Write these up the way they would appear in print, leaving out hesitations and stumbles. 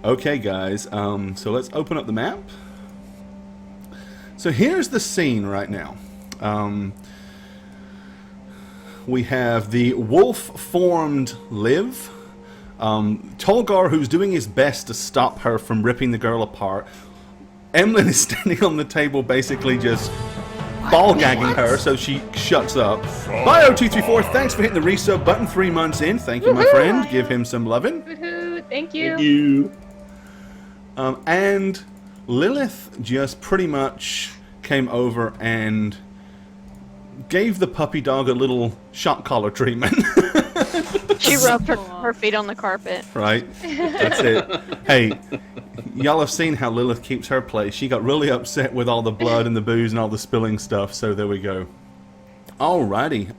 Okay, guys. So let's open up the map. So here's the scene right now. We have the wolf-formed Liv. Tolgar, who's doing his best to stop her from ripping the girl apart. Emlyn is standing on the table, basically just ball-gagging her, so she shuts up. Bio234, thanks for hitting the resub button 3 months in. Thank you, my friend. Give him some lovin'. Woohoo! Thank you. Thank you. And Lilith just pretty much came over and gave the puppy dog a little shock collar treatment. She rubbed her feet on the carpet. Right? That's it. Hey, y'all have seen how Lilith keeps her place. She got really upset with all the blood and the booze and all the spilling stuff, so there we go. Alrighty.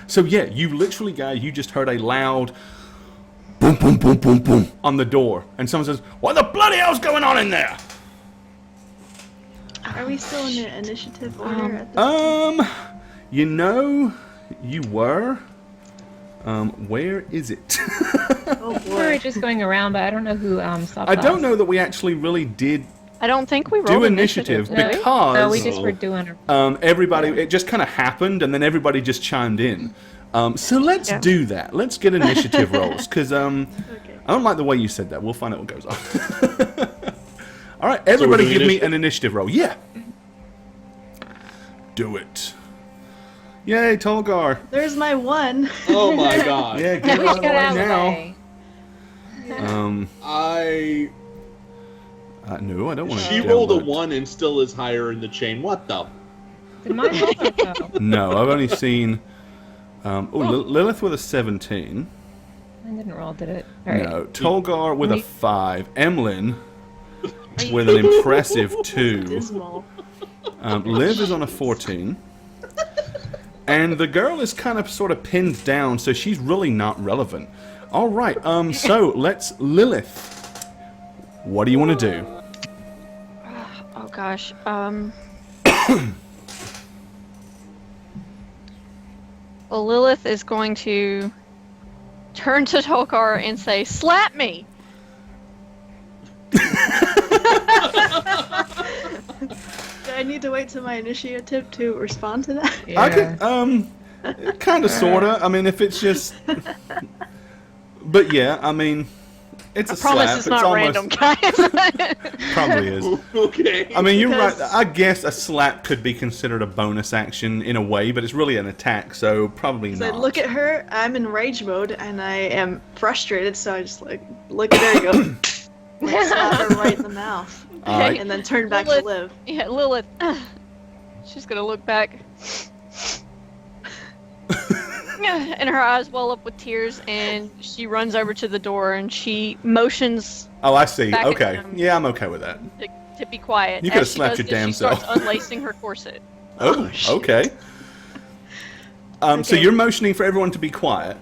So yeah, you literally, guys, you just heard a loud boom, boom, boom, boom, boom on the door. And someone says, what the bloody hell's going on in there? Are we still in the initiative order at this You know, you were. Where is it? Oh boy. We're just going around, but I don't know who stopped I don't us. know that we actually really did I don't think we rolled do initiative No, because no, we just were doing our... everybody, it just kind of happened and then everybody just chimed in. So let's do that. Let's get initiative rolls because Okay. I don't like the way you said that. We'll find out what goes on. All right, everybody give me an initiative roll. Yeah. Do it. Yay, Tolgar. There's my one. Oh my god. Yeah, get we it should get out right of the now. way. No, I don't want to. She rolled a 1 and still is higher in the chain. What the? Did mine roll or no? No, I've only seen. Lilith with a 17. Mine didn't roll, did it? All right. No, Tolgar with a 5. Emlyn with an impressive 2. Dismal. Liv is on a 14. And the girl is kind of sort of pinned down, so she's really not relevant. All right, so let's... Lilith, what do you want to do? Oh gosh. Well, Lilith is going to turn to Tolkar and say, "Slap me!" Do I need to wait till my initiative to respond to that? Yeah. I could, kind of, sort of. I mean, if it's just... But yeah, I mean, it's a I promise slap. it's not random, guys. Probably is. Okay. I mean, you're right. Because- I guess a slap could be considered a bonus action in a way, but it's really an attack, so probably So I not. look at her, I'm in rage mode, and I am frustrated, so I just like, look at her and go, like, slap her right in the mouth. All right. And then turn back to Liv. Yeah, Lilith. She's gonna look back. And her eyes well up with tears, and she runs over to the door and she motions Oh, I see. back at Okay. him. Yeah, I'm okay with that. to be quiet. You could've as she slapped does your this, damn she starts self. unlacing her corset. Oh, okay. So Okay. you're motioning for everyone to be quiet.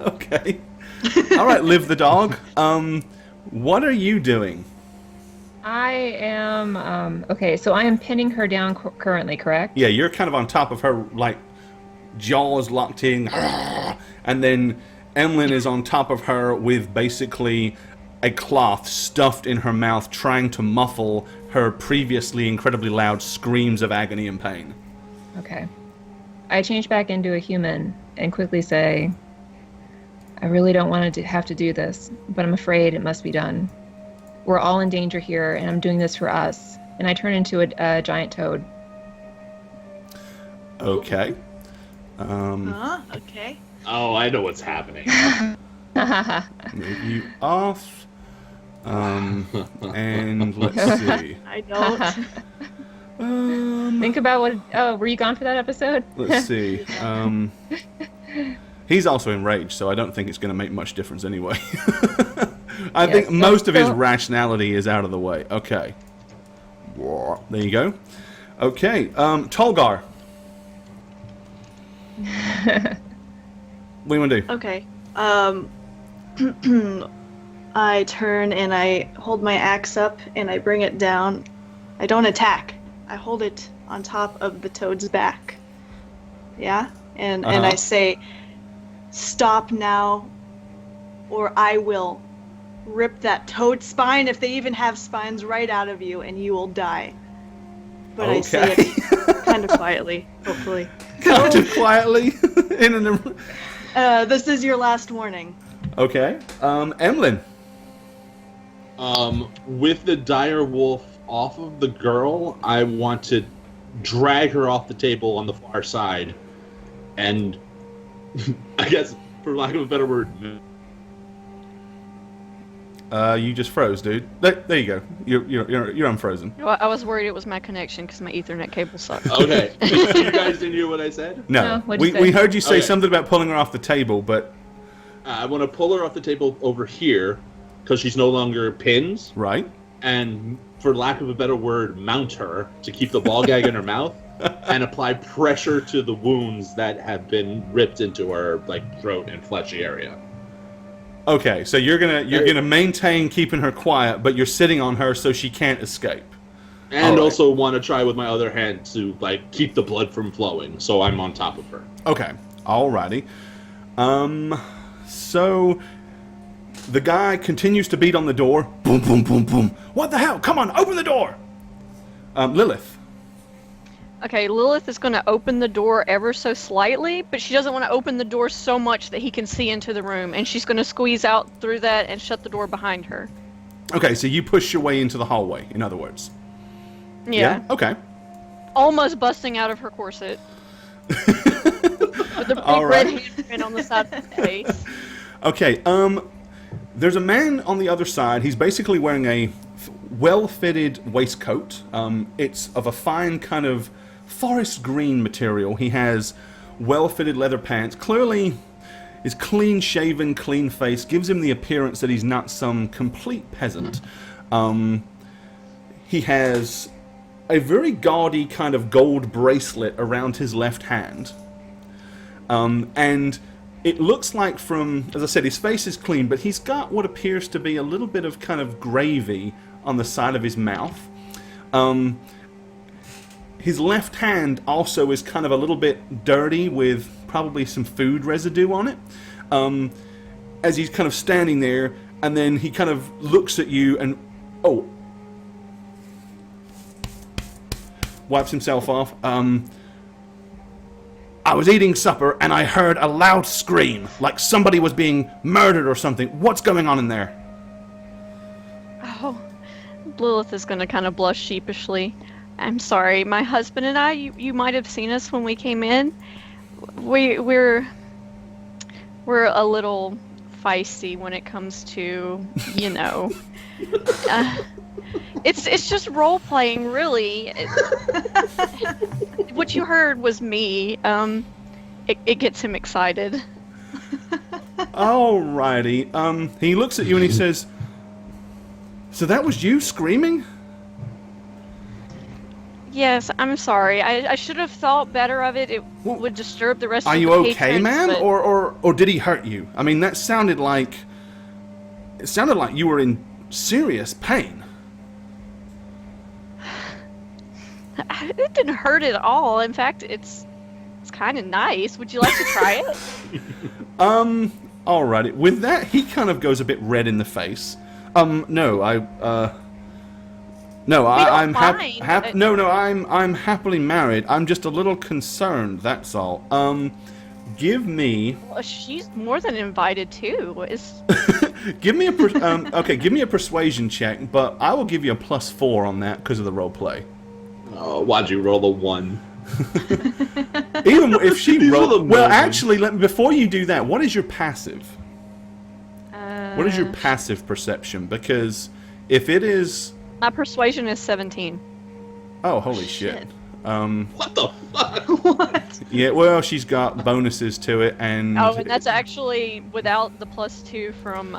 Okay. All right, Liv the dog. What are you doing? I am, okay, so I am pinning her down currently, correct? Yeah, you're kind of on top of her, like, jaws locked in, and then Emlyn is on top of her with basically a cloth stuffed in her mouth, trying to muffle her previously incredibly loud screams of agony and pain. Okay. I change back into a human and quickly say, I really don't want to have to do this, but I'm afraid it must be done. We're all in danger here, and I'm doing this for us. And I turn into a giant toad. Okay. Okay. Oh, I know what's happening. Move you off. And let's see. I don't. Think about what... Oh, were you gone for that episode? Let's see. He's also enraged, so I don't think it's going to make much difference anyway. I think Yes, most of his so- rationality is out of the way. Okay. There you go. Okay. Tolgar. What do you want to do? Okay. I turn and I hold my axe up and I bring it down. I don't attack. I hold it on top of the toad's back. Yeah? And I say, stop now. or I will rip that toad spine, if they even have spines, right out of you, and you will die. But I say Okay. it kind of quietly, hopefully. Kind of quietly. This is your last warning. Okay. Emlyn. With the dire wolf off of the girl, I want to drag her off the table on the far side, and I guess, for lack of a better word, You just froze, dude. There you go. You're unfrozen. Well, I was worried it was my connection because my Ethernet cable sucked. okay. You guys didn't hear what I said? No, No, what'd you say? we heard you say Okay. something about pulling her off the table, but I want to pull her off the table over here because she's no longer pins, right. and for lack of a better word, mount her to keep the ball gag in her mouth and apply pressure to the wounds that have been ripped into her throat and fleshy area. Okay, so you're gonna maintain keeping her quiet, but you're sitting on her so she can't escape. And All right. also want to try with my other hand to keep the blood from flowing, so I'm on top of her. Okay, alrighty. So the guy continues to beat on the door. Boom, boom, boom, boom. What the hell? Come on, open the door. Lilith. Okay, Lilith is going to open the door ever so slightly, but she doesn't want to open the door so much that he can see into the room, and she's going to squeeze out through that and shut the door behind her. Okay, so you push your way into the hallway. In other words. Yeah. Okay. Almost busting out of her corset. With a big All red right. handprint on the side of her face. Okay, there's a man on the other side. He's basically wearing a well-fitted waistcoat. It's of a fine kind of forest green material. He has well-fitted leather pants. Clearly is clean-shaven, clean-faced. Gives him the appearance that he's not some complete peasant. He has a very gaudy kind of gold bracelet around his left hand. And it looks like from, as I said, his face is clean, but he's got what appears to be a little bit of kind of gravy on the side of his mouth. His left hand also is kind of a little bit dirty with probably some food residue on it. As he's kind of standing there, and then he kind of looks at you and, wipes himself off. I was eating supper and I heard a loud scream, like somebody was being murdered or something. What's going on in there? Oh, Lilith is going to kind of blush sheepishly. I'm sorry, my husband and I, you might have seen us when we came in. We're a little feisty when it comes to, it's just role playing, really. What you heard was me. It gets him excited. Alrighty. He looks at you and he says, "So that was you screaming?" Yes, I'm sorry. I should have thought better of it. It would disturb the rest Are of the you okay, patrons, man? but- Or did he hurt you? I mean, that sounded like you were in serious pain. It didn't hurt at all. In fact, it's kind of nice. Would you like to try it? Alrighty. With that, he kind of goes a bit red in the face. I'm mind. I'm happily married. I'm just a little concerned. That's all. Give me. Well, she's more than invited too. Give me a give me a persuasion check, but I will give you a +4 on that because of the role play. Oh, why'd you roll a 1? Even if she These are rolled. the Well, moments. actually, before you do that, what is your passive? What is your Uh, passive perception? Because if it is, My persuasion is 17. oh holy shit. What the fuck? What? Yeah, well, she's got bonuses to it, and Oh, and that's actually without the +2 from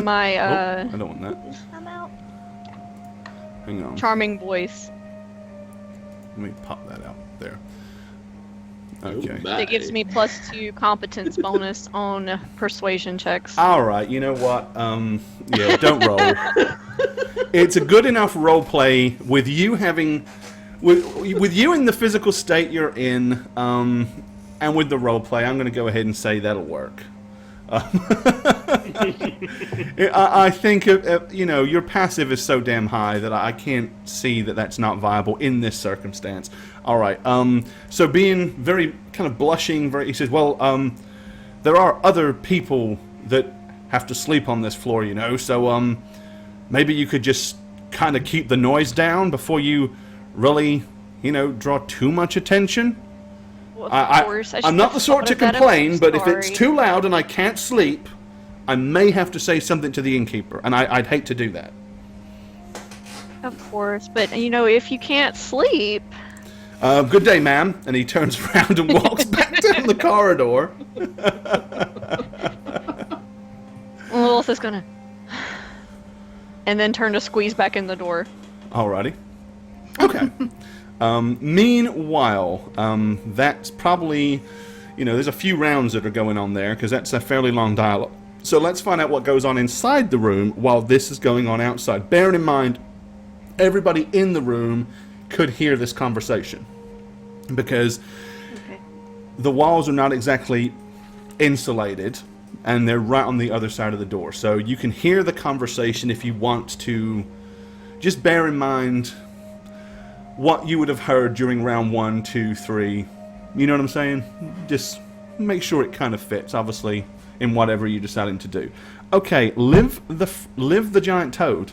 my I don't want that. I'm out. Hang on. Charming voice. Let me pop that out there. Okay. That gives me +2 competence bonus on persuasion checks. All right. You know what? Yeah. Don't roll. It's a good enough role play with you having, with you in the physical state you're in, and with the role play. I'm going to go ahead and say that'll work. I think your passive is so damn high that I can't see that that's not viable in this circumstance. All right. So being very kind of blushing, he says, "Well, there are other people that have to sleep on this floor, So maybe you could just kind of keep the noise down before you really, draw too much attention." Well, of course, I'm not the sort to complain, but if it's too loud and I can't sleep, I may have to say something to the innkeeper, and I'd hate to do that. Of course, but if you can't sleep. Good day, ma'am. And he turns around and walks back down the corridor. Lilith is gonna, and then turn to squeeze back in the door. Alrighty. Okay. Meanwhile, that's probably, there's a few rounds that are going on there because that's a fairly long dialogue. So let's find out what goes on inside the room while this is going on outside. Bearing in mind, everybody in the room could hear this conversation because the walls are not exactly insulated and they're right on the other side of the door. So you can hear the conversation if you want to. Just bear in mind what you would have heard during round 1, 2, 3. You know what I'm saying? Just make sure it kind of fits, obviously, in whatever you're deciding to do. Okay, live the giant toad.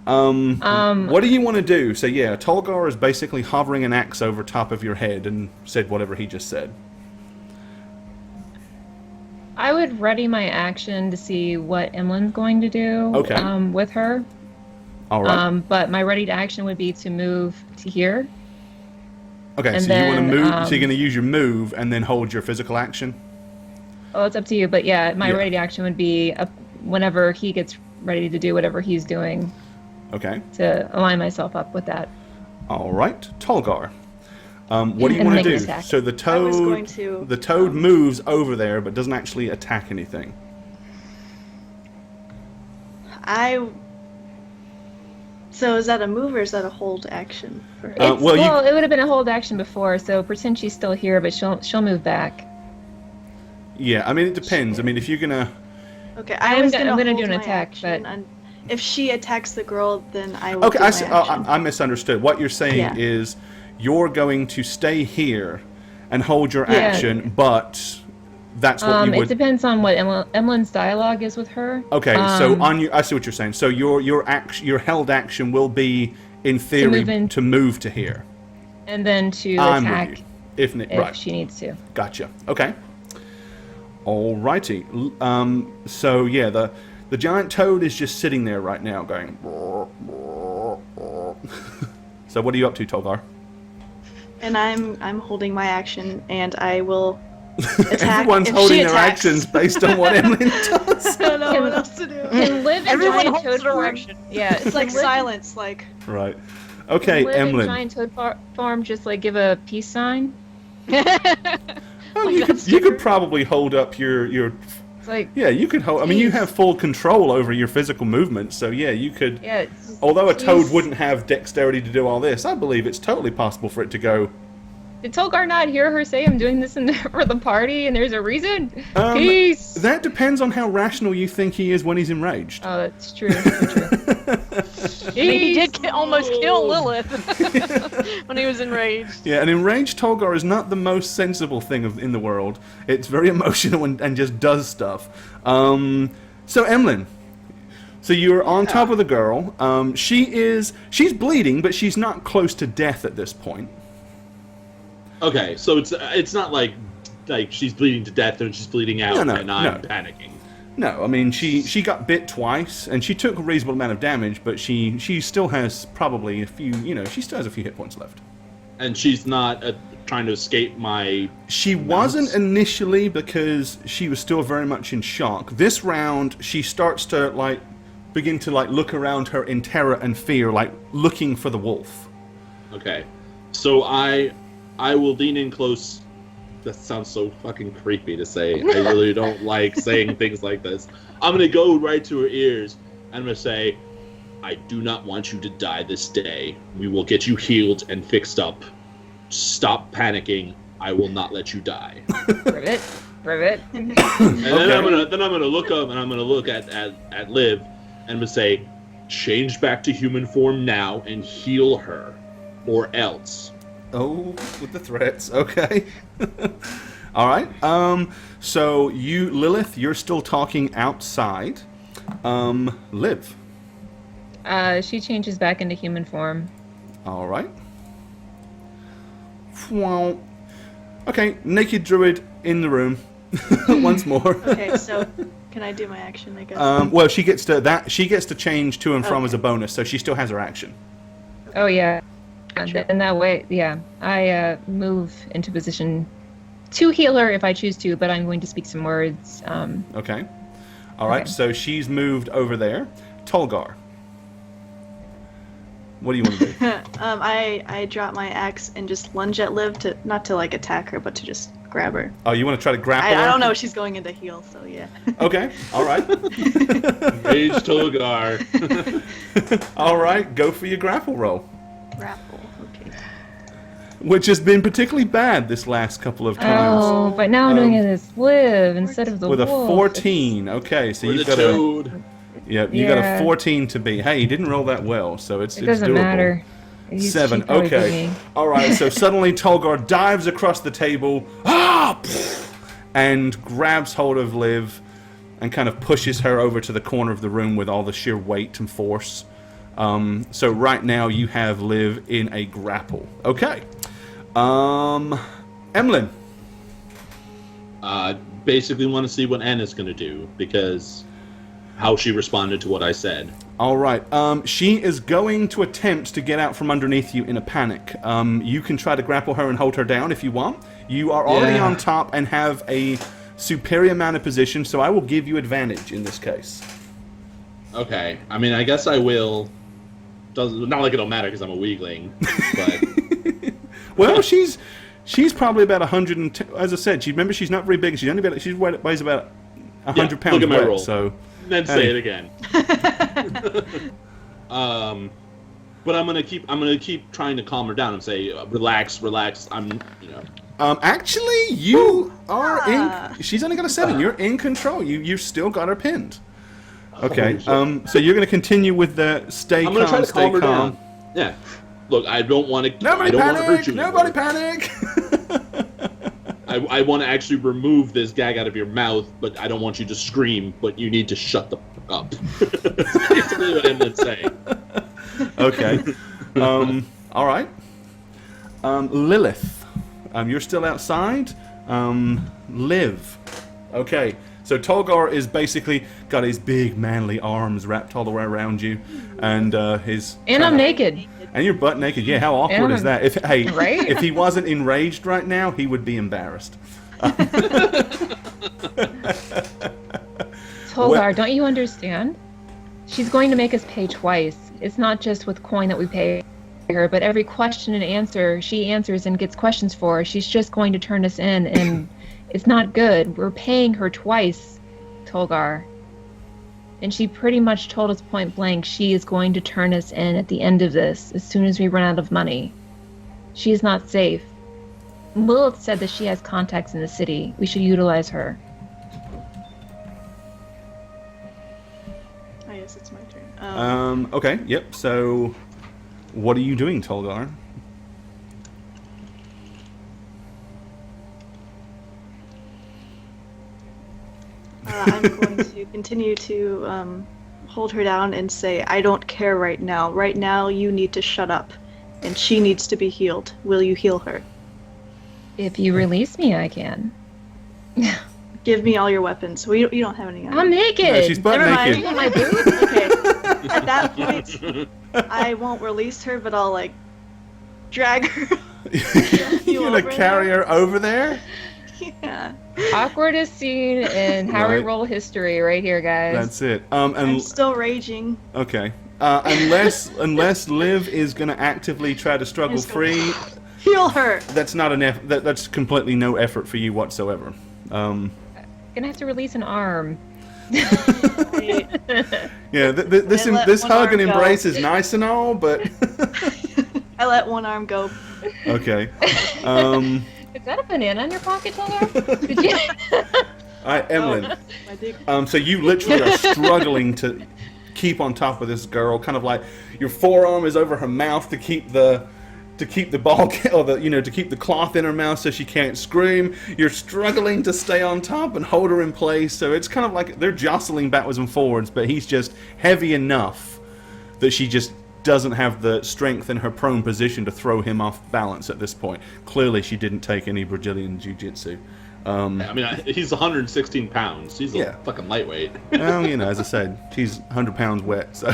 What do you want to do? So yeah, Tolgar is basically hovering an axe over top of your head and said whatever he just said. I would ready my action to see what Emlyn's going to do with her. All right. But my ready to action would be to move to here. Okay, and so then, you want to move, so you're going to use your move and then hold your physical action? Oh, it's up to you. But yeah, my ready to action would be whenever he gets ready to do whatever he's doing. Okay. To align myself up with that. All right, Tolgar. What do you want to do? Attack. So the toad moves over there, but doesn't actually attack anything. So is that a move or is that a hold action? It would have been a hold action before, so pretend she's still here, but she'll move back. Yeah, I mean it depends. I mean if you're gonna. Okay, I'm gonna do an attack, but if she attacks the girl, then I will. Okay, I misunderstood. What you're saying is you're going to stay here and hold your action, but that's what you would. It depends on what Emlyn's dialogue is with her. Okay, so I see what you're saying. So your held action will be, in theory, to move to here, and then to attack if she needs to. Gotcha. Okay. Alrighty. So yeah, the giant toad is just sitting there right now, going. So what are you up to, Tolgar? And I'm holding my action, and I will attack. Everyone's holding their actions based on what Emlyn does. I don't know what else to do. Everyone holds their action. Yeah, it's like silence, like. Right. Okay, Emlyn. Giant toad farm, just like give a peace sign. Oh, you could probably hold up your. It's like. Yeah, you could hold. I mean, you have full control over your physical movements, so yeah, you could. Yeah. Although a toad wouldn't have dexterity to do all this, I believe it's totally possible for it to go. Did Tolgar not hear her say I'm doing this for the party and there's a reason? Peace! That depends on how rational you think he is when he's enraged. Oh, that's true. He did almost kill Lilith when he was enraged. Yeah, an enraged Tolgar is not the most sensible thing in the world. It's very emotional and just does stuff. So Emlyn, so you're on top of the girl. She's bleeding, but she's not close to death at this point. Okay, so it's not like she's bleeding to death and she's bleeding out and I'm panicking. No, I mean she got bit twice and she took a reasonable amount of damage, but she still has probably a few, she still has a few hit points left. And she's not trying to escape my. She wasn't initially because she was still very much in shock. This round she starts to begin to look around her in terror and fear, looking for the wolf. Okay, so I will lean in close. That sounds so fucking creepy to say. I really don't like saying things like this. I'm going to go right to her ears, and I'm going to say, I do not want you to die this day. We will get you healed and fixed up. Stop panicking. I will not let you die. Ribbit. Rivet. And Okay. then I'm gonna look up and I'm gonna look at Liv and I'm gonna say, change back to human form now and heal her, or else. Oh, with the threats. Okay. All right. So you, Lilith, you're still talking outside. Liv. She changes back into human form. All right. Well, okay. Naked druid in the room once more. Okay, so can I do my action, I guess? Well, she gets to change to and from as a bonus, so she still has her action. Oh yeah. Gotcha. In that way, yeah. I move into position to heal her if I choose to, but I'm going to speak some words. Okay. All right. Okay. So she's moved over there. Tolgar. What do you want to do? I drop my axe and just lunge at Liv to not to like attack her, but to just grab her. Oh, you want to try to grapple I her? don't know. She's going into heal, so yeah. Okay. All right. Rage Togar. All right. Go for your grapple roll, Grapple. Okay. which has been particularly bad this last couple of times. Oh, but now I'm doing it as Liv instead of the With a wolf. 14. Okay, so With you've a got a toad. you got a Yeah. 14 to beat. Hey, you didn't roll that well, so it's It doesn't doable. matter. 7. She probably beat Okay. me. All right. So suddenly Tolgar dives across the table, and grabs hold of Liv, and kind of pushes her over to the corner of the room with all the sheer weight and force. So right now you have Liv in a grapple. Okay. Emlyn. Basically want to see what Anna's gonna do, because how she responded to what I said. All right. She is going to attempt to get out from underneath you in a panic. You can try to grapple her and hold her down if you want. You are already Yeah. on top and have a superior amount of position, so I will give you advantage in this case. Okay, I mean, I guess I will. Not like it'll matter because I'm a weakling, but Well, she's probably about 110. As I said, remember she's not very big. She weighs about 100 look pounds at my wet, roll. so then say it again. But I'm gonna keep trying to calm her down and say, relax. actually you are in. She's only got a 7. You're in control. You've still got her pinned. Okay. So you're going to continue with the stay I'm gonna try calm, to calm stay her calm. down. Yeah. Look, I don't want to. Nobody I don't want to hurt panic! you. Nobody anymore. panic! I want to actually remove this gag out of your mouth, but I don't want you to scream. But you need to shut the fuck up. That's really what I'm gonna say. Okay. All right. Lilith, you're still outside. Liv. Okay. So Tolgar is basically got his big manly arms wrapped all the way around you, and his. And I'm naked. And you're butt naked. Yeah, how awkward And is that? If Right? if he wasn't enraged right now, he would be embarrassed. Tolgar, don't you understand? She's going to make us pay twice. It's not just with coin that we pay her, but every question and answer she answers and gets questions for, she's just going to turn us in, and it's not good. We're paying her twice, Tolgar. And she pretty much told us point blank she is going to turn us in at the end of this, as soon as we run out of money. She is not safe. Lilith said that she has contacts in the city. We should utilize her. I guess it's my turn. Okay. Yep. So, what are you doing, Tolgar? I'm going to continue to hold her down and say, I don't care right now. Right now, you need to shut up. And she needs to be healed. Will you heal her? If you release me, I can. Give me all your weapons. You don't have any. I'm naked. No, she's butt Never naked. mind. My boots? Okay. At that point, I won't release her, but I'll like drag her. You're gonna over carry there? her over there? Yeah. Awkwardest scene in Howreroll history, right here, guys. That's it. I'm And still raging. okay. Unless Liv is gonna actively try to struggle Just go, free, Heal her. that's not an effort. That's completely no effort for you whatsoever. Gonna have to release an arm. I Yeah, this let this one hug arm and go. embrace is nice and all, but let one arm go. okay. Is that a banana in your pocket, Tolga? Did you? All right, Emlyn. My dick. So you literally are struggling to keep on top of this girl, kind of like your forearm is over her mouth to keep the ball or to keep the cloth in her mouth so she can't scream. You're struggling to stay on top and hold her in place. So it's kind of like they're jostling backwards and forwards, but he's just heavy enough that she just doesn't have the strength in her prone position to throw him off balance at this point. Clearly, she didn't take any Brazilian jiu-jitsu. I mean, he's 116 pounds. He's a fucking lightweight. Well, as I said, she's 100 pounds wet, so...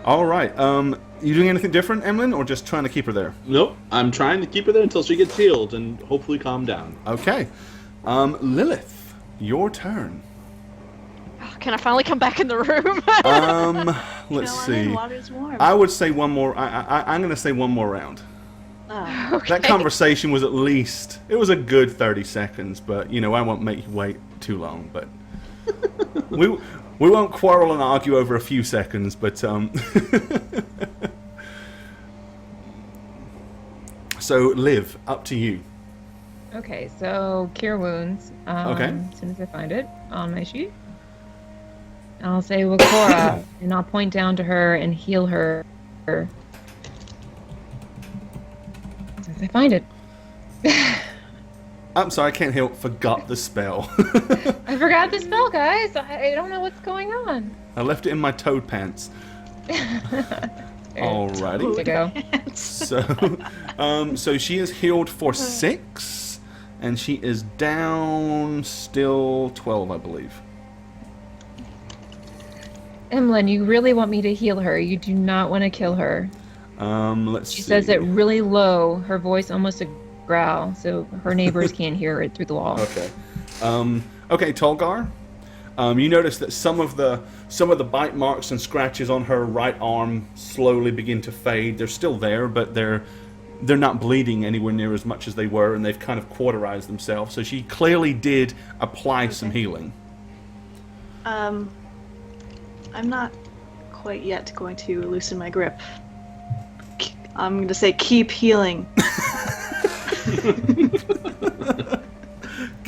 All right. You doing anything different, Emlyn, or just trying to keep her there? Nope. I'm trying to keep her there until she gets healed and hopefully calm down. Okay. Lilith, your turn. Can I finally come back in the room? Let's Come on in, see. water's warm. I would say one more. I'm going to say one more round. Oh. Okay. That conversation was it was a good 30 seconds, but, I won't make you wait too long, but... we won't quarrel and argue over a few seconds, but, So, Liv, up to you. Okay, so cure wounds. Okay. As soon as I find it on my sheet, I'll say Wakora, and I'll point down to her and heal her. As soon as I find it. I'm sorry, I can't help. Forgot the spell. I forgot the spell, guys. I don't know what's going on. I left it in my toad pants. Alrighty. To go. So she is healed for 6, and she is down still 12, I believe. Emlyn, you really want me to heal her. You do not want to kill her. Let's see. She says it really low, her voice almost a growl, so her neighbors can't hear it through the wall. Okay. Okay, Tolgar. You notice that some of the bite marks and scratches on her right arm slowly begin to fade. They're still there, but they're not bleeding anywhere near as much as they were, and they've kind of cauterized themselves. So she clearly did apply some healing. I'm not quite yet going to loosen my grip. I'm going to say keep healing.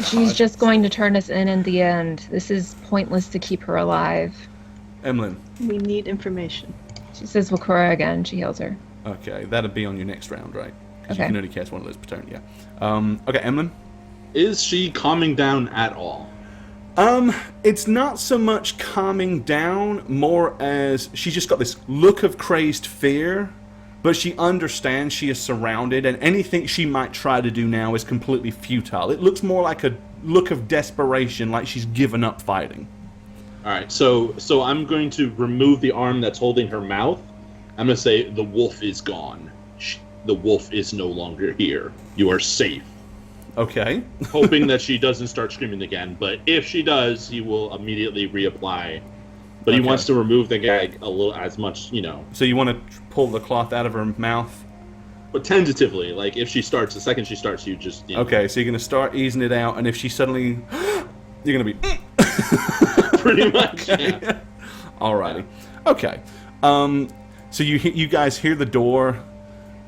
She's just going to turn us in the end. This is pointless to keep her alive. Emlyn. We need information. She says Wakora again. She heals her. Okay, that'll be on your next round, right? Because Okay. you can only cast one of those per turn, yeah. Okay, Emlyn. Is she calming down at all? It's not so much calming down, more as she's just got this look of crazed fear, but she understands she is surrounded, and anything she might try to do now is completely futile. It looks more like a look of desperation, like she's given up fighting. All right, so I'm going to remove the arm that's holding her mouth. I'm going to say the wolf is gone. The wolf is no longer here. You are safe. Okay. Hoping that she doesn't start screaming again, but if she does, he will immediately reapply. But he Okay. wants to remove the gag a little, as much, So you want to pull the cloth out of her mouth? but tentatively. Like if she starts, the second she starts, you just Okay, so you're going to start easing it out, and if she suddenly... you're going to be... pretty much. Okay. Yeah. Alrighty. Okay. So you guys hear the door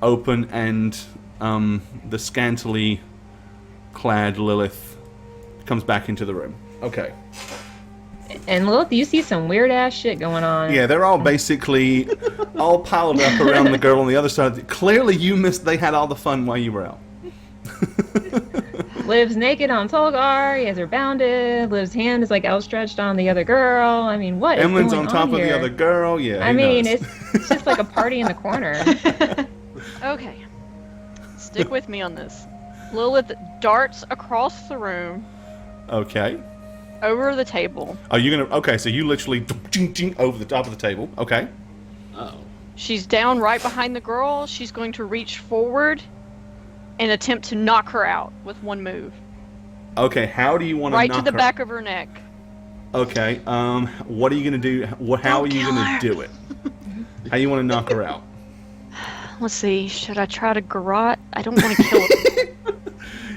open, and the scantily clad Lilith comes back into the room. Okay. And Lilith, you see some weird ass shit going on. Yeah, they're all basically all piled up around the girl on the other side. Clearly, they had all the fun while you were out. Liv's naked on Tolgar. He has her bounded. Liv's hand is like outstretched on the other girl. I mean, what is Emlyn's going on top of here? the other girl. Yeah. I who mean, knows? it's just like a party in the corner. Okay. Stick with me on this. Lilith darts across the room Okay. over the table. Are you gonna? Okay, so you literally over the top of the table. Okay. Oh. She's down right behind the girl. She's going to reach forward and attempt to knock her out with one move. Okay. How do you want to Right knock to the her? back of her neck. Okay. What are you gonna do? How are you gonna do it? How you want to knock her out? Let's see. Should I try to garrote? I don't want to kill her.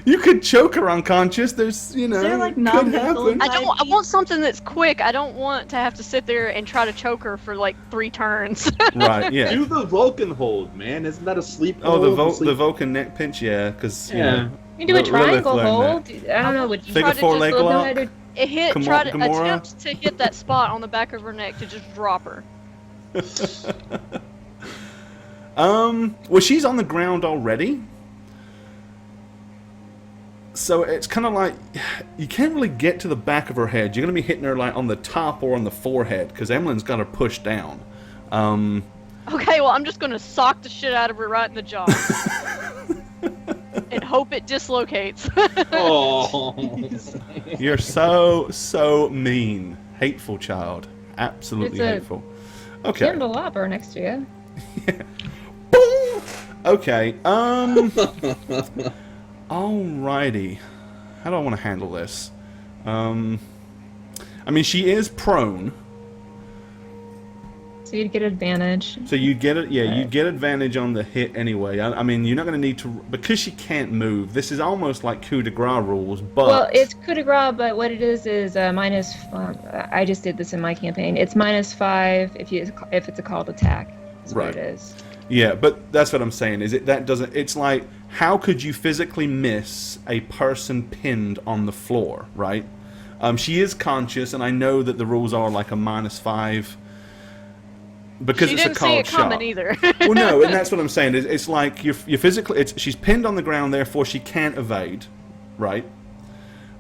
You could choke her unconscious. There's, you know, there, like, could non-lethal happen. I want something that's quick. I don't want to have to sit there and try to choke her for like 3 turns. Right, yeah. Do the Vulcan hold, man. Isn't that a sleep Oh, hold? the Vulcan neck pinch, yeah, because Yeah. You can do a triangle learned hold. that. I don't know what you Figure try to four just leg know how lock. to- It Gamora- try to Gamora? attempt to hit that spot on the back of her neck to just drop her. Well, she's on the ground already. So it's kind of like you can't really get to the back of her head. You're going to be hitting her like on the top or on the forehead because Emmeline's got her pushed down. Okay, well, I'm just gonna sock the shit out of her right in the jaw. And hope it dislocates. Oh. You're so mean, hateful child, absolutely It's a hateful. Okay. Candelabra next to you. Boom! Okay. Alrighty. How do I want to handle this? I mean, she is prone. So you'd get advantage. So you get it, yeah. Right. You get advantage on the hit anyway. I mean, you're not going to need to because she can't move. This is almost like coup de grace rules, but Well, it's coup de grace, but what it is minus. I just did this in my campaign. It's -5 if it's a called attack. Is Right. what it is. yeah. But that's what I'm saying. Is it that doesn't? It's like how could you physically miss a person pinned on the floor, right? She is conscious, and I know that the rules are like a -5. Because She it's didn't a see called it coming shot. either. Well, no, and that's what I'm saying. It's like you're physically. She's pinned on the ground, therefore she can't evade, right?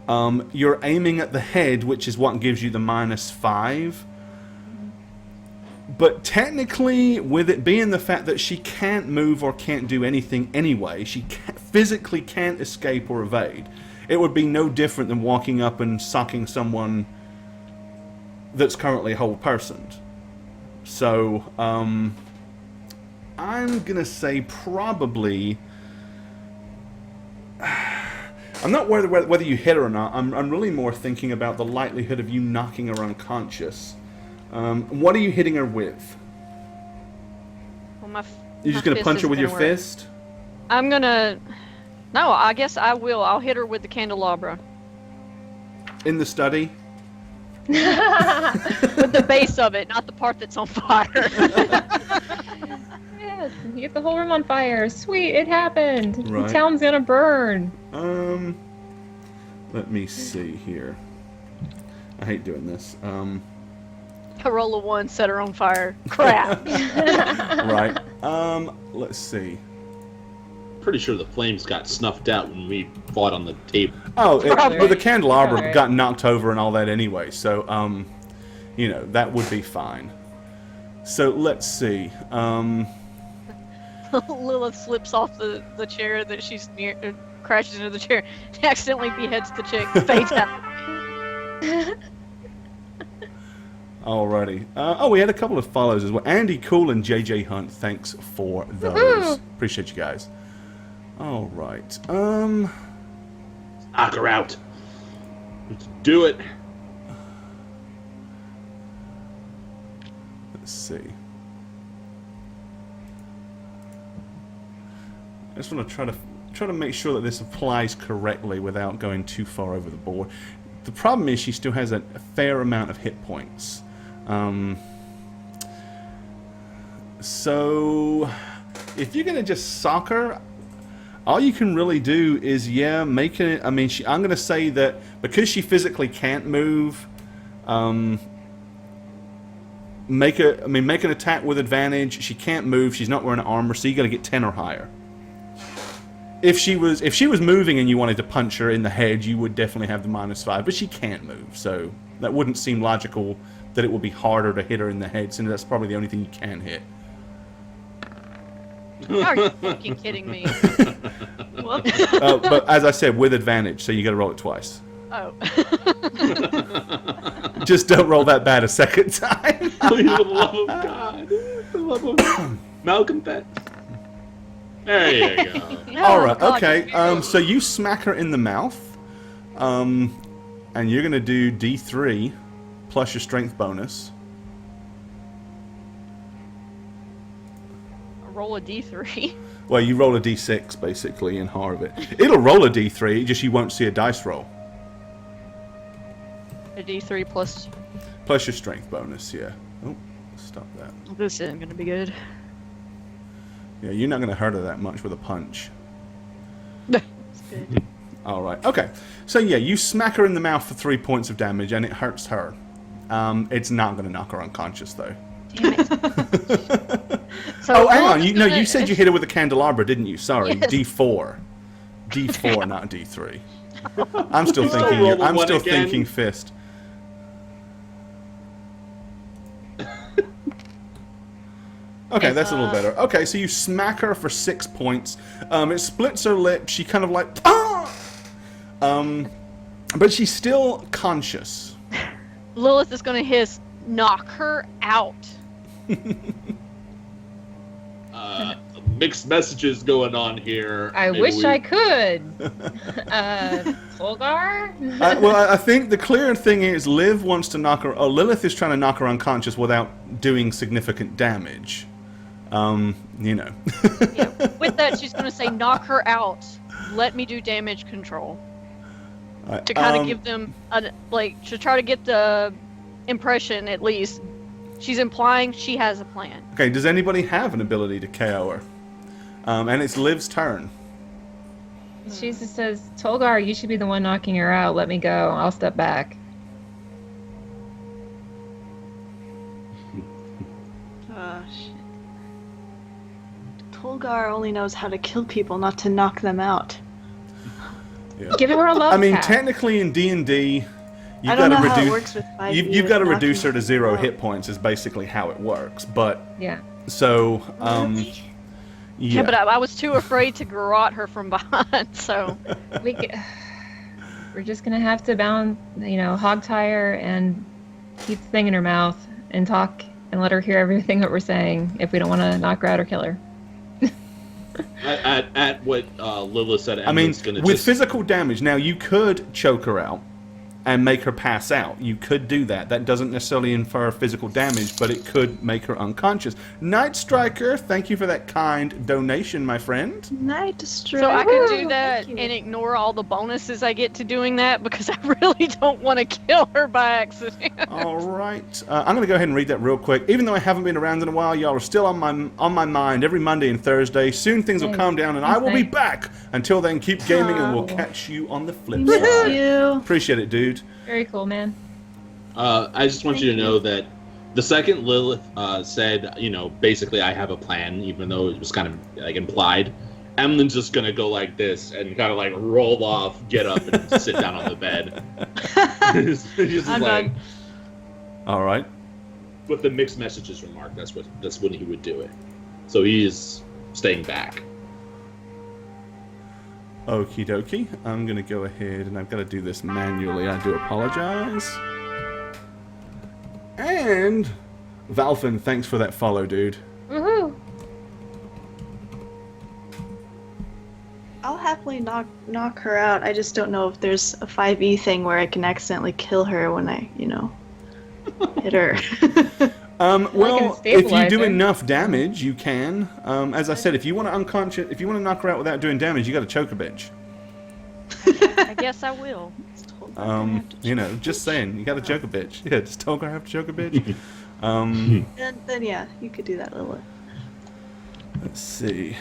You're aiming at the head, which is what gives you the -5. But technically, with it being the fact that she can't move or can't do anything anyway, she physically can't escape or evade. It would be no different than walking up and socking someone that's currently a whole person. So, I'm gonna say probably. I'm not worried whether you hit her or not. I'm really more thinking about the likelihood of you knocking her unconscious. What are you hitting her with? Well, You're just gonna punch her with your fist? I'm gonna. No, I guess I will. I'll hit her with the candelabra. In the study? With the base of it, not the part that's on fire. Yeah, you get the whole room on fire. Sweet, it happened. Right. The town's gonna burn. Let me see here. I hate doing this. A roll of 1, set her on fire. Crap. Right. Let's see. Pretty sure the flames got snuffed out when we fought on the table. Oh, Probably. well, the candelabra Alright. got knocked over and all that anyway, so, you know, that would be fine. So, let's see. Lilith slips off the chair that she's near, crashes into the chair, accidentally beheads the chick, fades out. Alrighty. Oh, we had a couple of follows as well. Andy Cool and JJ Hunt, thanks for those. Woohoo! Appreciate you guys. Alright. Knock her out. Let's do it. Let's see. I just want to try to make sure that this applies correctly without going too far over the board. The problem is she still has a fair amount of hit points. So if you're gonna just sock her, all you can really do is make it. I mean, I'm gonna say that because she physically can't move. Make an attack with advantage. She can't move. She's not wearing armor, so you got to get 10 or higher. If she was moving and you wanted to punch her in the head, you would definitely have the -5. But she can't move, so that wouldn't seem logical that it would be harder to hit her in the head, since that's probably the only thing you can hit. Are you fucking kidding me? Whoop. But as I said, with advantage, so you got to roll it twice. Oh. Just don't roll that bad a second time. Please, for the love of God. For the love of Malcolm Fett. There you go. All right, God, okay. you're So you smack her in the mouth, and you're gonna do D3 plus your strength bonus. roll a d3. Well, you roll a d6 basically in horror of it. It'll roll a d3, just you won't see a dice roll. A D3 plus. Plus your strength bonus, yeah. Oh, stop that. This isn't gonna be good. Yeah, you're not going to hurt her that much with a punch. It's good. All right. Okay. So yeah, you smack her in the mouth for 3 points of damage, and it hurts her. It's not going to knock her unconscious, though. Damn it. So Oh, hang on. Lilith's No, gonna- you said you hit her with a candelabra, didn't you? Sorry, Yes. D4. D4, not D3. I'm still Still thinking. roll the I'm one still again. thinking fist. Okay, that's a little better. Okay, so you smack her for 6 points. It splits her lip. She kind of like, ah! But she's still conscious. Lilith is gonna hiss, knock her out. Mixed messages going on here. I Maybe wish we- I could. Tolgar? Well, I think the clear thing is Liv wants to knock her. Oh, Lilith is trying to knock her unconscious without doing significant damage. You know. Yeah. With that, she's gonna say, knock her out. Let me do damage control. To kind of give them, to try to get the impression, at least, she's implying she has a plan. Okay, does anybody have an ability to KO her? And it's Liv's turn. She just says, Tolgar, you should be the one knocking her out. Let me go. I'll step back. Oh, shit. Tolgar only knows how to kill people, not to knock them out. Yeah. Give her a love I mean, tap. technically in D&D, I don't know how it works with 5e. you've got to with reduce her to knocking 0 people hit out. points is basically how it works. But Yeah. so Yeah, but I was too afraid to garrote her from behind, so. We're just gonna have to hog tie her and keep the thing in her mouth and talk and let her hear everything that we're saying if we don't want to knock her out or kill her. At what Lilith said, I mean, Emily's gonna with just... physical damage, now you could choke her out and make her pass out. You could do that. That doesn't necessarily infer physical damage, but it could make her unconscious. Night Striker, thank you for that kind donation, my friend. Night Striker. So I could do Thank that you. and ignore all the bonuses I get to doing that because I really don't want to kill her by accident. All right. I'm going to go ahead and read that real quick. Even though I haven't been around in a while, y'all are still on my mind every Monday and Thursday. Soon things will Thanks. calm down and I Thanks, will be Night. back. Until then, keep gaming and we'll Oh. catch you on the flip Miss side. you. Appreciate it, dude. Very cool, man. I just want you to know that the second Lilith said, basically I have a plan, even though it was kind of like implied, Emily's just gonna go like this and kind of like roll off, get up, and sit down on the bed. He's just I'm like, done. All right. with the mixed messages remark, that's when he would do it. So he is staying back. Okie dokie. I'm going to go ahead and I've got to do this manually. I do apologize. And Valfin, thanks for that follow, dude. Woohoo! I'll happily knock her out. I just don't know if there's a 5e thing where I can accidentally kill her when I, hit her. Well, if you stabilizer. do enough damage, you can. As I said, if you want to knock her out without doing damage, you got to choke a bitch. I guess I will. Just saying, you got to choke a bitch. Yeah, just tell her I have to choke a bitch. Then yeah, you could do that, Lilith. Let's see.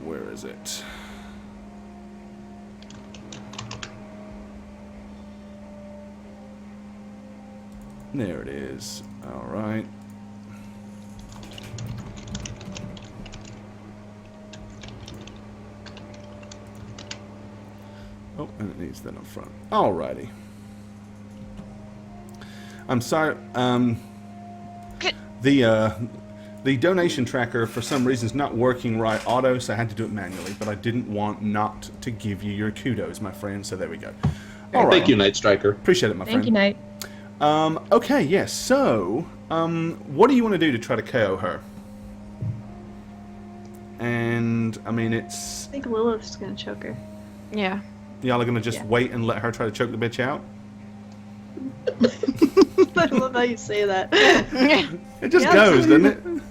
Where is it? There it is. All right. Oh, and it needs that up front. Alrighty. I'm sorry. The donation tracker for some reason is not working right auto, so I had to do it manually. But I didn't want not to give you your kudos, my friend. So there we go. All right. Thank you, Night Striker. Appreciate it, my Thank friend. you, Knight. Okay, yes. So, what do you want to do to try to KO her? And I mean, it's I think Lilith's gonna choke her. Yeah. y'all are gonna just Yeah. wait and let her try to choke the bitch out. I love how you say that. It just Yeah, goes, that's- doesn't it?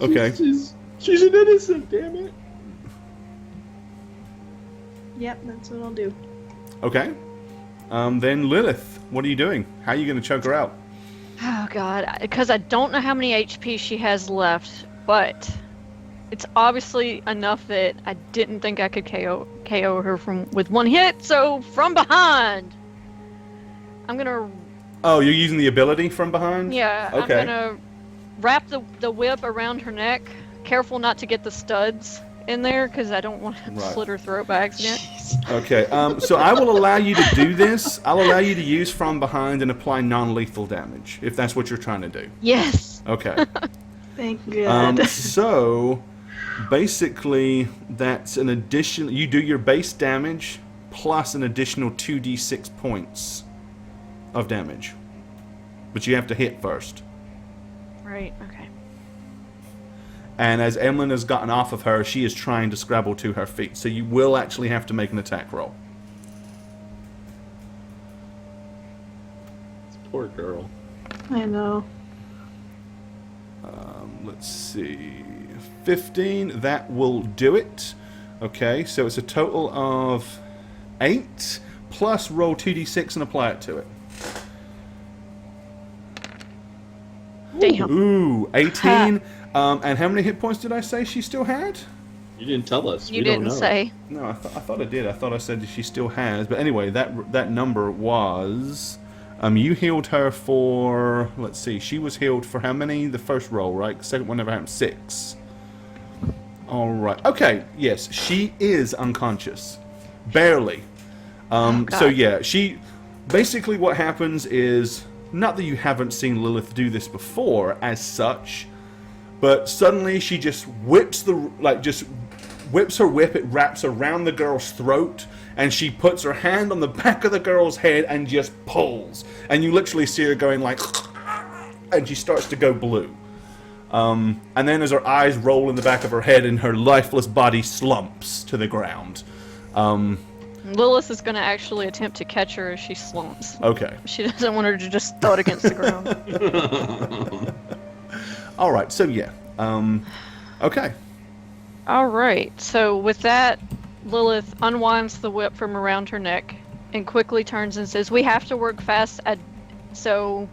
Okay. She's an innocent, damn it. Yep, that's what I'll do. Okay. Then Lilith, what are you doing? How are you going to choke her out? Oh god, because I don't know how many HP she has left, but it's obviously enough that I didn't think I could KO her with one hit. So from behind, I'm gonna. Oh, you're using the ability from behind? Yeah, Okay. I'm gonna wrap the whip around her neck. Careful not to get the studs in there, because I don't want to Right. slit her throat by accident. Okay, so I will allow you to do this. I'll allow you to use from behind and apply non-lethal damage, if that's what you're trying to do. Yes. Okay. Thank God. So, basically, that's an addition. You do your base damage plus an additional 2d6 points of damage. But you have to hit first. Right. Okay. And as Emlyn has gotten off of her, she is trying to scrabble to her feet. So you will actually have to make an attack roll. This poor girl. I know. Let's see. 15, that will do it. Okay, so it's a total of 8, plus roll 2d6 and apply it to it. Damn. Ooh, 18. And how many hit points did I say she still had? You didn't tell us. You We don't didn't know. say. No, I thought I did. I thought I said that she still has. But anyway, that number was... you healed her for... Let's see. She was healed for how many? The first roll, right? The second one never happened. 6. All right. Okay. Yes, she is unconscious. Barely. God. So yeah, she... Basically what happens is... Not that you haven't seen Lilith do this before, as such... But suddenly she just whips her whip, it wraps around the girl's throat, and she puts her hand on the back of the girl's head and just pulls. And you literally see her going like, and she starts to go blue. And then as her eyes roll in the back of her head and her lifeless body slumps to the ground. Lilith is going to actually attempt to catch her as she slumps. Okay. She doesn't want her to just thud against the ground. All right, so yeah. Okay. All right. So with that, Lilith unwinds the whip from around her neck and quickly turns and says, "We have to work fast." So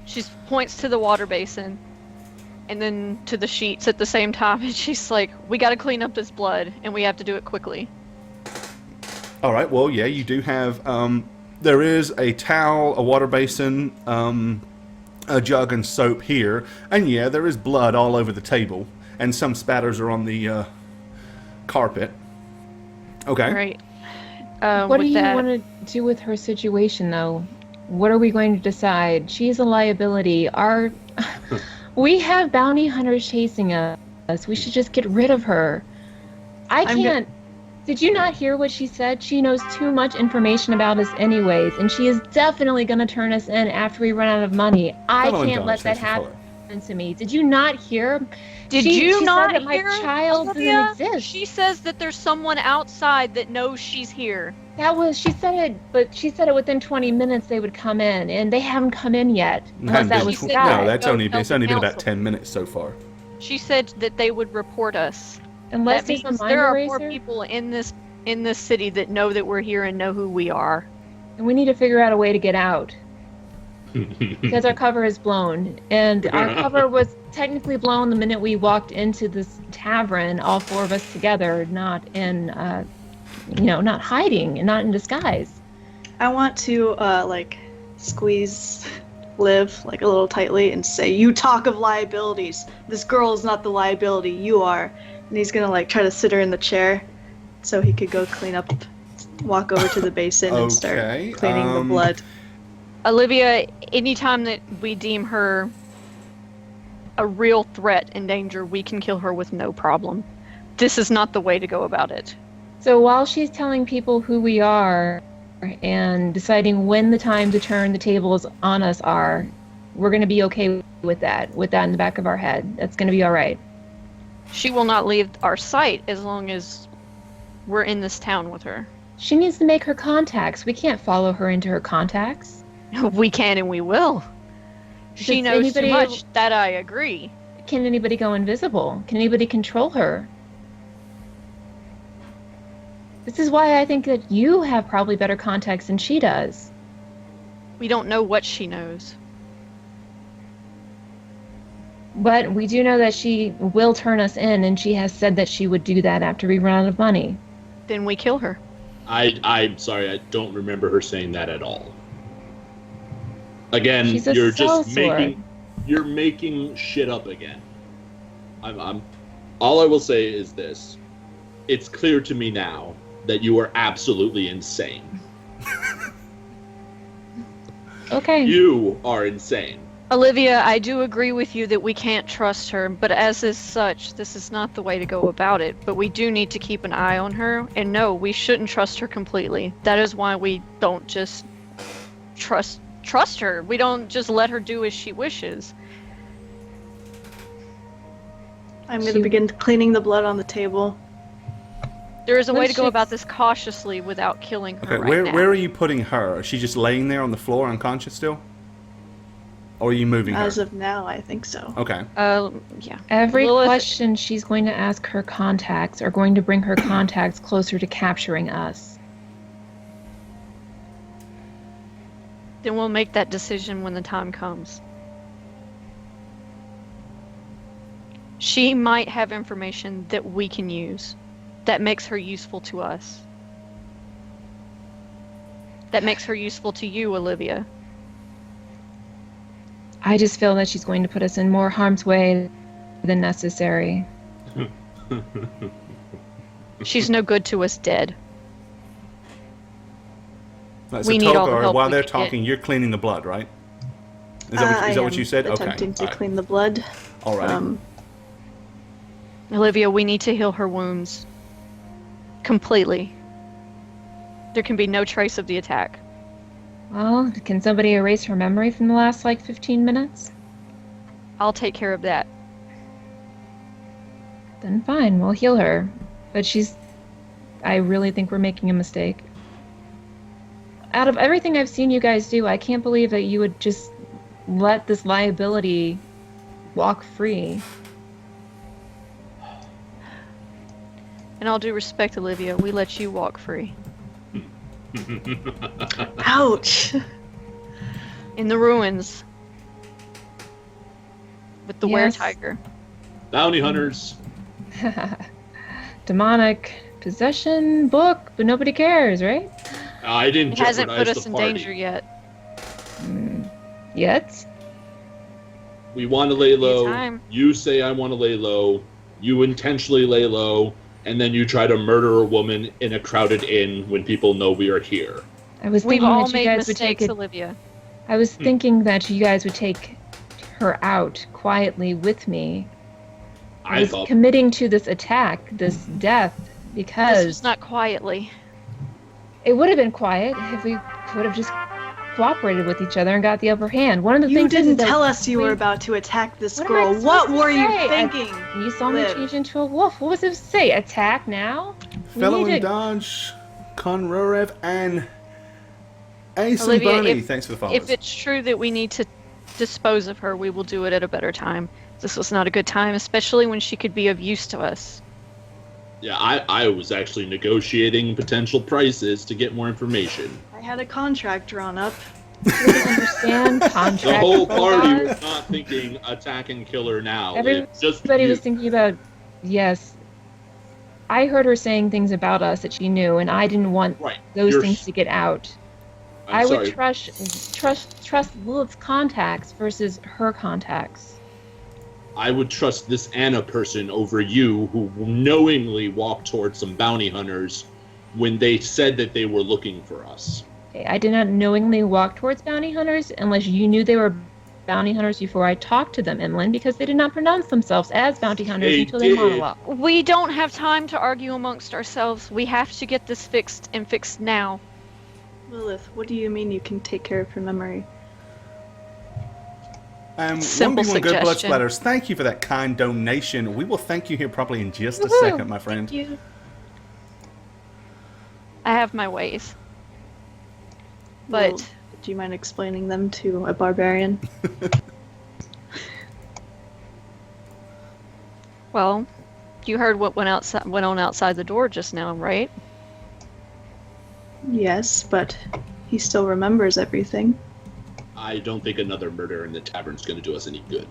she points to the water basin and then to the sheets at the same time, and she's like, "We got to clean up this blood, and we have to do it quickly." All right, well, yeah, you do have... there is a towel, a water basin, a jug and soap here, and yeah, there is blood all over the table, and some spatters are on the carpet. Okay. All right. What do with you that, want to do with her situation, though? What are we going to decide? She's a liability. We have bounty hunters chasing us. We should just get rid of her. I can't. Did you not hear what she said? She knows too much information about us anyways, and she is definitely going to turn us in after we run out of money. I can't let that happen to me. Did you not hear? Did she you not said that my hear, child Olivia? doesn't exist. She says that there's someone outside that knows she's here. She said it, but she said it within 20 minutes they would come in, and they haven't come in yet. Unless that was She said no, Sky. that's Go only tell it's the only been about council. 10 minutes so far. She said that they would report us. Unless That there's a means mind there are eraser, more people in this city that know that we're here and know who we are. and we need to figure out a way to get out. Because our cover is blown, and our cover was technically blown the minute we walked into this tavern, all 4 of us together, not in, not hiding and not in disguise. I want to, squeeze Liv, a little tightly and say, "You talk of liabilities. This girl is not the liability. You are." And he's gonna, try to sit her in the chair so he could go walk over to the basin and start Okay, cleaning the blood. Olivia, anytime that we deem her a real threat and danger, we can kill her with no problem. This is not the way to go about it. So while she's telling people who we are and deciding when the time to turn the tables on us are, we're going to be okay with that in the back of our head. That's going to be all right. She will not leave our sight as long as we're in this town with her. She needs to make her contacts. We can't follow her into her contacts. We can and we will. She Does knows too anybody- much, that I agree. can anybody go invisible? Can anybody control her? This is why I think that you have probably better contacts than she does. We don't know what she knows. But we do know that she will turn us in, and she has said that she would do that after we run out of money. Then we kill her. I'm sorry, I don't remember her saying that at all. Again, She's a you're just sellsword. you're making shit up again. I'm all I will say is this. It's clear to me now that you are absolutely insane. Okay. You are insane. Olivia, I do agree with you that we can't trust her, but as is such, this is not the way to go about it. But we do need to keep an eye on her, and no, we shouldn't trust her completely. That is why we don't just trust her. We don't just let her do as she wishes. I'm going to begin cleaning the blood on the table. There is a way Let's to go just- about this cautiously without killing her Okay, right now. where are you putting her? Is she just laying there on the floor unconscious still? Or are you moving her? As of now, I think so. Okay. Yeah. Every Lilith- question she's going to ask her contacts are going to bring her contacts closer to capturing us. Then we'll make that decision when the time comes. She might have information that we can use that makes her useful to us. That makes her useful to you, Olivia. I just feel that she's going to put us in more harm's way than necessary. She's no good to us dead. Right, We so need all the Tolgar, help while we they're can get. talking, you're cleaning the blood, right? Is I that what am you said? attempting Okay. to Alright. clean the blood. All right. Olivia, we need to heal her wounds. Completely. There can be no trace of the attack. Well, can somebody erase her memory from the last, 15 minutes? I'll take care of that. Then fine, we'll heal her. But I really think we're making a mistake. Out of everything I've seen you guys do, I can't believe that you would just let this liability walk free. In all due respect, Olivia, we let you walk free. Ouch! In the ruins. With the Yes. were-tiger. Bounty hunters. Demonic possession book, but nobody cares, right? I didn't It hasn't jeopardize put us the in party. danger yet. Yet? We want to lay low. Anytime. You say I want to lay low. You intentionally lay low, and then you try to murder a woman in a crowded inn when people know we are here. I was We've thinking all that you made guys would take mistakes, it. Olivia. I was thinking that you guys would take her out quietly with me. I I was thought committing to this attack, this death, This because was not quietly. it would have been quiet if we could have just cooperated with each other and got the upper hand. One of the You things is didn't that tell us you were we- about to attack this What am I girl. supposed What to were you say? thinking? You saw me Liv? change into a wolf. What was it to say? Attack now? We Fellow need in to- Dodge, Conrorev, and Ace and Olivia, Bunny. Thanks for the follows. If it's true that we need to dispose of her, we will do it at a better time. This was not a good time, especially when she could be of use to us. Yeah, I was actually negotiating potential prices to get more information. I had a contract drawn up. You don't understand contract. The whole party profiles. was not thinking attack and kill her now. Everybody It's just Everybody you. was thinking about, yes. I heard her saying things about us that she knew, and I didn't want Right. those You're- things to get out. I'm I sorry. would trust Lilith's contacts versus her contacts. I would trust this Anna person over you, who knowingly walked towards some bounty hunters when they said that they were looking for us. Okay, I did not knowingly walk towards bounty hunters unless you knew they were bounty hunters before I talked to them, Emlyn, because they did not pronounce themselves as bounty hunters They until they did. monologue. We don't have time to argue amongst ourselves. We have to get this fixed and fixed now. Lilith, what do you mean you can take care of her memory? Simple 1v1 good blood suggestion. splatters. Thank you for that kind donation. We will thank you here probably in just a Woohoo! second, my friend. You. I have my ways. Well, But do you mind explaining them to a barbarian? Well, you heard what went on outside the door just now, right? Yes, but he still remembers everything. I don't think another murder in the tavern's going to do us any good.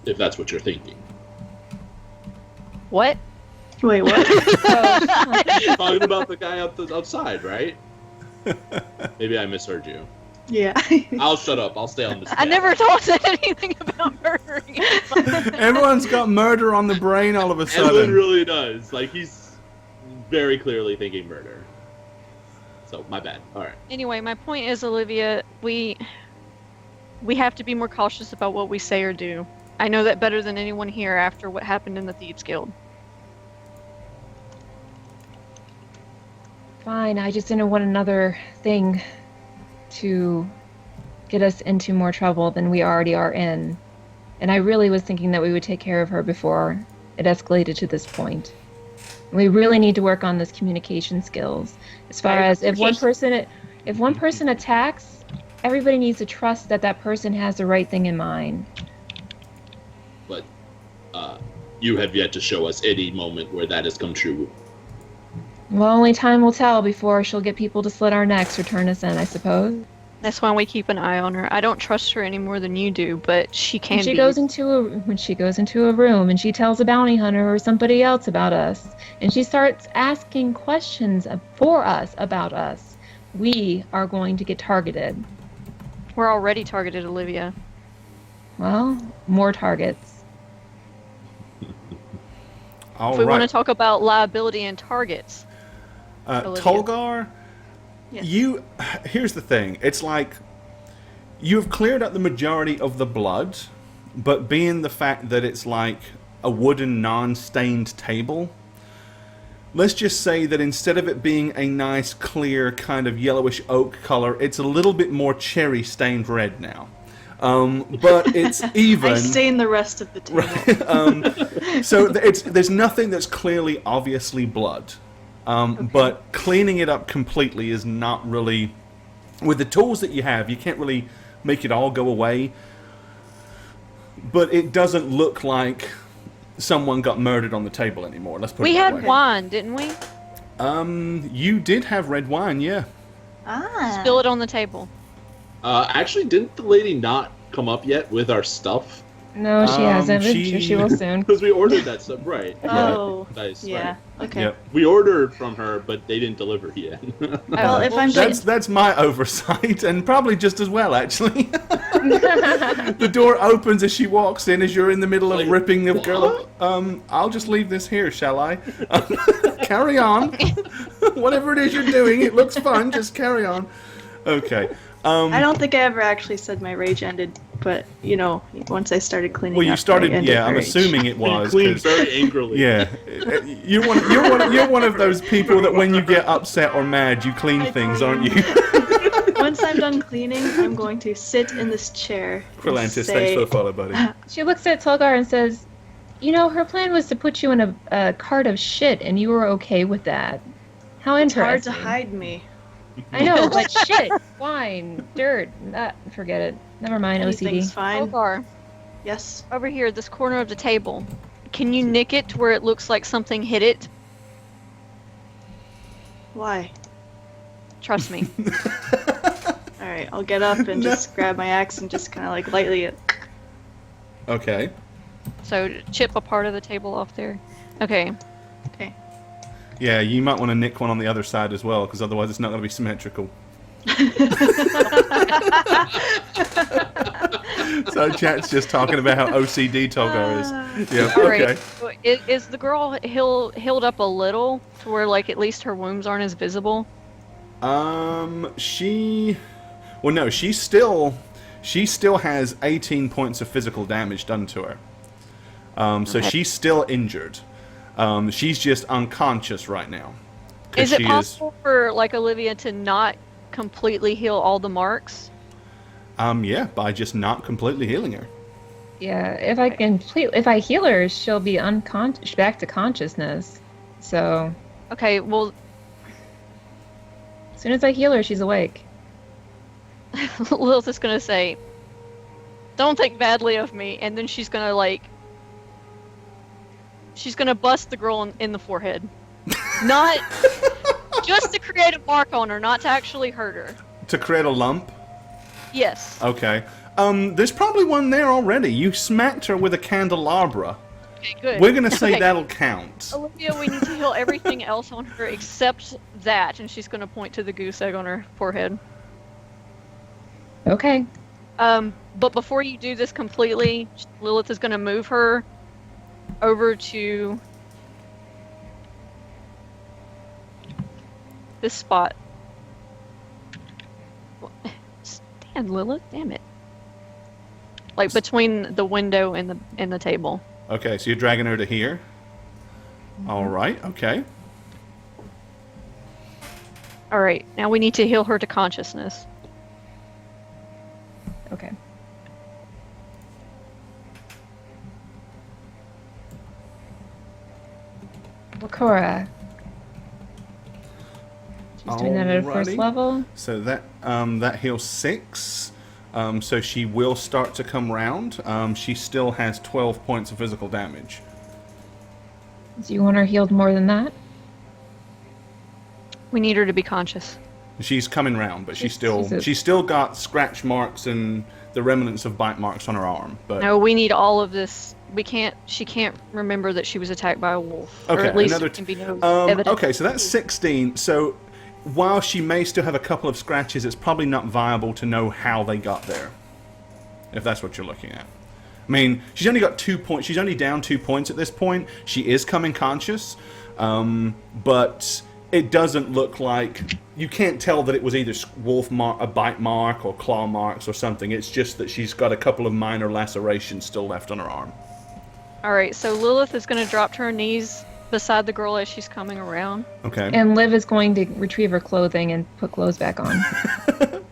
If that's what you're thinking. What? Wait, what? Talking about the guy outside, right? Maybe I misheard you. Yeah. I'll shut up. I'll stay on this. I never told you anything about murdering anyone. Everyone's got murder on the brain all of a Edwin sudden. really does. Like, he's very clearly thinking murder. So, my bad. All right. Anyway, my point is, Olivia, we have to be more cautious about what we say or do. I know that better than anyone here after what happened in the Thieves Guild. Fine, I just didn't want another thing to get us into more trouble than we already are in. And I really was thinking that we would take care of her before it escalated to this point. We really need to work on this communication skills. As far as if one person attacks, everybody needs to trust that that person has the right thing in mind. But you have yet to show us any moment where that has come true. Well, only time will tell before she'll get people to slit our necks or turn us in, I suppose. That's why we keep an eye on her. I don't trust her any more than you do, but she can When she be. when she goes into a room and she tells a bounty hunter or somebody else about us, and she starts asking questions for us about us, we are going to get targeted. We're already targeted, Olivia. Well, more targets. All If we right. want to talk about liability and targets. Olivia. Tolgar, Yes. here's the thing. It's like you've cleared up the majority of the blood, but being the fact that it's like a wooden non-stained table, let's just say that instead of it being a nice clear kind of yellowish oak color, it's a little bit more cherry stained red now. But it's even. I stain the rest of the table. So there's nothing that's clearly obviously blood. But cleaning it up completely is not really... With the tools that you have, you can't really make it all go away. But it doesn't look like someone got murdered on the table anymore. Let's put We it that had way. wine, didn't we? You did have red wine, yeah. Spill it on the table. Actually, didn't the lady not come up yet with our stuff? No, she hasn't. But she- she will soon. Because we ordered that stuff, right? Oh, Nice, yeah. right. Okay. Yep. We ordered from her, but they didn't deliver yet. Well, if I'm That's my oversight, and probably just as well, actually. The door opens as she walks in, as you're in the middle of Like, ripping the girl up. I'll just leave this here, shall I? Carry on. Whatever it is you're doing, it looks fun. Just carry on. Okay. I don't think I ever actually said my rage ended, but once I started cleaning Well, you up, started. I ended Yeah, my I'm rage. assuming it was. Cleaned 'cause- very angrily. Yeah, you're one of those people that when you get upset or mad, you clean things, aren't you? Once I'm done cleaning, I'm going to sit in this chair. and Quillantis, say, thanks for the follow, buddy. She looks at Tolgar and says, her plan was to put you in a cart of shit, and you were okay with that. How It's hard interesting. to hide me. I know, but shit, wine, dirt, forget it. Never mind, Anything's OCD. fine. Olgar, Yes. over here, this corner of the table. Can you nick it to where it looks like something hit it? Why? Trust me. All right, I'll get up and just grab my axe and just kind of like lightly. Okay. So chip a part of the table off there. Okay. Okay. Yeah, you might want to nick one on the other side as well, because otherwise it's not going to be symmetrical. So chat's just talking about how OCD Tolgar is. Yeah. All right. Okay. So is the girl healed up a little to where like at least her wounds aren't as visible? She. Well, no, she still has 18 points of physical damage done to her. So Okay. she's still injured. She's just unconscious right now. 'Cause Is it she possible for like Olivia to not completely heal all the marks? Yeah, by just not completely healing her. Yeah, if I heal her, she'll be back to consciousness. So, Okay, well, as soon as I heal her, she's awake. Lilith is gonna say, Don't think badly of me. And then she's gonna bust the girl in the forehead. Not just to create a mark on her, not to actually hurt her. To create a lump? Yes. Okay. There's probably one there already. You smacked her with a candelabra. Okay, good. We're gonna say Okay. that'll count. Olivia, we need to heal everything else on her except that, and she's gonna point to the goose egg on her forehead. Okay. But before you do this completely, Lilith is gonna move her over to this spot. Stand, Lilith, damn it. Like between the window and the table. Okay, so you're dragging her to here. All right. Okay. All right, now we need to heal her to consciousness. Okay. Wakora. She's doing that at a first Alrighty. level. So that heals 6. So she will start to come round. She still has 12 points of physical damage. Do you want her healed more than that? We need her to be conscious. She's coming round, but she's She's still got scratch marks and the remnants of bite marks on her arm. But No, we need all of this. She can't remember that she was attacked by a wolf. Or okay, at least another there can be no evidence. okay, so that's 16. So while she may still have a couple of scratches, it's probably not viable to know how they got there. If that's what you're looking at. I mean, she's only got 2 points. She's only down 2 points at this point. She is coming conscious, but it doesn't look like you can't tell that it was either a bite mark or claw marks or something. It's just that she's got a couple of minor lacerations still left on her arm. Alright, so Lilith is going to drop to her knees beside the girl as she's coming around. Okay. And Liv is going to retrieve her clothing and put clothes back on.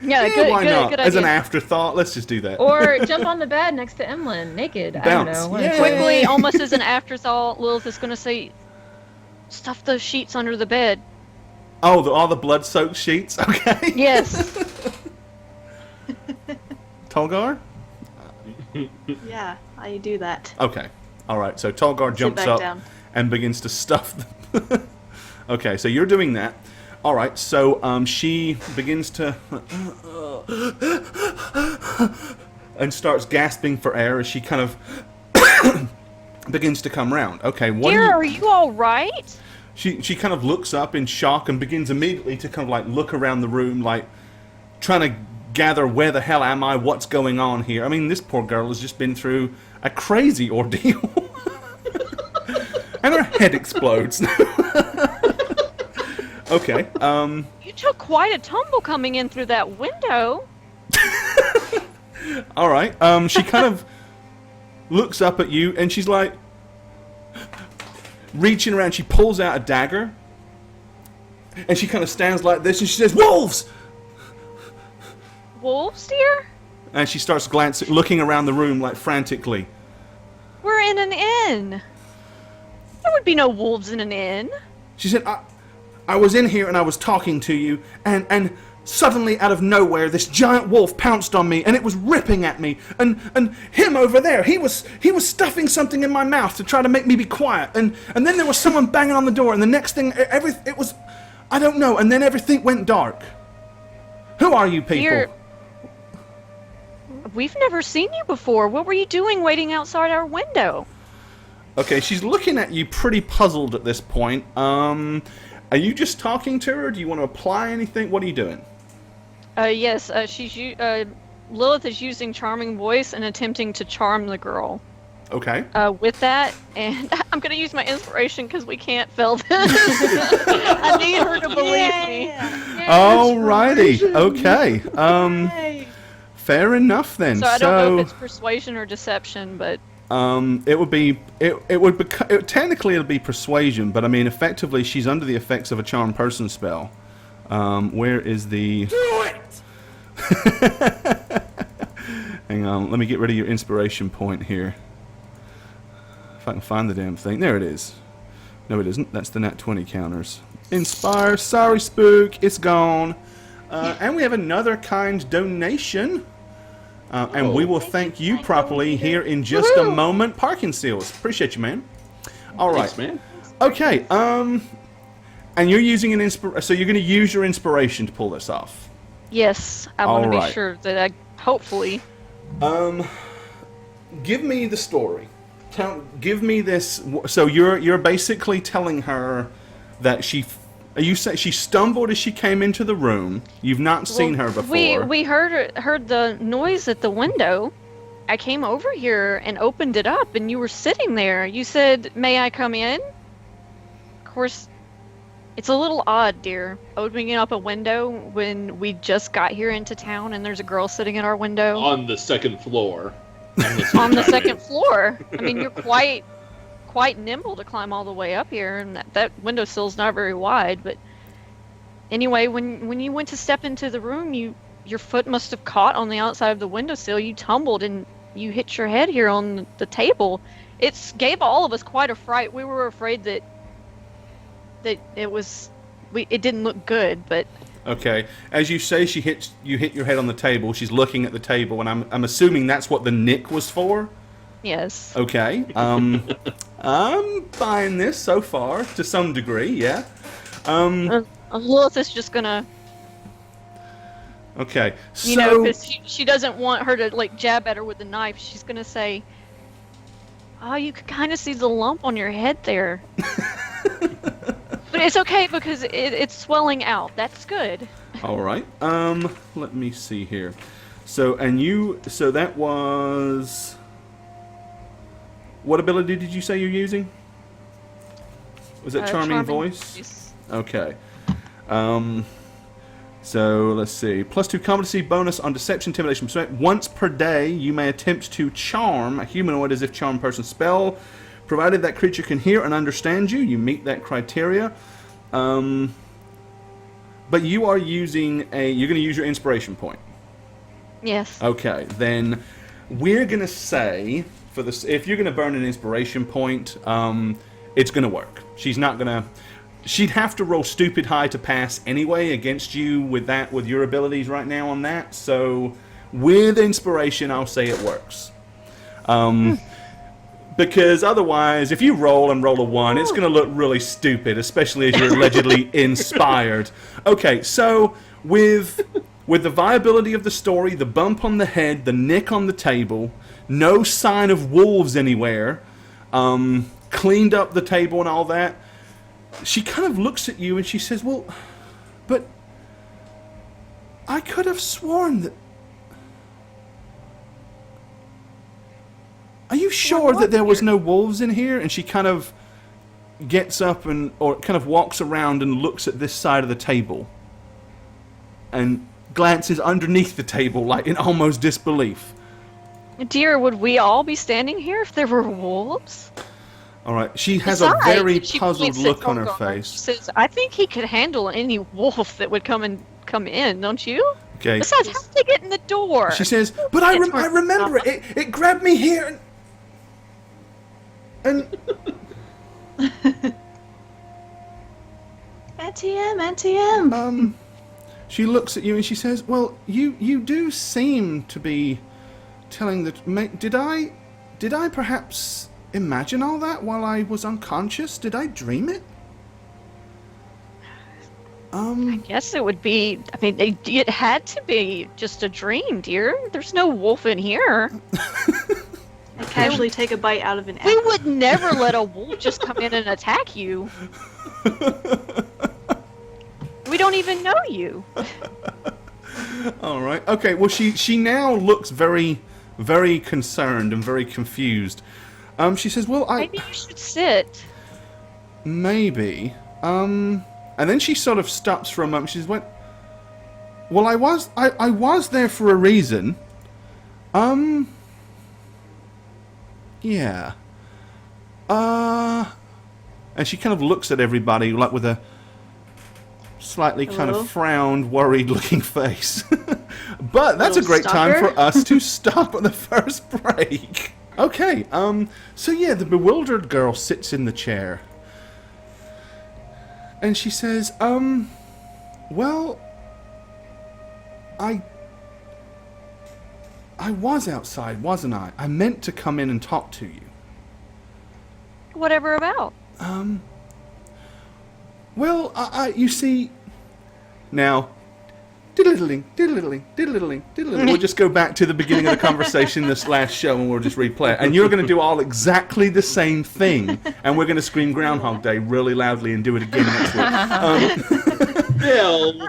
Yeah, Why not? good As an idea. afterthought, let's just do that. Or jump on the bed next to Emlyn, naked. I don't Bounce. know. Yeah. Quickly, almost as an afterthought, Lilith is going to say, stuff those sheets under the bed. Oh, all the blood-soaked sheets? Okay. Yes. Tolgar? Yeah, I do that. Okay. All right. So Tolgar jumps back up down. and begins to stuff them. Okay, so you're doing that. All right. So she begins to and starts gasping for air as she kind of begins to come round. Okay. What? Dear, are you all right? She kind of looks up in shock and begins immediately to kind of like look around the room, like trying to gather where the hell am I, what's going on here. I mean, this poor girl has just been through a crazy ordeal. And her head explodes. Okay. You took quite a tumble coming in through that window. All right. She kind of looks up at you and she's like reaching around. She pulls out a dagger and she kind of stands like this and she says, "Wolves!" Wolves, dear? And she starts looking around the room like frantically. We're in an inn. There would be no wolves in an inn. She said, I was in here and I was talking to you, and suddenly out of nowhere this giant wolf pounced on me and it was ripping at me, and him over there, he was stuffing something in my mouth to try to make me be quiet, and then there was someone banging on the door, and the next thing, it was, I don't know, and then everything went dark. Who are you people? Dear, we've never seen you before. What were you doing waiting outside our window? Okay, she's looking at you pretty puzzled at this point. Are you just talking to her? Do you want to apply anything? What are you doing? Yes, Lilith is using charming voice and attempting to charm the girl. Okay. With that, and I'm gonna use my inspiration because we can't fail this. I need her to believe me. Alrighty. Okay. Yay. Fair enough then. So I don't know if it's persuasion or deception, but It would be technically it'll be persuasion, but I mean effectively she's under the effects of a charm person spell. Where is the? Do it. Hang on, let me get rid of your inspiration point here. If I can find the damn thing, there it is. No, it isn't. That's the nat 20 counters. Inspire. Sorry, Spook. It's gone. And we have another kind donation. And we will thank you properly here in just a moment. Parking seals. Appreciate you, man. All right. Thanks, man. Okay. And you're using so you're going to use your inspiration to pull this off. Yes, I want to Alright. be sure that I hopefully. Give me the story. Give me this. So you're basically telling her that you say she stumbled as she came into the room. You've not seen her before. We heard the noise at the window. I came over here and opened it up, and you were sitting there. You said, "May I come in?" Of course, it's a little odd, dear, opening up a window when we just got here into town, and there's a girl sitting at our window On the second floor. on the second floor. I mean, you're quite nimble to climb all the way up here, and that windowsill's not very wide. But anyway, when you went to step into the room, your foot must have caught on the outside of the windowsill. You tumbled and you hit your head here on the table. It gave all of us quite a fright. We were afraid that it didn't look good, but. Okay. As you say, you hit your head on the table. She's looking at the table, and I'm assuming that's what the nick was for. Yes. Okay. I'm buying this so far to some degree. Yeah. Lilith is just gonna. Okay. So You know, because she doesn't want her to like jab at her with the knife. She's gonna say, "Oh, you can kind of see the lump on your head there." But it's okay because it's swelling out. That's good. all right. Let me see here. So that was. What ability did you say you're using? Was it charming voice? Okay. So let's see. +2 competency bonus on deception, intimidation, persuasion. Once per day, you may attempt to charm a humanoid as if charm person spell, provided that creature can hear and understand you. You meet that criteria. But you are using you're going to use your inspiration point. Yes. Okay, then we're going to say for this, if you're going to burn an inspiration point, it's going to work. She's not going to. She'd have to roll stupid high to pass anyway against you with your abilities right now on that. So with inspiration, I'll say it works. Because otherwise, if you roll a 1, it's going to look really stupid, especially as you're allegedly inspired. Okay, so with the viability of the story, the bump on the head, the nick on the table, no sign of wolves anywhere, cleaned up the table and all that, she kind of looks at you and she says, "Well, but I could have sworn that... Are you sure that there was no wolves in here?" And she kind of gets up or kind of walks around and looks at this side of the table and glances underneath the table like in almost disbelief. Dear, would we all be standing here if there were wolves? All right, she has Besides, a very she puzzled points at look on her Tolgar. face. She says, "I think he could handle any wolf that would come in, don't you?" Okay. Besides, how did they get in the door? She says, "But I remember it. It grabbed me here and NTM. She looks at you and she says, "Well, you do seem to be telling the... Did I perhaps imagine all that while I was unconscious? Did I dream it?" I guess it would be. I mean, it had to be just a dream, dear. There's no wolf in here. I casually take a bite out of an We apple. would never let a wolf just come in and attack you. We don't even know you. All right. Okay. Well, she now looks very, very concerned and very confused. She says, "Well, Maybe you should sit." maybe." And then she sort of stops for a moment. She went, "Well, I was there for a reason. Yeah. And she kind of looks at everybody like with a slightly kind Hello? of frowned, worried-looking face. But that's a Little great time stalker? for us to stop at the first break. Okay. So yeah, the bewildered girl sits in the chair. And she says, well, I I was outside, wasn't I? I meant to come in and talk to you. Whatever about? Well, you see, now, diddle-diddling, diddle-diddling, diddle-diddling, diddle-diddling. We'll just go back to the beginning of the conversation this last show and we'll just replay it. And you're going to do all exactly the same thing. And we're going to scream Groundhog Day really loudly and do it again next week. Bill.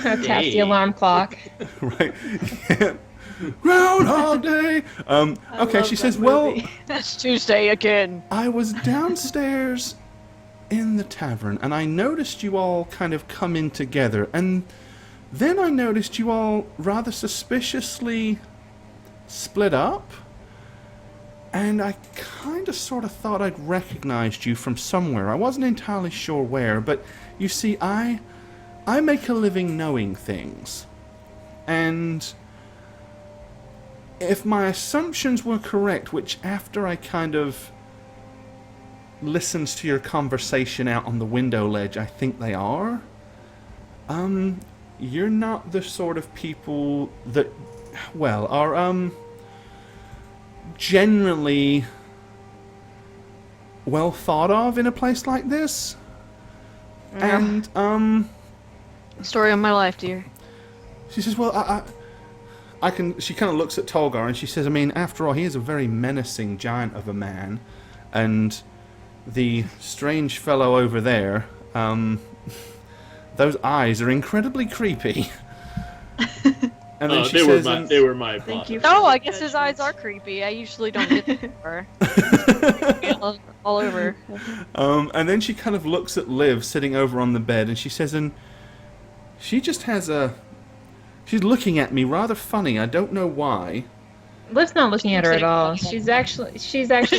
Tap the alarm clock. Right. Yeah. Groundhog Day! Okay, she says, well, It's Tuesday again. I was downstairs in the tavern, and I noticed you all kind of come in together, and then I noticed you all rather suspiciously split up, and I kind of sort of thought I'd recognized you from somewhere. I wasn't entirely sure where, but you see, I make a living knowing things, and if my assumptions were correct, which after I kind of listened to your conversation out on the window ledge, I think they are, you're not the sort of people that, well, are, generally well thought of in a place like this. And, Story of my life, dear. she says, well, I can, she kind of looks at Tolgar and she says, I mean, after all, he is a very menacing giant of a man, and the strange fellow over there, those eyes are incredibly creepy. And then she says, they were my Thank you. No, I guess his eyes are creepy. I usually don't get that far. all over. And then she kind of looks at Liv sitting over on the bed, and she says, and she just has she's looking at me rather funny. I don't know why. Liv's not looking at her at all. She's actually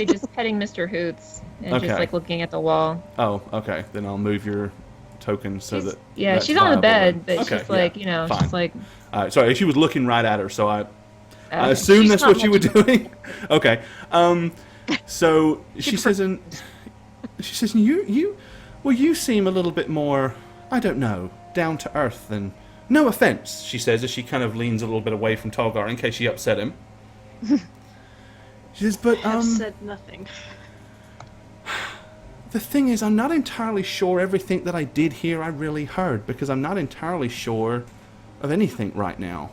just petting Mr. Hoots and Okay. just like looking at the wall. Oh, okay. Then I'll move your token so that. Yeah, that's she's on the viable bed, then. but Okay, she's like, yeah, fine. she's like. Sorry, she was looking right at her, so I Okay. assume She's that's not what you were looking- doing. Okay. So she says, and she says, you seem a little bit more, I don't know, down to earth than. No offense, she says as she kind of leans a little bit away from Tolgar in case she upset him. She says, but I have said nothing. the thing is, I'm not entirely sure everything that I did hear I really heard, because I'm not entirely sure of anything right now.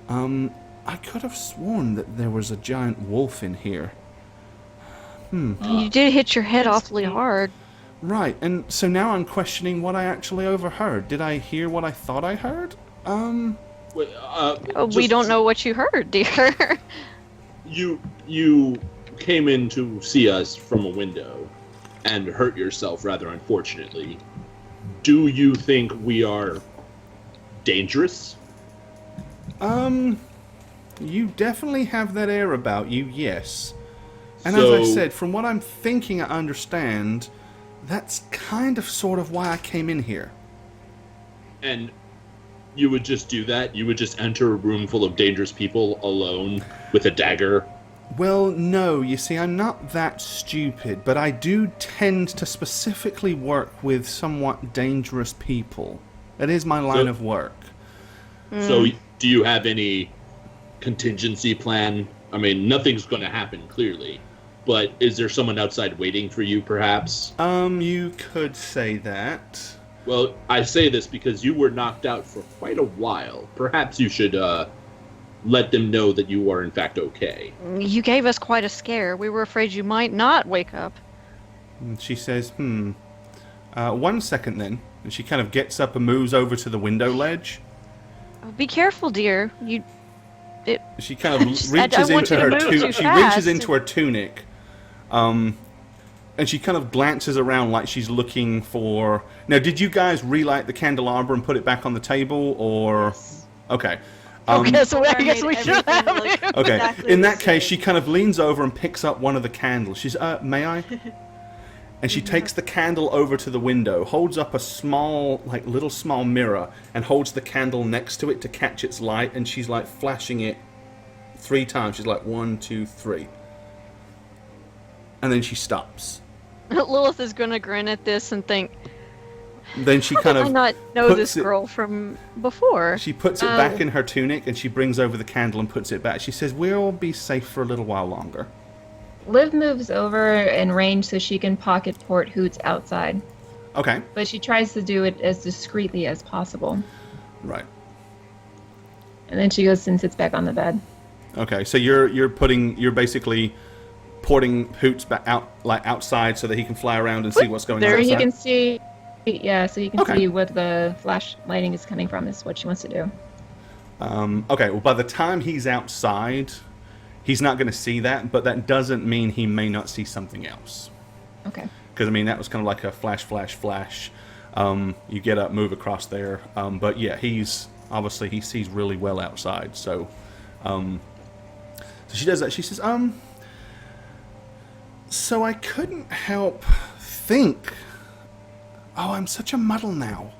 I could have sworn that there was a giant wolf in here. You did hit your head awfully hard. Right, and so now I'm questioning what I actually overheard. Did I hear what I thought I heard? Wait, We don't know what you heard, dear. You came in to see us from a window and hurt yourself rather unfortunately. Do you think we are dangerous? You definitely have that air about you, yes. And So- as I said, from what I'm thinking I understand, that's kind of sort of why I came in here. And you would just do that? You would just enter a room full of dangerous people alone with a dagger? Well, no, you see, I'm not that stupid, but I do tend to specifically work with somewhat dangerous people. It is my line of work. So do you have any contingency plan? I mean, nothing's going to happen, clearly. But is there someone outside waiting for you, perhaps? You could say that. Well, I say this because you were knocked out for quite a while. Perhaps you should let them know that you are in fact okay. You gave us quite a scare. We were afraid you might not wake up. And she says, 1 second then. And she kind of gets up and moves over to the window ledge. Be careful, dear. She kind of Just- reaches I want into you to her move too she fast. reaches into her tunic. And she kind of glances around like she's looking for. Now, did you guys relight the candelabra and put it back on the table, or? Okay. I guess we made should have. everything look Okay. exactly In the that case, same. she kind of leans over and picks up one of the candles. She's, may I? And she takes the candle over to the window, holds up a small, like little small mirror, and holds the candle next to it to catch its light. And she's like flashing it 3 times. She's like 1, 2, 3, and then she stops. Lilith is gonna grin at this and think, Then she How kind did of I not know puts this it- girl from before? She puts it back in her tunic, and she brings over the candle and puts it back. She says, "We'll be safe for a little while longer." Liv moves over in range so she can pocket port Hoots outside, Okay. but she tries to do it as discreetly as possible. Right. And then she goes and sits back on the bed. Okay. So you're basically porting Hoots back outside so that he can fly around and see what's going on There outside. you can see, yeah, so you can Okay. see where the flash lighting is coming from is what she wants to do. Okay. Well, by the time he's outside, he's not going to see that, but that doesn't mean he may not see something else. Okay. Because, I mean, that was kind of like a flash, flash, flash. You get up, move across there. But, yeah, he sees really well outside. So she does that. She says, so I couldn't help think, oh, I'm such a muddle now.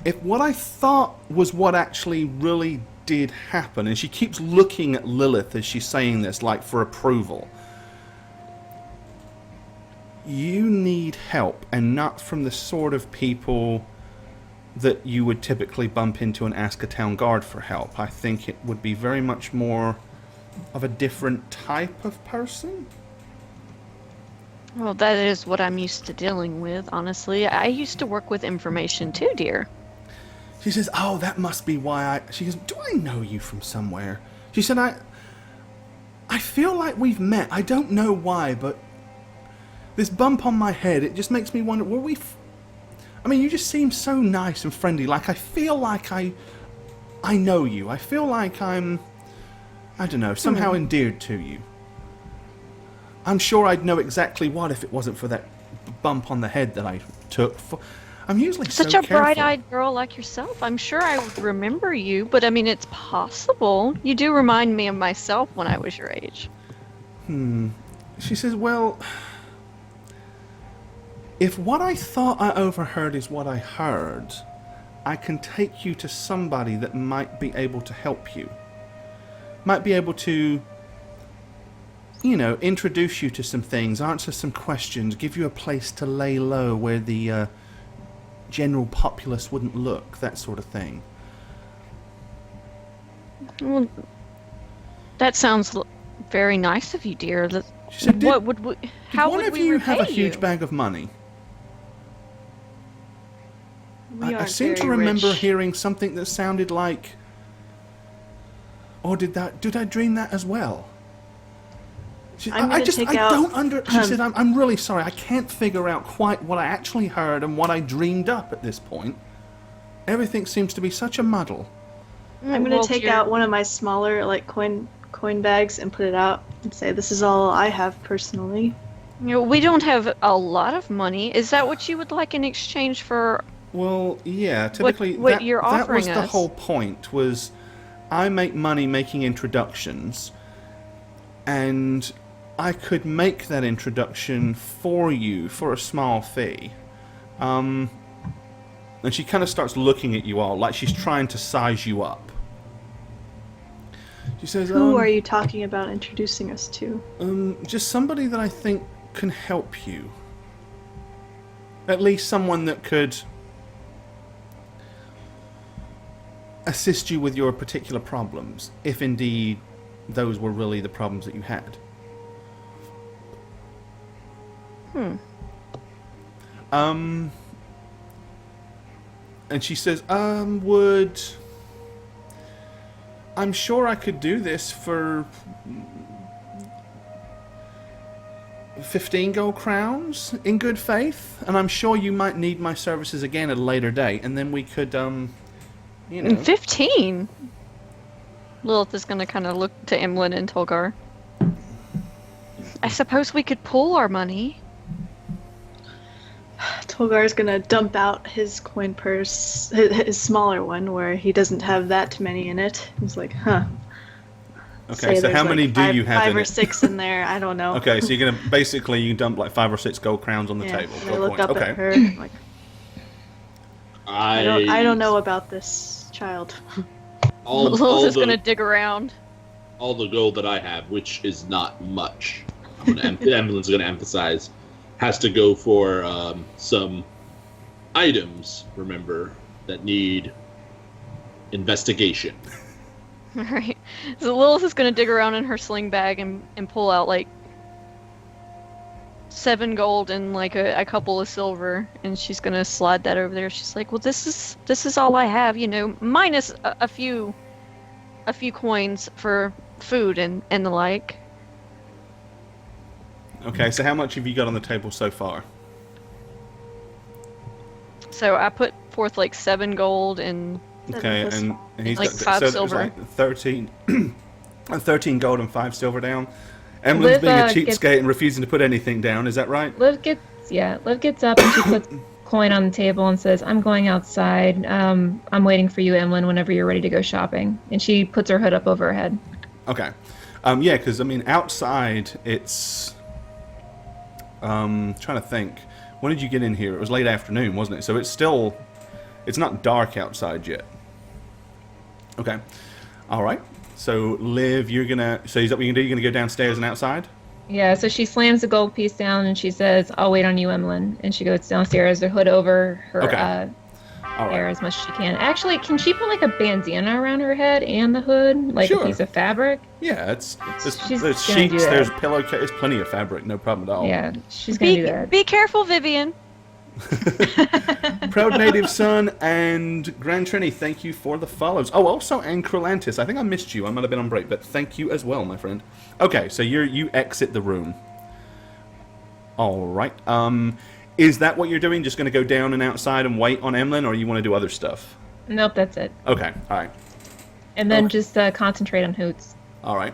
If what I thought was what actually really did happen, and she keeps looking at Lilith as she's saying this, like for approval. You need help, and not from the sort of people that you would typically bump into and ask a town guard for help. I think it would be very much more of a different type of person. Well, that is what I'm used to dealing with, honestly. I used to work with information too, dear. She says, oh, that must be why She goes, do I know you from somewhere? She said, I feel like we've met. I don't know why, but this bump on my head, it just makes me wonder, were we... I mean, you just seem so nice and friendly. Like, I feel like I know you. I feel like I'm, I don't know, somehow endeared to you. I'm sure I'd know exactly what if it wasn't for that bump on the head that I took. I'm usually Such so a careful. bright-eyed girl like yourself. I'm sure I would remember you, but I mean, it's possible. You do remind me of myself when I was your age. She says, well, if what I thought I overheard is what I heard, I can take you to somebody that might be able to help you. Might be able to, you know, introduce you to some things, answer some questions, give you a place to lay low where the general populace wouldn't look, that sort of thing. Well, that sounds very nice of you, dear. She said, What would we? How did one would of we you repay have a huge you? bag of money? We I aren't seem to very remember rich. hearing something that sounded like... Or did I dream that as well? She, I'm I gonna take out- don't under... She said, I'm really sorry. I can't figure out quite what I actually heard and what I dreamed up at this point. Everything seems to be such a muddle. I'm gonna Well, take dear- out one of my smaller like coin bags and put it out and say, "This is all I have personally." You know, we don't have a lot of money. Is that what you would like in exchange for? Well, yeah, typically what you're that was offering the us. whole point, was I make money making introductions, and I could make that introduction for you for a small fee. And she kind of starts looking at you all like she's trying to size you up. She says, Who are you talking about introducing us to? just somebody that I think can help you. At least someone that could assist you with your particular problems, if indeed those were really the problems that you had. And she says, I'm sure I could do this for 15 gold crowns in good faith, and I'm sure you might need my services again at a later date, and then we could, you know... 15? Lilith is going to kind of look to Emlyn and Tolgar. I suppose we could pool our money. Tolgar's gonna dump out his coin purse, his smaller one, where he doesn't have that many in it. He's like, huh. Okay, Say so there's how many like do you have five in or it? 6 in there. I don't know. Okay, so you're gonna basically you dump like 5 or 6 gold crowns on the Yeah, table. and I Gold look coins. up Okay. at her. Like, I don't know about this child. Lilith is going to dig around. all the gold that I have, which is not much. Emlyn's going to emphasize, has to go for some items, remember, that need investigation. Alright. So Lilith is gonna dig around in her sling bag and pull out like 7 gold and like a couple of silver, and she's gonna slide that over there. She's like, well, this is all I have, minus a few coins for food and the like. Okay, so how much have you got on the table so far? So I put forth like 7 gold and Okay, and he's like got 5 so there's silver. like 13, 13 gold and 5 silver down. Emily's being a cheapskate and refusing to put anything down. Is that right? Liv gets up and she puts coin on the table and says, I'm going outside. I'm waiting for you, Emlyn, whenever you're ready to go shopping. And she puts her hood up over her head. Okay. Yeah, because, I mean, outside, it's... trying to think. When did you get in here? It was late afternoon, wasn't it? So it's still... It's not dark outside yet. Okay. All right. So, Liv, you're going to... So is that what you're going to do? You're going to go downstairs and outside? Yeah, so she slams the gold piece down and she says, I'll wait on you, Emlyn. And she goes downstairs, her hood over her All hair right. as much as she can. Actually, can she put like a bandana around her head and the hood? Like Sure. a piece of fabric? Yeah, She's there's gonna do sheets, that. there's pillowcase, there's plenty of fabric, no problem at all. Yeah, she's going to do that. Be careful, Vivian. Proud Native Son and Grand Trini, thank you for the follows. Oh, also, and Krillantis, I think I missed you. I might have been on break, but thank you as well, my friend. Okay, so you exit the room. All right. Is that what you're doing? Just going to go down and outside and wait on Emlyn, or you want to do other stuff? Nope, that's it. Okay, all right. And then Okay. just concentrate on Hoots. All right.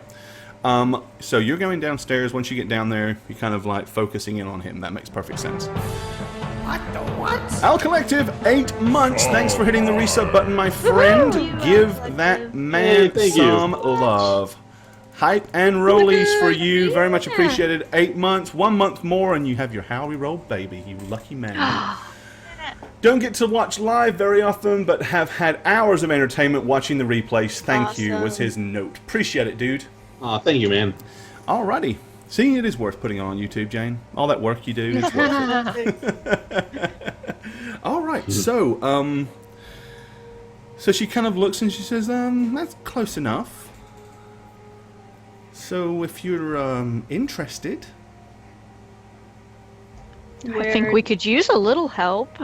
So you're going downstairs. Once you get down there, you're kind of like focusing in on him. That makes perfect sense. What the what? Al Collective, 8 months. Thanks for hitting the resub button, my friend. Woohoo! Give Al that Collective. man Hey, thank you. some love. Hype and rollies for you. Very much appreciated. 8 months, 1 month more, and you have your Howreroll baby. You lucky man. Don't get to watch live very often, but have had hours of entertainment watching the replays. Thank you, was Awesome. his note. Appreciate it, dude. Aw, thank you, man. Alrighty. See, it is worth putting on YouTube, Jane. All that work you do, it's worth it. Alright, so she kind of looks and she says, that's close enough. So if you're interested, I think we could use a little help.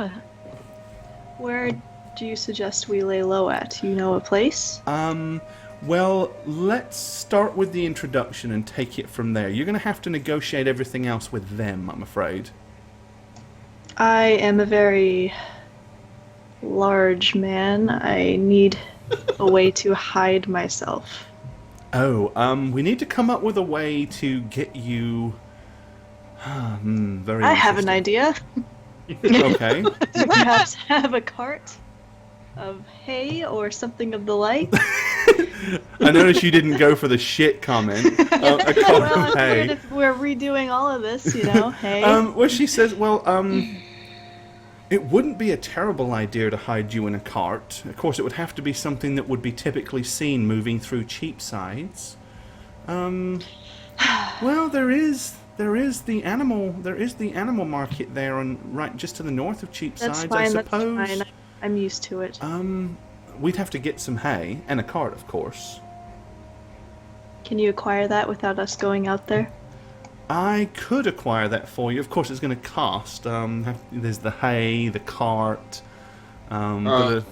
Where do you suggest we lay low at? You know a place? well, let's start with the introduction and take it from there. You're going to have to negotiate everything else with them, I'm afraid. I am a very large man. I need a way to hide myself. Oh, we need to come up with a way to get you... very I have an interesting. idea. Okay. Do you perhaps have a cart of hay or something of the like? I noticed you didn't go for the shit comment. A cart of Well, hay. if we're redoing all of this, hay. Well, she says, it wouldn't be a terrible idea to hide you in a cart. Of course, it would have to be something that would be typically seen moving through Cheapsides. Well, there is the animal market there, and right just to the north of Cheapsides, That's I fine, suppose. that's fine. I'm used to it. We'd have to get some hay and a cart, of course. Can you acquire that without us going out there? I could acquire that for you. Of course, it's going to cost. There's the hay, the cart. Why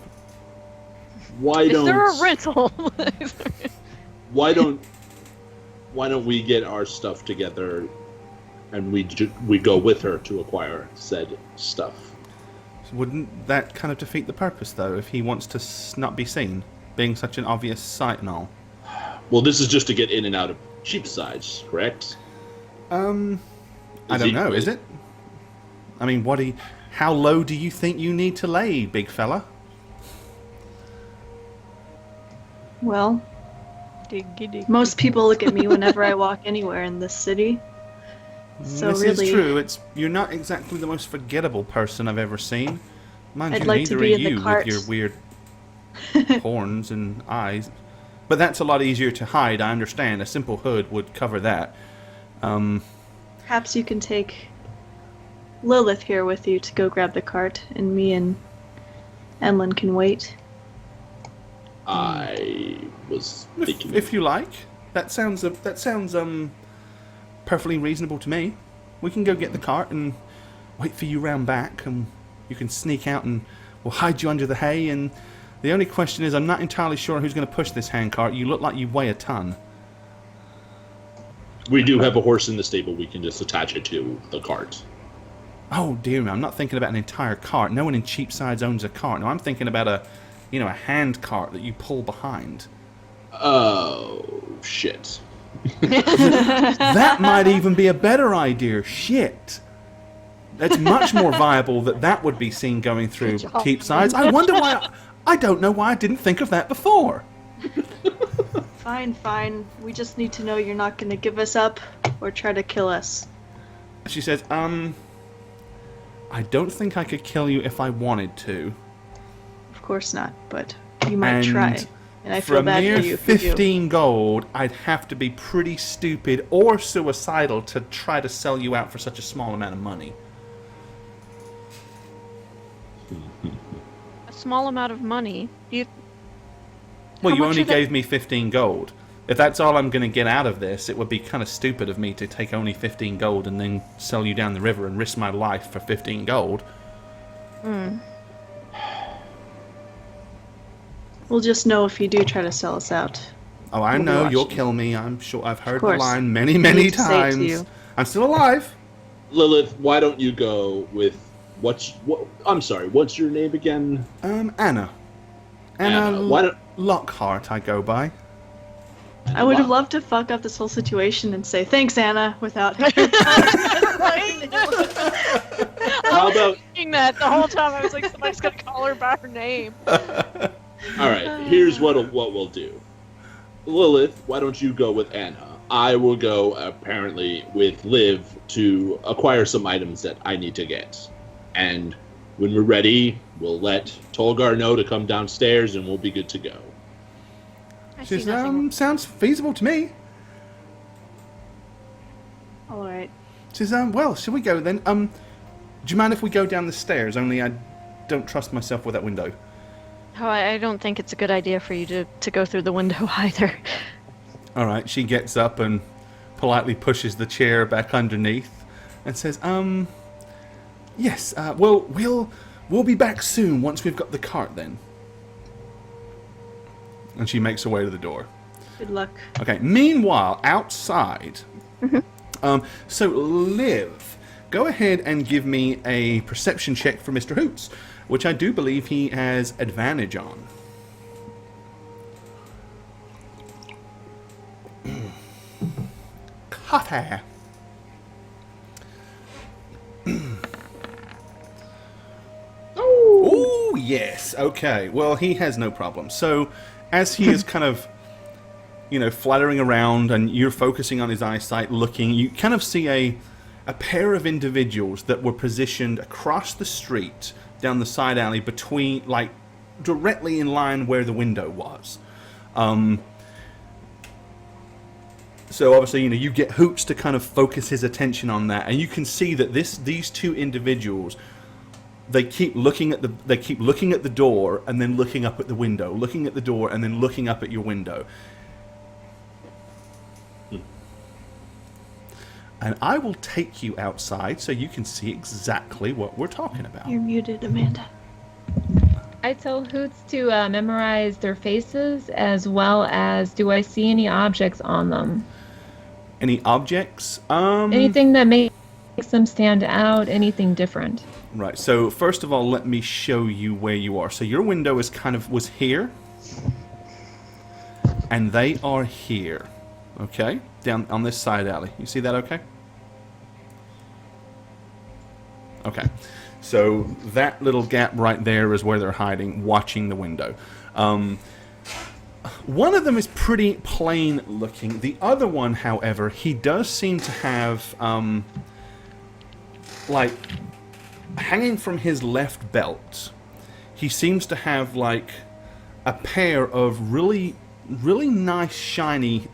Is don't there a rental? why don't we get our stuff together, and we go with her to acquire said stuff? Wouldn't that kind of defeat the purpose, though, if he wants to not be seen, being such an obvious sight and all? Well, this is just to get in and out of Cheapsides, correct? I don't know, is it? I mean, how low do you think you need to lay, big fella? Well, most people look at me whenever I walk anywhere in this city. So this really, is true. You're not exactly the most forgettable person I've ever seen. Mind I'd you, like to neither be are in the you with cart. your weird horns and eyes. But that's a lot easier to hide, I understand. A simple hood would cover that. perhaps you can take Lilith here with you to go grab the cart, and me and Emlyn can wait. I was thinking. If you like, that sounds perfectly reasonable to me. We can go get the cart and wait for you round back, and you can sneak out and we'll hide you under the hay. And the only question is, I'm not entirely sure who's going to push this handcart. You look like you weigh a ton. We do have a horse in the stable. We can just attach it to the cart. Oh dear me, I'm not thinking about an entire cart. No one in Cheapsides owns a cart. No, I'm thinking about a hand cart that you pull behind. Oh, shit. That might even be a better idea. Shit. That's much more viable that would be seen going through Cheapsides. I wonder why... I don't know why I didn't think of that before. Fine. We just need to know you're not going to give us up or try to kill us. She says, I don't think I could kill you if I wanted to. Of course not, but you might And try. And I for feel a bad mere for you if you do. 15 gold, I'd have to be pretty stupid or suicidal to try to sell you out for such a small amount of money. A small amount of money. Well, How you much only is it? gave me 15 gold. If that's all I'm going to get out of this, it would be kind of stupid of me to take only 15 gold and then sell you down the river and risk my life for 15 gold. We'll just know if you do try to sell us out. Oh, I We'll be know, you'll watching. kill me. I'm sure I've heard the course. line many, many need to say it to times. you. I'm still alive. Lilith, why don't you go with what's your name again? Anna. Anna, why don't- Lockhart, I go by. I would have loved to fuck up this whole situation and say, thanks, Anna, without... How about Thinking that the whole time I was like, somebody's gonna call her by her name. all right? Here's what we'll do. Lilith, why don't you go with Anna? I will go apparently with Liv to acquire some items that I need to get, and when we're ready, we'll let Tolgar know to come downstairs, and we'll be good to go. I She see says, nothing. sounds feasible to me. All right. She says, well, shall we go then? Do you mind if we go down the stairs? Only I don't trust myself with that window. Oh, I don't think it's a good idea for you to go through the window either. All right, she gets up and politely pushes the chair back underneath and says, yes, well, we'll be back soon once we've got the cart then. And she makes her way to the door. Good luck. Okay, meanwhile, outside, so Liv, go ahead and give me a perception check for Mr. Hoots, which I do believe he has advantage on. Coffee. Oh, yes. Okay. Well, he has no problem. So, as he is kind of, fluttering around and you're focusing on his eyesight, looking, you kind of see a pair of individuals that were positioned across the street down the side alley between, directly in line where the window was. So obviously, you get Hoots to kind of focus his attention on that, and you can see that these two individuals, they keep looking at the door and then looking up at the window, looking at the door and then looking up at your window. And I will take you outside so you can see exactly what we're talking about. You're muted, Amanda. I tell Hoots to memorize their faces as well as, do I see any objects on them? Any objects? Anything that makes them stand out, anything different. Right, so first of all, let me show you where you are. So your window was here, and they are here, okay? Down on this side alley. You see that okay? Okay, so that little gap right there is where they're hiding, watching the window. One of them is pretty plain looking. The other one, however, he does seem to have, hanging from his left belt, he seems to have, a pair of really, really nice, shiny,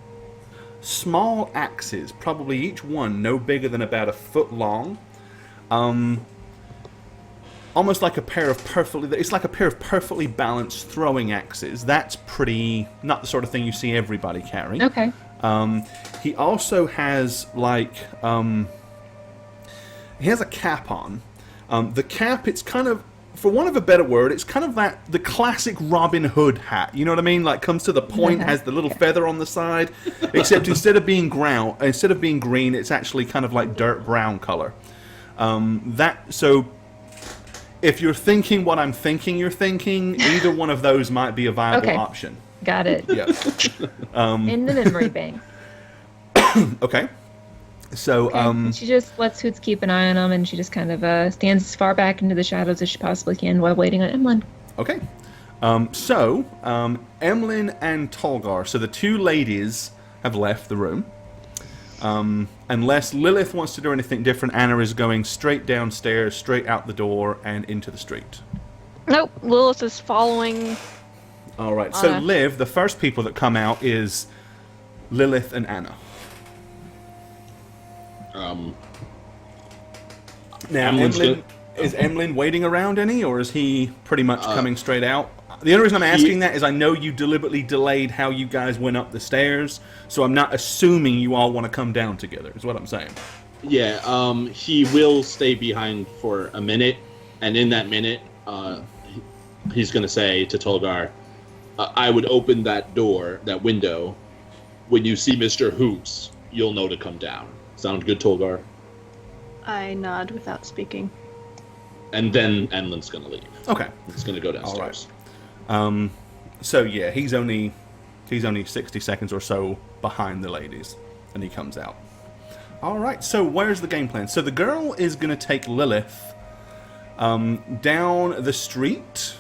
small axes, probably each one no bigger than about a foot long. almost like a pair of perfectly balanced throwing axes. That's pretty not the sort of thing you see everybody carry. Okay. He also has he has a cap on. The cap, it's kind of, for want of a better word, it's kind of the classic Robin Hood hat. You know what I mean? Like, comes to the point, has the little feather on the side, except instead of being green, it's actually kind of like dirt brown color. So if you're thinking what I'm thinking you're thinking, either one of those might be a viable option. Got it. Yeah. In the memory bank. Okay. So, And she just lets Hoots keep an eye on him, and she just kind of stands as far back into the shadows as she possibly can while waiting on Emlyn. Okay. Emlyn and Tolgar. So the two ladies have left the room. Unless Lilith wants to do anything different, Anna is going straight downstairs, straight out the door, and into the street. Nope, Lilith is following. All right. So Liv, the first people that come out is Lilith and Anna. Now, is Emlyn waiting around any, or is he pretty much coming straight out? The only reason I'm asking that is I know you deliberately delayed how you guys went up the stairs, so I'm not assuming you all want to come down together, is what I'm saying. Yeah, he will stay behind for a minute, and in that minute, he's going to say to Tolgar, I would open that door, that window. When you see Mr. Hoots, you'll know to come down. Sound good, Tolgar? I nod without speaking. And then Emlyn's going to leave. Okay. He's going to go downstairs. All right. So yeah, he's only 60 seconds or so behind the ladies, and he comes out. All right. So where's the game plan? So the girl is going to take Lilith down the street,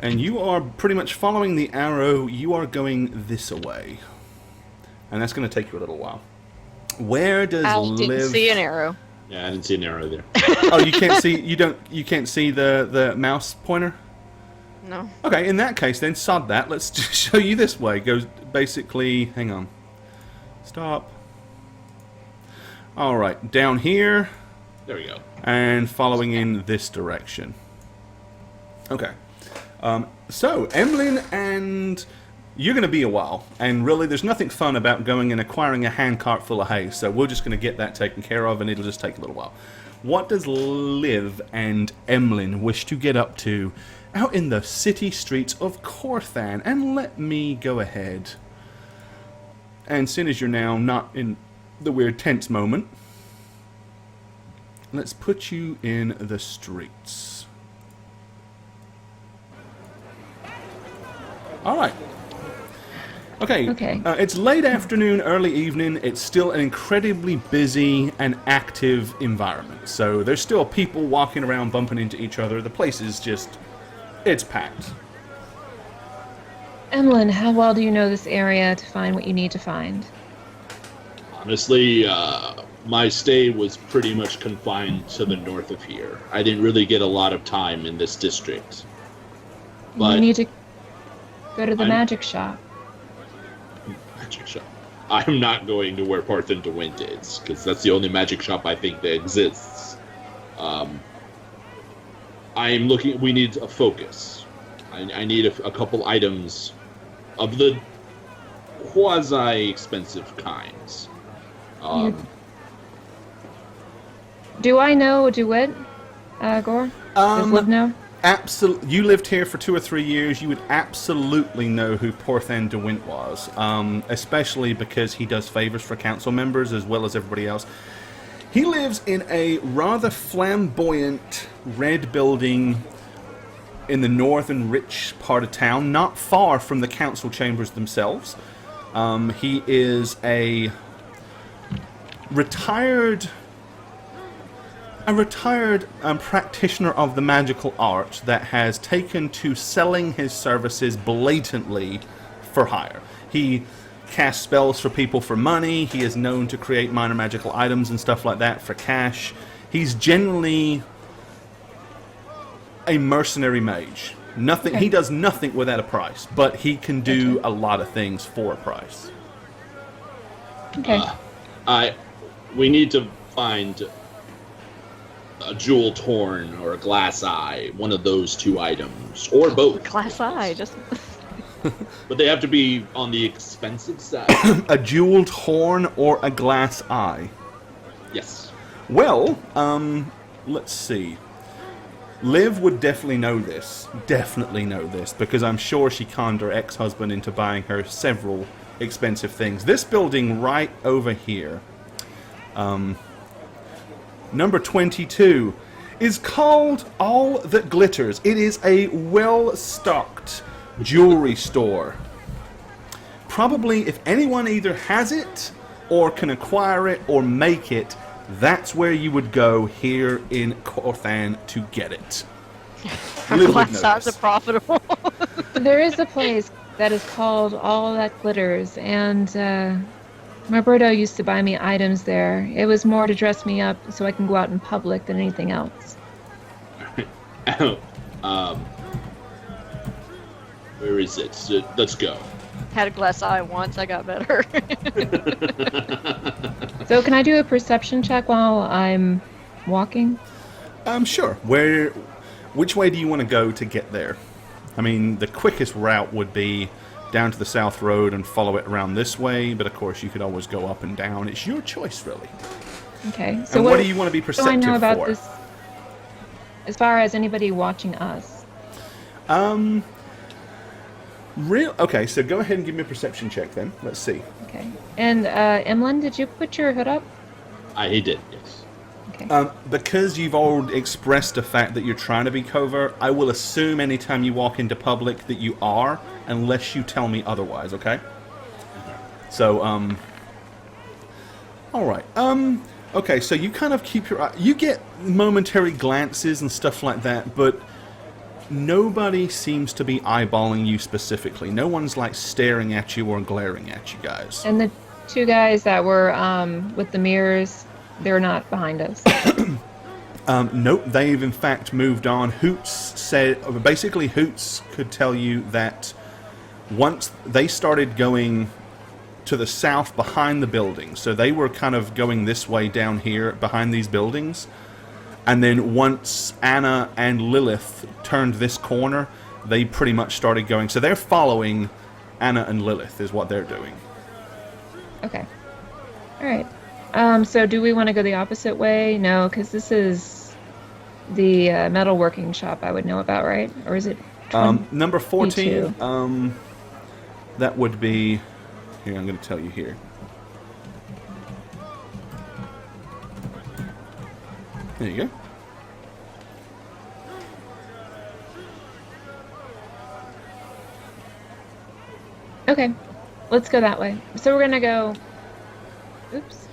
and you are pretty much following the arrow. You are going this way, and that's going to take you a little while. Where does Liv? Didn't see an arrow. Yeah, I didn't see an arrow there. Oh, you can't see. You can't see the mouse pointer. No. Okay, in that case, then sod that. Let's just show you this way. Goes basically. Hang on. Stop. All right, down here. There we go. And following in this direction. Okay. So Emlyn and you're going to be a while, and really there's nothing fun about going and acquiring a handcart full of hay, so we're just going to get that taken care of, and it'll just take a little while. What does Liv and Emlyn wish to get up to out in the city streets of Corthan? And let me go ahead, and seeing as you're now not in the weird tense moment, let's put you in the streets. Alright. Okay. It's late afternoon, early evening. It's still an incredibly busy and active environment. So there's still people walking around, bumping into each other. The place is just... it's packed. Emlyn, how well do you know this area to find what you need to find? Honestly, my stay was pretty much confined to the north of here. I didn't really get a lot of time in this district. But you need to go to the magic shop. Magic shop. I'm not going to where Parthen DeWint is, because that's the only magic shop I think that exists. I'm looking... we need a focus. I need a couple items of the quasi-expensive kinds. Do I know DeWitt, Gore? Does Liv know? Absolutely. You lived here for 2 or 3 years. You would absolutely know who Parthen DeWint was, especially because he does favors for council members as well as everybody else. He lives in a rather flamboyant red building in the northern rich part of town, not far from the council chambers themselves. He is a retired practitioner of the magical art that has taken to selling his services blatantly for hire. He casts spells for people for money. He is known to create minor magical items and stuff like that for cash. He's generally a mercenary mage. Nothing. He does nothing without a price, but he can do a lot of things for a price. Okay. We need to find a jewel torn or a glass eye, one of those two items, or both. Glass eye, just. But they have to be on the expensive side. A jeweled horn or a glass eye? Yes. Well, let's see. Liv would definitely know this. Definitely know this, because I'm sure she conned her ex-husband into buying her several expensive things. This building right over here, number 22, is called All That Glitters. It is a well-stocked jewelry store. Probably, if anyone either has it, or can acquire it, or make it, that's where you would go here in Corthan to get it. Liv would know Glass eyes this. are profitable. There is a place that is called All That Glitters, and Roberto used to buy me items there. It was more to dress me up so I can go out in public than anything else. Where is it? So, let's go. Had a glass eye once, I got better. So can I do a perception check while I'm walking? Sure. Which way do you want to go to get there? I mean, the quickest route would be down to the south road and follow it around this way, but of course you could always go up and down. It's your choice, really. Okay. So And what do you want to be do I perceptive know about for? this as far as anybody watching us? Okay, so go ahead and give me a perception check then. Let's see. Okay. And Emlyn, did you put your hood up? He did, yes. Okay. Because you've all expressed the fact that you're trying to be covert, I will assume anytime you walk into public that you are, unless you tell me otherwise, okay? So, alright. Okay, so you kind of keep your eye... You get momentary glances and stuff like that, but nobody seems to be eyeballing you specifically. No one's, like, staring at you or glaring at you guys. And the two guys that were with the mirrors, they're not behind us. Nope, they've in fact moved on. Basically Hoots could tell you that once they started going to the south behind the building, so they were kind of going this way down here behind these buildings, and then once Anna and Lilith turned this corner, they pretty much started going, so they're following Anna and Lilith is what they're doing. Okay. All right. So do we want to go the opposite way? No, because this is the metalworking shop I would know about, right? Or is it? Number 14, 22? that would be... Here, I'm going to tell you here. There you go. Okay. Let's go that way. So we're going to go... Oops.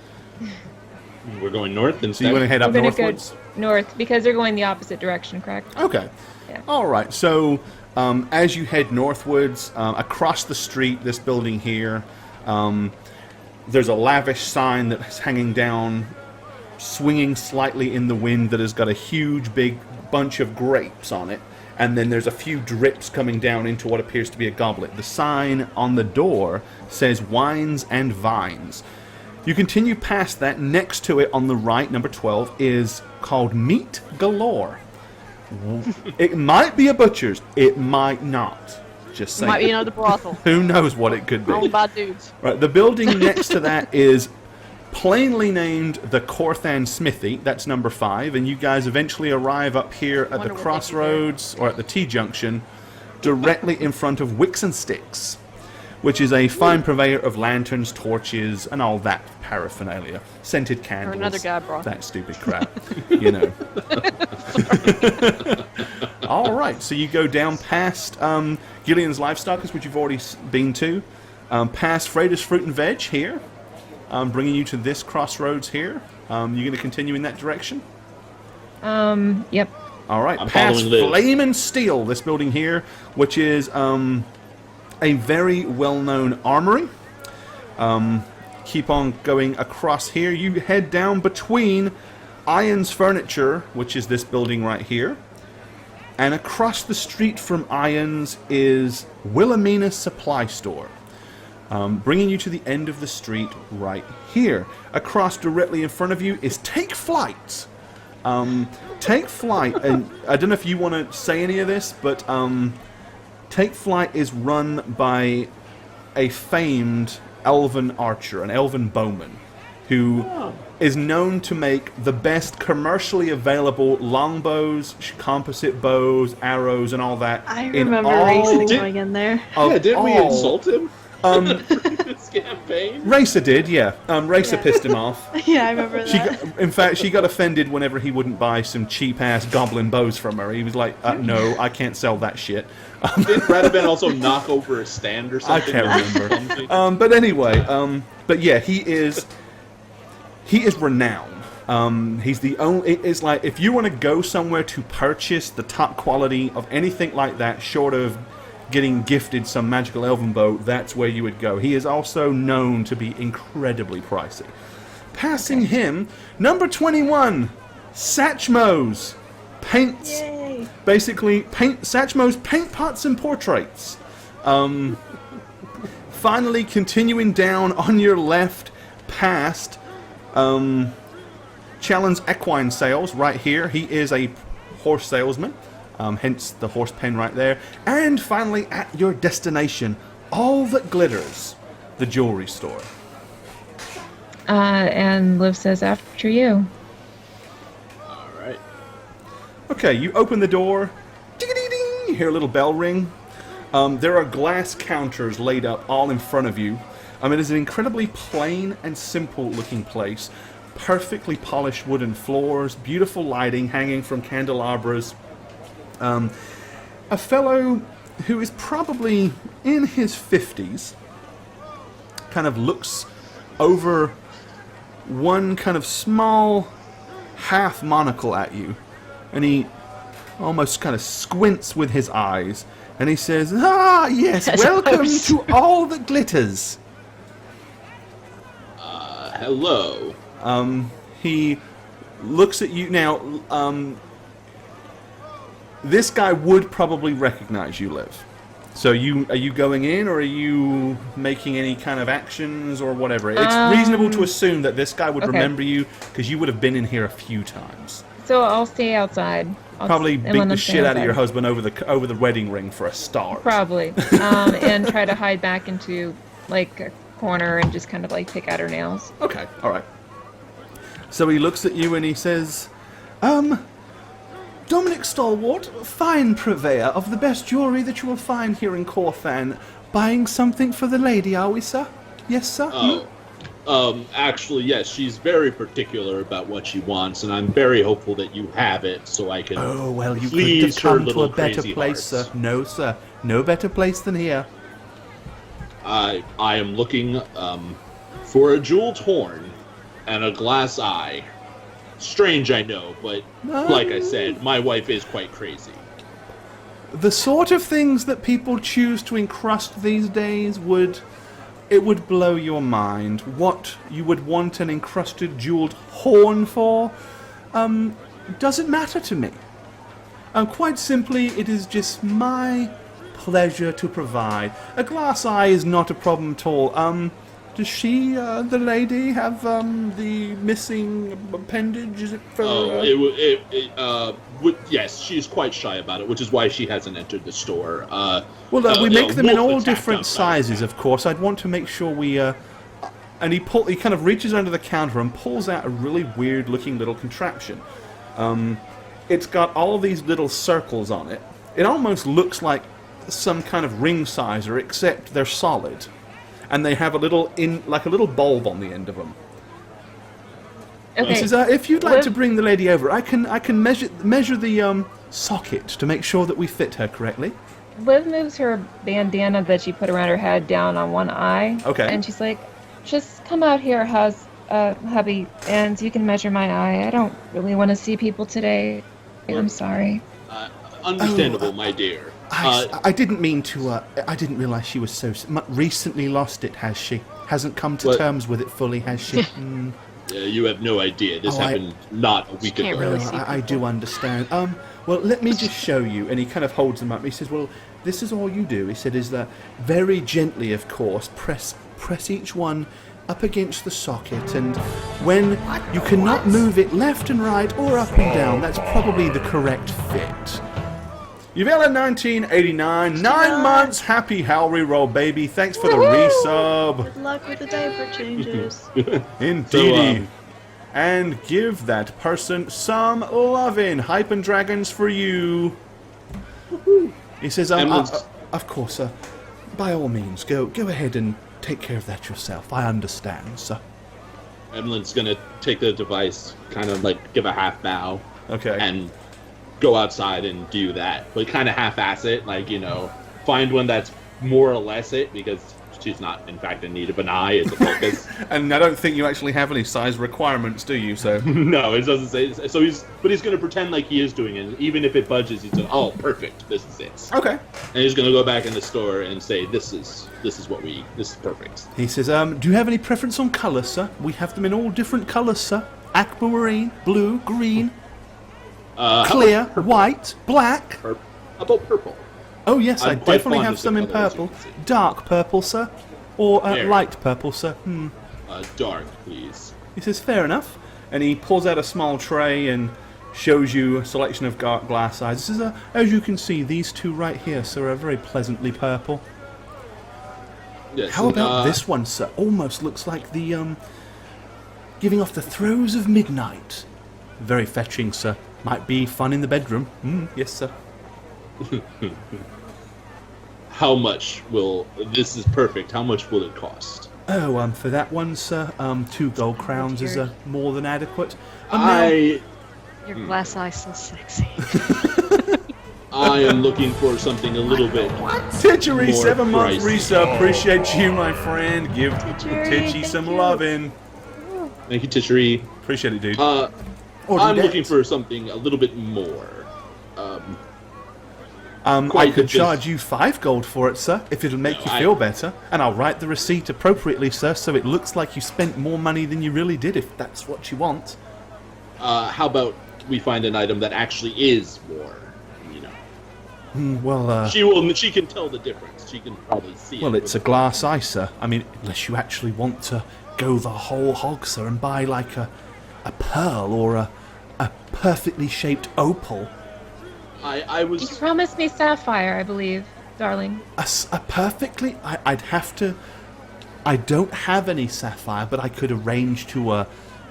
We're going north So instead. you want to head up We're gonna northwards? go north because they're going the opposite direction, correct? Okay. Yeah. All right. So as you head northwards, across the street, this building here, there's a lavish sign that's hanging down, swinging slightly in the wind, that has got a huge, big bunch of grapes on it. And then there's a few drips coming down into what appears to be a goblet. The sign on the door says Wines and Vines. You continue past that. Next to it on the right, number 12, is called Meat Galore. It might be a butcher's. It might not. Just saying. Might be another brothel. Who knows what it could be. Owned by dudes. Right, the building next to that is plainly named the Corthan Smithy. That's number 5. And you guys eventually arrive up here at the Wonder what they do crossroads, or at the T-junction, directly in front of Wicks and Sticks, which is a fine purveyor of lanterns, torches, and all that paraphernalia. Scented candles. another guy brought that stupid crap, you know. All right, so you go down past Gillian's Livestock, which you've already been to, past Freida's Fruit and Veg here, bringing you to this crossroads here. You're going to continue in that direction? Yep. All right, I'm past following Liz. Flame and Steel, this building here, which is a very well-known armory. Keep on going across here. You head down between Iron's Furniture, which is this building right here. And across the street from Iron's is Wilhelmina's Supply Store. Bringing you to the end of the street right here. Across directly in front of you is Take Flight, Take Flight, and I don't know if you want to say any of this, but Take Flight is run by a famed elven archer, an elven bowman, who is known to make the best commercially available longbows, composite bows, arrows, and all that. I in remember all Racing going in there. of Yeah, didn't we all- insult him during this campaign? Racer did, yeah. Racer Yeah. pissed him off. Yeah, I remember She, that. in fact, she got offended whenever he wouldn't buy some cheap-ass goblin bows from her. He was like, no, I can't sell that shit. Did Radabin also knock over a stand or I something? can't remember. But anyway, but yeah, he is renowned. He's the only. It's like if you want to go somewhere to purchase the top quality of anything like that, short of getting gifted some magical elven bow, that's where you would go. He is also known to be incredibly pricey. Passing him, number 21, Satchmo's paints. Yay! Basically, Satchmo's paint pots and portraits. Finally, continuing down on your left, past Challen's Equine Sales, right here. He is a horse salesman, hence the horse pen right there. And finally, at your destination, All That Glitters, the jewelry store. And Liv says, after you. All right. Okay, you open the door. Ding-a-ding-ding, you hear a little bell ring. There are glass counters laid up all in front of you. It is an incredibly plain and simple looking place. Perfectly polished wooden floors, beautiful lighting hanging from candelabras. A fellow who is probably in his 50s kind of looks over one kind of small half monocle at you, and he almost kind of squints with his eyes, and he says, "Ah, yes, As welcome opposed- to All That Glitters." Hello. He looks at you now. This guy would probably recognize you, Liv. So are you going in, or are you making any kind of actions or whatever? It's reasonable to assume that this guy would okay. remember you because you would have been in here a few times. So I'll stay outside. Probably and beat let the them shit stay out of your outside. husband over the wedding ring for a start. Probably. And try to hide back into, like, a corner and just kind of, like, pick at her nails. Okay, all right. So he looks at you and he says, Dominic Stalwart, fine purveyor of the best jewellery that you will find here in Corfan. Buying something for the lady, are we, sir? Yes, sir? Actually, yes, she's very particular about what she wants, and I'm very hopeful that you have it, so I can. Oh, well, you couldn't have please her come to little a better crazy place, hearts. sir. No, sir. No better place than here. I am looking for a jeweled horn and a glass eye. Strange, I know, but like I said, my wife is quite crazy. The sort of things that people choose to encrust these days would blow your mind. What you would want an encrusted jeweled horn for doesn't matter to me. Quite simply, it is just my pleasure to provide. A glass eye is not a problem at all. Does she, the lady, have the missing appendage? Is it for? Yes, she's quite shy about it, which is why she hasn't entered the store. Well, we make them in all Wolf attacked different outside. sizes, of course. I'd want to make sure we. And he kind of reaches under the counter and pulls out a really weird-looking little contraption. It's got all of these little circles on it. It almost looks like some kind of ring sizer, except they're solid, and they have a little bulb on the end of them. Okay. He says, if you'd like Liv- to bring the lady over, I can measure the socket to make sure that we fit her correctly. Liv moves her bandana that she put around her head down on one eye. Okay. And she's like, just come out here, hubby, and you can measure my eye. I don't really want to see people today. I'm sorry. Understandable, my dear. I didn't mean to. I didn't realize she was so recently lost it. Has she? Hasn't come to What? terms with it fully, has she? You have no idea. This Oh, happened not a week can't ago. really Well, see I do understand. Well, let me just show you. And he kind of holds them up. He says, well, this is all you do. He said, is that very gently, of course, press each one up against the socket, and when you cannot move it left and right or up and down, that's probably the correct fit. Uvela 1989, 9 months, happy Howreroll, baby. Thanks for the resub. Good luck with the diaper changes. Indeedy. And give that person some lovin'. Hype and dragons for you. He says, of course, sir. By all means, go ahead and take care of that yourself. I understand, sir. Emlyn's gonna take the device, kind of like give a half bow, Okay. and go outside and do that, but kind of half-ass it, like, you know, find one that's more or less it, because she's not, in fact, in need of an eye as a focus. And I don't think you actually have any size requirements, do you? So No, it doesn't say. So he's going to pretend like he is doing it. Even if it budges, he's like, "Oh, perfect, this is it." okay. And he's going to go back in the store and say, "This is perfect." He says, do you have any preference on colour, sir? We have them in all different colours, sir. Aquamarine, blue, green, clear, white, black. How about purple? Oh yes, I I'm quite definitely fond have of the some in colours, you purple. can see. Dark purple, sir. Or There. light purple, sir. Dark, please. He says, fair enough. And he pulls out a small tray and shows you a selection of glass eyes. He says, as you can see, these two right here, sir, are very pleasantly purple. Yes, How and, about this one, sir? Almost looks like the, giving off the throes of midnight. Very fetching, sir. Might be fun in the bedroom. Yes, sir. How much will this is perfect? How much will it cost? Oh, for that one, sir, 2 gold crowns is more than adequate. I Your glass eye's so sexy. am looking for something a little bit. Titchery, More 7-month pricey. resub. Appreciate you, my friend. Give Titchery, Titchy thank some you. lovin'. Thank you, Titchery. Appreciate it, dude. I'm Order looking that. for something a little bit more. I quite could the charge you 5 gold for it, sir, if it'll make you feel better. And I'll write the receipt appropriately, sir, so it looks like you spent more money than you really did, if that's what you want. How about we find an item that actually is more? You know, Well, she can tell the difference. She can probably see. well, it it's a glass eye, sir. I mean, unless you actually want to go the whole hog, sir, and buy like a pearl or a perfectly shaped opal. I You was. promised me sapphire, I believe, darling. A perfectly... I'd have to... I don't have any sapphire, but I could arrange to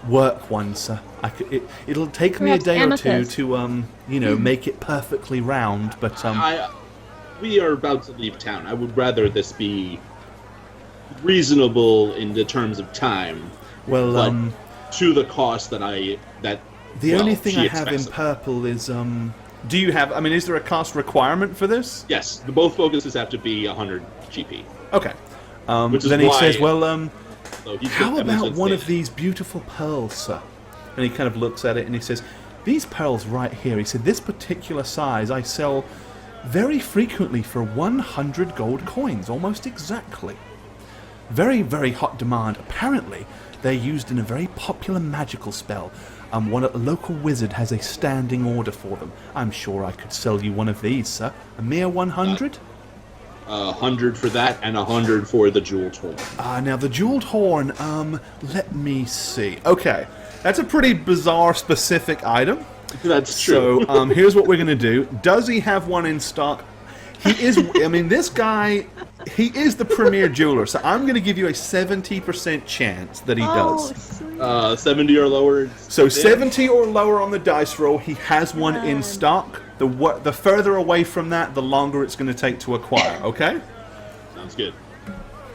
work one, sir. It'll take me a Perhaps day amethyst. or two to, make it perfectly round, but, We are about to leave town. I would rather this be reasonable in the terms of time, well, but to the cost that the only thing she I have in expects. purple is, do you have... I mean, is there a cost requirement for this? Yes, both focuses have to be 100 GP. Okay. Which is then he why- says, well, So he's how got about Emerson's one of data. these beautiful pearls, sir? And he kind of looks at it and he says, these pearls right here, he said, this particular size I sell very frequently for 100 gold coins, almost exactly. Very, very hot demand. Apparently, they're used in a very popular magical spell. A local wizard has a standing order for them. I'm sure I could sell you one of these, sir. A mere 100? 100 for that and 100 for the jeweled horn. Now the jeweled horn, let me see. Okay, that's a pretty bizarre specific item. That's true. So, here's what we're going to do. Does he have one in stock? He is, I mean, this guy, he is the premier jeweler, so I'm going to give you a 70% chance that he does. Sweet. 70 or lower. So 70 or lower on the dice roll, he has one in stock. The further away from that, the longer it's going to take to acquire, okay? Sounds good.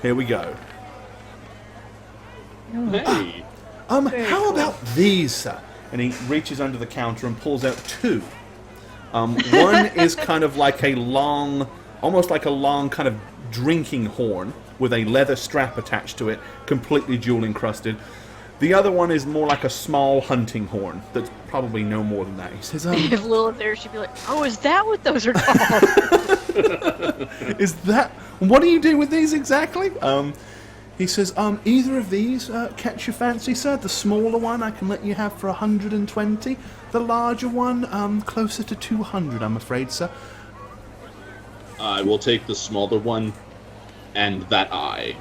Here we go. Hey. How about these, sir? And he reaches under the counter and pulls out 2. One is kind of like a long, almost like a long kind of drinking horn with a leather strap attached to it, completely jewel encrusted. The other one is more like a small hunting horn that's probably no more than that. He says, If Lilith there, she'd be like, "Oh, is that what those are called?" is that... What do you do with these exactly? He says, either of these catch your fancy, sir? The smaller one I can let you have for 120. The larger one, closer to 200, I'm afraid, sir. I will take the smaller one and that eye.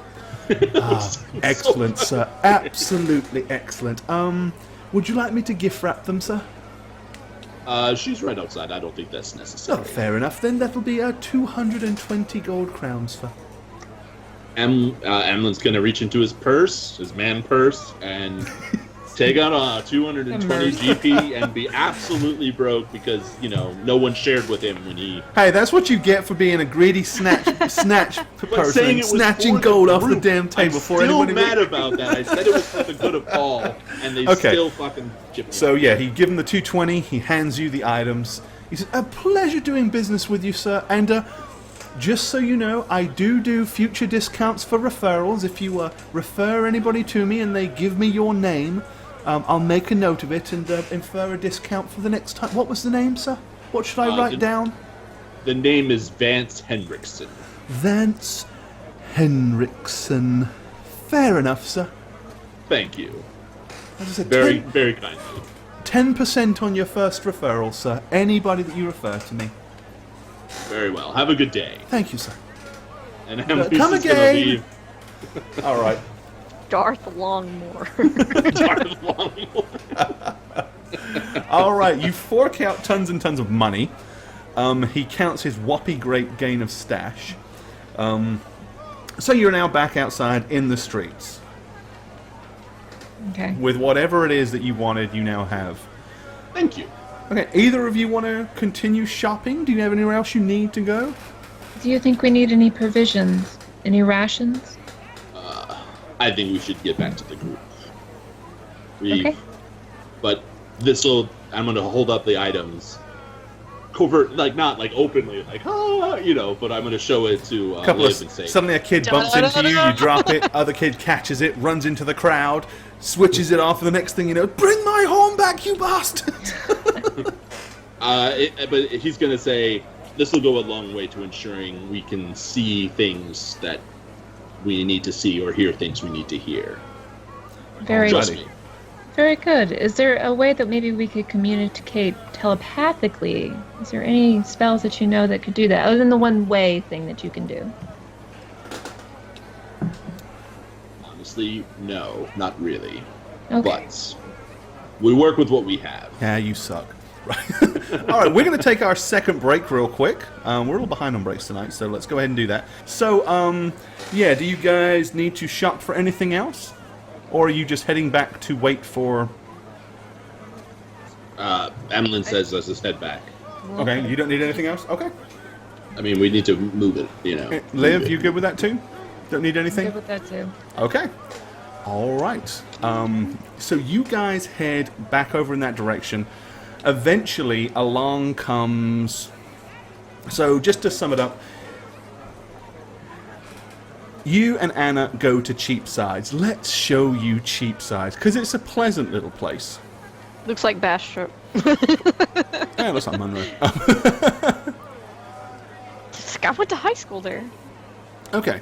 Excellent, sir. Absolutely excellent. Would you like me to gift wrap them, sir? She's right outside. I don't think that's Oh, necessary. fair enough. Then that'll be 220 gold crowns for. Emlin's gonna reach into his purse, his man purse, and take out a 220 GP and be absolutely broke because no one shared with him when he. Hey, that's what you get for being a greedy snatch person, saying it was snatching for gold off the group. damn table I'm before still anybody. mad about that. I said it was for the good of all, and they still fucking gypped me. So yeah, he give him the 220. He hands you the items. He says, "A pleasure doing business with you, sir. And just so you know, I do future discounts for referrals. If you refer anybody to me and they give me your name, I'll make a note of it and infer a discount for the next time." What was the name, sir? What should I write down? The name is Vance Henriksen. Vance Henriksen. Fair enough, sir. Thank you. As I said, Very, very kindly. 10% on your first referral, sir. Anybody that you refer to me. Very well. Have a good day. Thank you, sir. And Emily's come just gonna again. leave. All right. Darth Longmore. Darth Longmore. All right. You fork out tons and tons of money. He counts his whoppy great gain of stash. So you're now back outside in the streets. Okay. With whatever it is that you wanted, you now have. Thank you. Okay, either of you want to continue shopping? Do you have anywhere else you need to go? Do you think we need any provisions? Any rations? I think we should get back to the group. Okay. But I'm going to hold up the items. Covert, not openly, but I'm going to show it to Liv and say, Suddenly a kid bumps into you, you drop it, other kid catches it, runs into the crowd, switches it off, and the next thing you know, bring my horn back, you bastard! but he's going to say, this will go a long way to ensuring we can see things that we need to see or hear things we need to hear. Very Trust me. Very good. Is there a way that maybe we could communicate telepathically? Is there any spells that you know that could do that, other than the one way thing that you can do? Honestly, no, not really. Okay. But we work with what we have. Yeah, you suck. Right. All right, we're going to take our second break real quick. We're a little behind on breaks tonight, so let's go ahead and do that. So, yeah, do you guys need to shop for anything else? Or are you just heading back to wait for... Emlyn says, let's just head back. Okay, you don't need anything else? Okay. I mean, we need to move it, Liv, you good with that too? Don't need anything? Good with that too. Okay. All right. So you guys head back over in that direction. Eventually, along comes... So just to sum it up, you and Anna go to Cheapsides. Let's show you Cheapsides, because it's a pleasant little place. Looks like Bastrop. Yeah, it looks like Monroe. I went to high school there. Okay.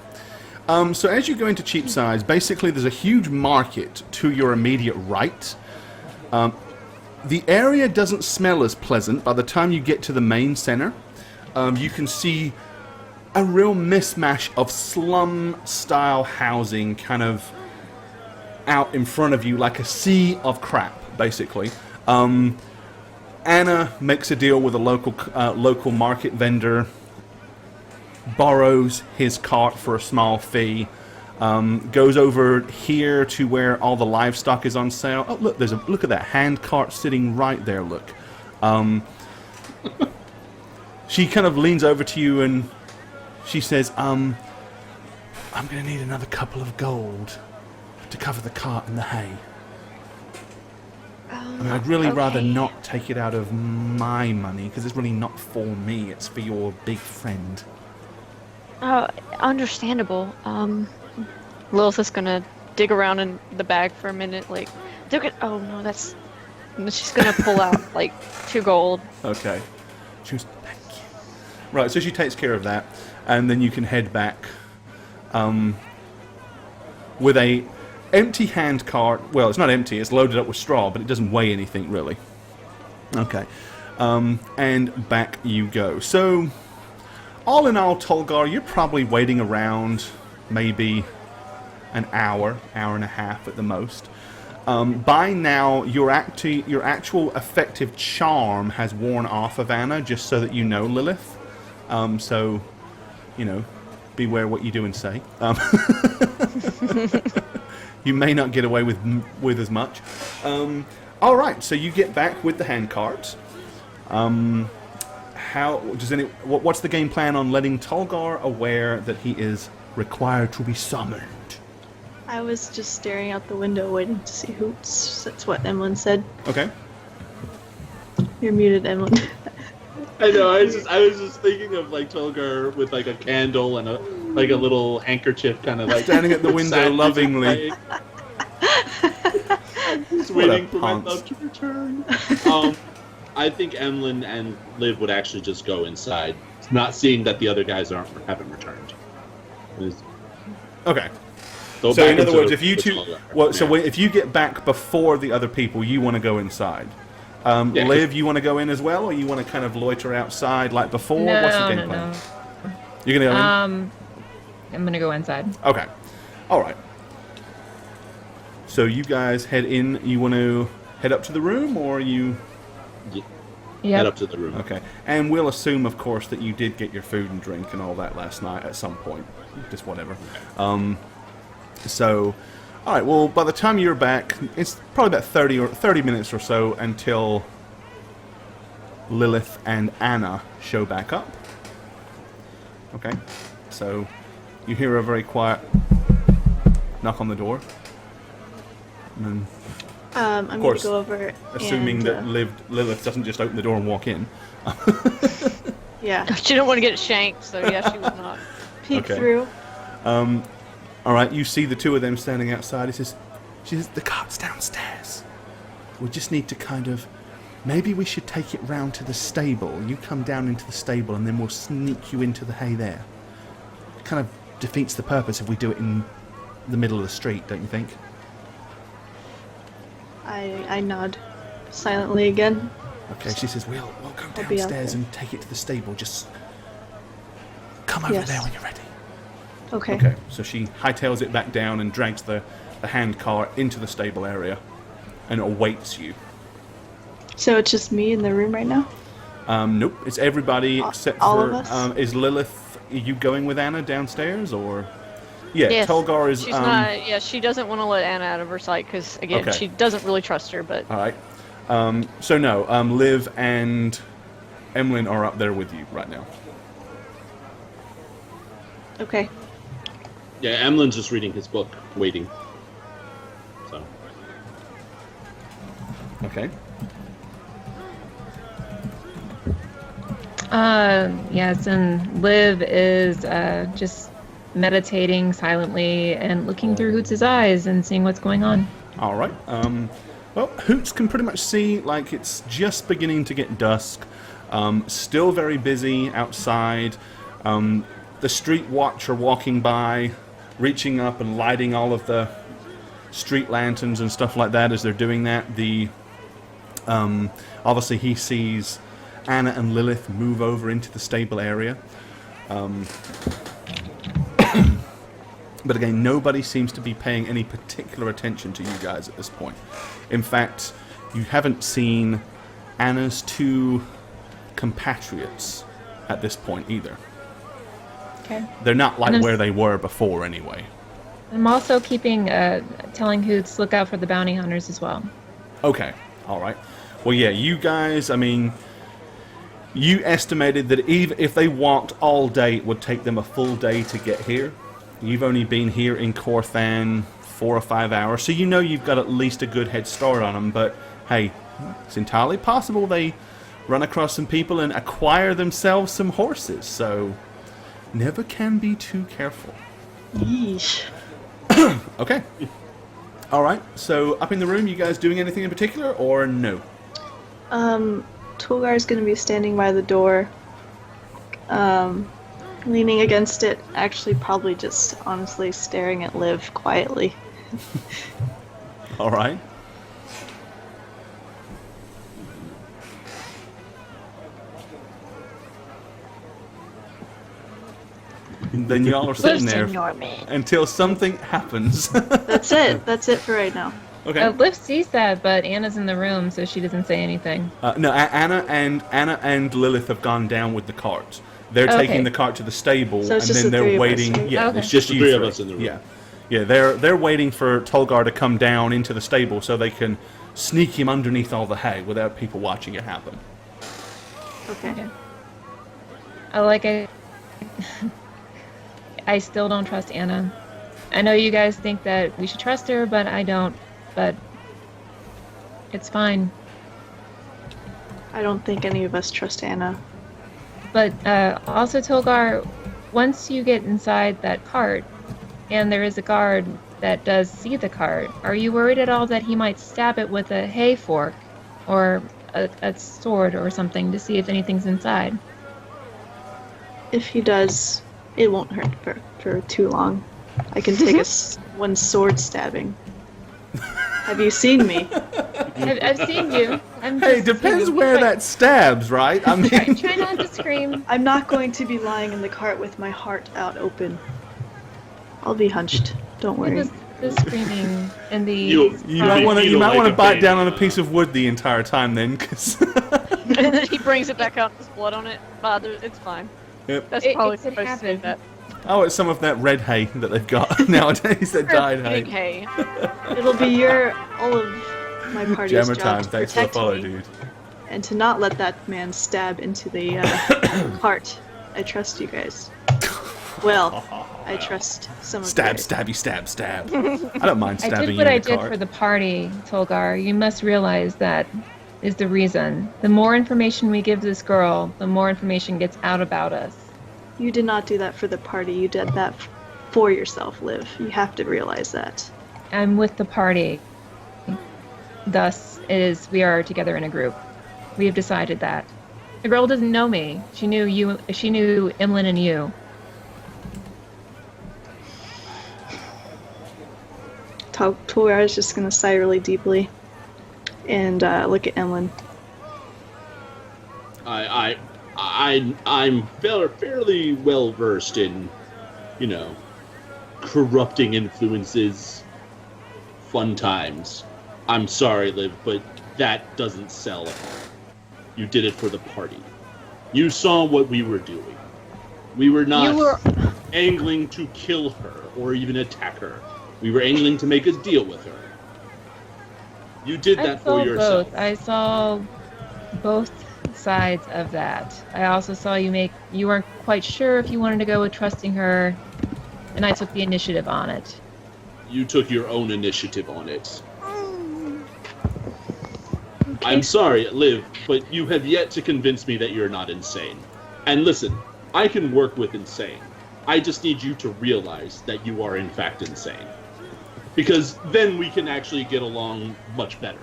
So as you go into Cheapsides, basically there's a huge market to your immediate right. The area doesn't smell as pleasant. By the time you get to the main center, you can see a real mismatch of slum-style housing kind of out in front of you, like a sea of crap, basically. Anna makes a deal with a local market vendor, borrows his cart for a small fee, goes over here to where all the livestock is on sale. Oh, look, look at that hand cart sitting right there, look. She kind of leans over to you and she says, I'm going to need another couple of gold to cover the cart and the hay. I mean, I'd really rather not take it out of my money, because it's really not for me, it's for your big friend. Understandable. Lilith is gonna dig around in the bag for a minute, oh no, that's... And she's gonna pull out, 2 gold. Okay. She goes, thank you. Right, so she takes care of that, and then you can head back with a empty hand cart. Well, it's not empty, it's loaded up with straw, but it doesn't weigh anything, really. Okay. And back you go. So, all in all, Tolgar, you're probably waiting around maybe an hour and a half at the most. By now, your actual effective charm has worn off of Anna, just so that you know, Lilith. So, beware what you do and say. You may not get away with as much. All right, so you get back with the hand carts. What's the game plan on letting Tolgar aware that he is required to be summoned? I was just staring out the window waiting to see Hoots. That's what Emlyn said. Okay. You're muted, Emlyn. I know. I was just thinking of like Tolgar with like a candle and a little handkerchief, kind of like Standing at the window sad lovingly. Just What a waiting for my ponce. love to return. I think Emlyn and Liv would actually just go inside, not seeing that the other guys haven't returned. Okay. Go So back in other into words, the- if you the two, Tolgar. if you get back before the other people, you want to go inside. Yeah. Liv, you want to go in as well, or you want to kind of loiter outside like before? No, What's the game no, plan? no. You're gonna go in. I'm gonna go inside. Okay. All right. So you guys head in. You want to head up to the room, or you? Head Yeah. up to the room. Okay. And we'll assume, of course, that you did get your food and drink and all that last night at some point. Just whatever. So, all right. Well, by the time you're back, it's probably about 30 minutes or so until Lilith and Anna show back up. Okay. So, you hear a very quiet knock on the door. And then, I'm going course, to go over assuming and, that Lilith doesn't just open the door and walk in. yeah, She didn't want to get shanked, so yeah, she would not. peek Okay. through. All right, you see the two of them standing outside. She says, the cart's downstairs. We just need to maybe we should take it round to the stable. You come down into the stable and then we'll sneak you into the hay there. It kind of defeats the purpose if we do it in the middle of the street, don't you think? I nod silently again. Okay, she says, we'll go I'll be out downstairs there. and take it to the stable. Just come over Yes. there when you're ready. Okay. Okay, so she hightails it back down and drags the hand cart into the stable area and awaits you. So it's just me in the room right now? Nope, it's everybody except all for. of us? Is Lilith? Are you going with Anna downstairs, or? Yeah, Yes. Tolgar is. She's not. Yeah, she doesn't want to let Anna out of her sight because again, Okay. she doesn't really trust her. But All right. So no, Liv and Emlyn are up there with you right now. Okay. Yeah, Emlyn's just reading his book, waiting. So. Okay. Yes, and Liv is just meditating silently and looking through Hoots' eyes and seeing what's going on. All right. Well, Hoots can pretty much see like it's just beginning to get dusk. Still very busy outside. The street watch are walking by, reaching up and lighting all of the street lanterns and stuff like that as they're doing that. The obviously he sees Anna and Lilith move over into the stable area. But again, nobody seems to be paying any particular attention to you guys at this point. In fact, you haven't seen Anna's two compatriots at this point either. Okay. They're not like And I'm where they were before anyway. I'm also telling Hoots, look out for the bounty hunters as well. Okay, alright. Well, yeah, you guys, I mean, you estimated that even if they walked all day, it would take them a full day to get here. You've only been here in Corthan 4 or 5 hours, so you know you've got at least a good head start on them, but hey, it's entirely possible they run across some people and acquire themselves some horses, so never can be too careful. Yeesh. Okay. Alright, so up in the room, you guys doing anything in particular, or no? Toolgar's gonna be standing by the door, leaning against it, actually probably just honestly staring at Liv quietly. Alright. then y'all are sitting there Ignore me. until something happens. That's it. That's it for right now. Okay. Liv sees that, but Anna's in the room, so she doesn't say anything. No, Anna and Lilith have gone down with the cart. They're Okay. taking the cart to the stable, So it's and just then the they're three of us, waiting. right? Yeah, Okay. it's just The you three of three. us in the room. Yeah, yeah. They're waiting for Tolgar to come down into the stable so they can sneak him underneath all the hay without people watching it happen. Okay. I still don't trust Anna. I know you guys think that we should trust her, but I don't. But it's fine. I don't think any of us trust Anna. But also, Tolgar, once you get inside that cart, and there is a guard that does see the cart, are you worried at all that he might stab it with a hay fork or a sword or something to see if anything's inside? If he does, it won't hurt for too long. I can take one sword stabbing. Have you seen me? I've seen you. Hey, depends where that stabs, right? I mean, Try not to scream. I'm not going to be lying in the cart with my heart out open. I'll be hunched. Don't It worry. was the screaming and the. You might want to feel like a bite baby. down on a piece of wood the entire time then, because. And then he brings it back out. There's blood on it. It's fine. Yep. That's It probably could supposed to do happen. that. Oh, it's some of that red hay that they've got nowadays. That dyed Big hay. hay. It'll be all of my party's Jammer job time. to Thanks for the protect follow, me dude. and to not let that man stab into the heart. I trust you guys. Well, I trust some of Stab, you. stabby, stab, stab. I don't mind I stabbing did you what in I the did cart. for the party, Tolgar. You must realize that is the reason. The more information we give this girl, the more information gets out about us. You did not do that for the party. You did that for yourself, Liv. You have to realize that. I'm with the party. Thus, we are together in a group. We have decided that. The girl doesn't know me. She knew you. She knew Emlyn and you. Tolgar is just gonna sigh really deeply and look at Emlyn. I'm fairly well versed in, corrupting influences, fun times. I'm sorry, Liv, but that doesn't sell. You did it for the party. You saw what we were doing. We were not angling to kill her or even attack her. We were angling to make a deal with her. You did that for yourself. Both. I saw both sides of that. I also saw you weren't quite sure if you wanted to go with trusting her, and I took the initiative on it. You took your own initiative on it. I'm sorry, Liv, but you have yet to convince me that you're not insane. And listen, I can work with insane. I just need you to realize that you are in fact insane. Because then we can actually get along much better.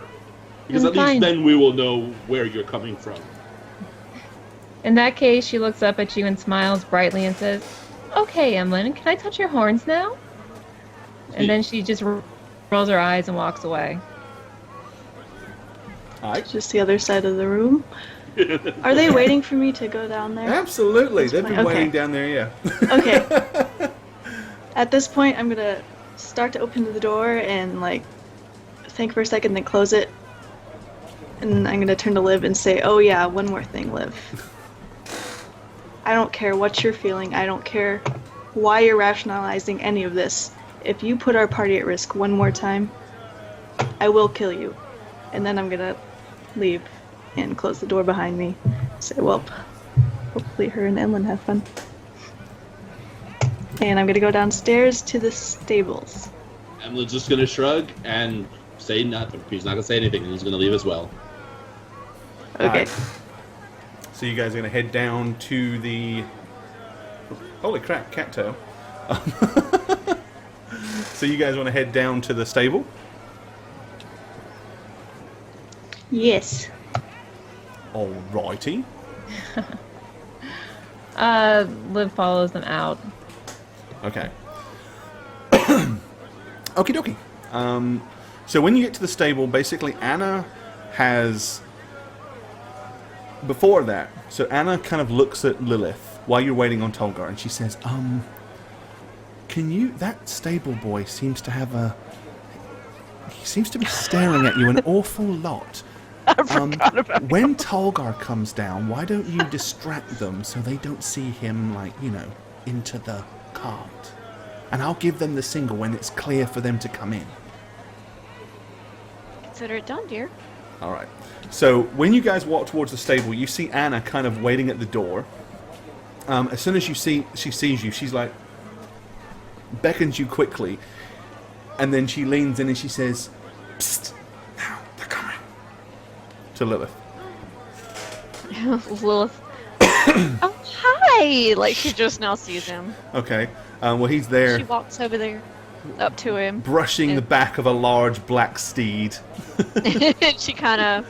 Because at least then we will know where you're coming from. In that case, she looks up at you and smiles brightly and says, "Okay, Emlyn, can I touch your horns now?" And then she just rolls her eyes and walks away. Alright. Just the other side of the room. Are they waiting for me to go down there? Absolutely. They've been Okay. waiting down there, yeah. Okay. At this point, I'm gonna start to open the door and think for a second, then close it. And I'm gonna turn to Liv and say, "Oh yeah, one more thing, Liv. I don't care what you're feeling. I don't care why you're rationalizing any of this. If you put our party at risk one more time, I will kill you." And then I'm gonna leave and close the door behind me. Say, "Well, hopefully her and Emlyn have fun." And I'm gonna go downstairs to the stables. Emlyn's just gonna shrug and say nothing. He's not gonna say anything, and he's gonna leave as well. Okay. Alright. So you guys are going to head down to the... Holy crap, cat toe. So you guys want to head down to the stable? Yes. Alrighty. Liv follows them out. Okay. Okie dokie. So when you get to the stable, basically Anna has... Before that, so Anna kind of looks at Lilith while you're waiting on Tolgar, and she says, can you... That stable boy seems to have a... He seems to be staring at you an awful lot. I forgot about When Tolgar comes down, why don't you distract them so they don't see him, like, you know, into the cart? And I'll give them the single when it's clear for them to come in. Consider it done, dear. All right. So when you guys walk towards the stable, you see Anna kind of waiting at the door. As soon as she sees you, she's like, beckons you quickly, and then she leans in and she says, "Psst, now they're coming." To Lilith. Lilith. Oh, hi! Like, she just now sees him. Okay. Well, he's there. She walks over there, up to him. Brushing the back of a large black steed. She kind of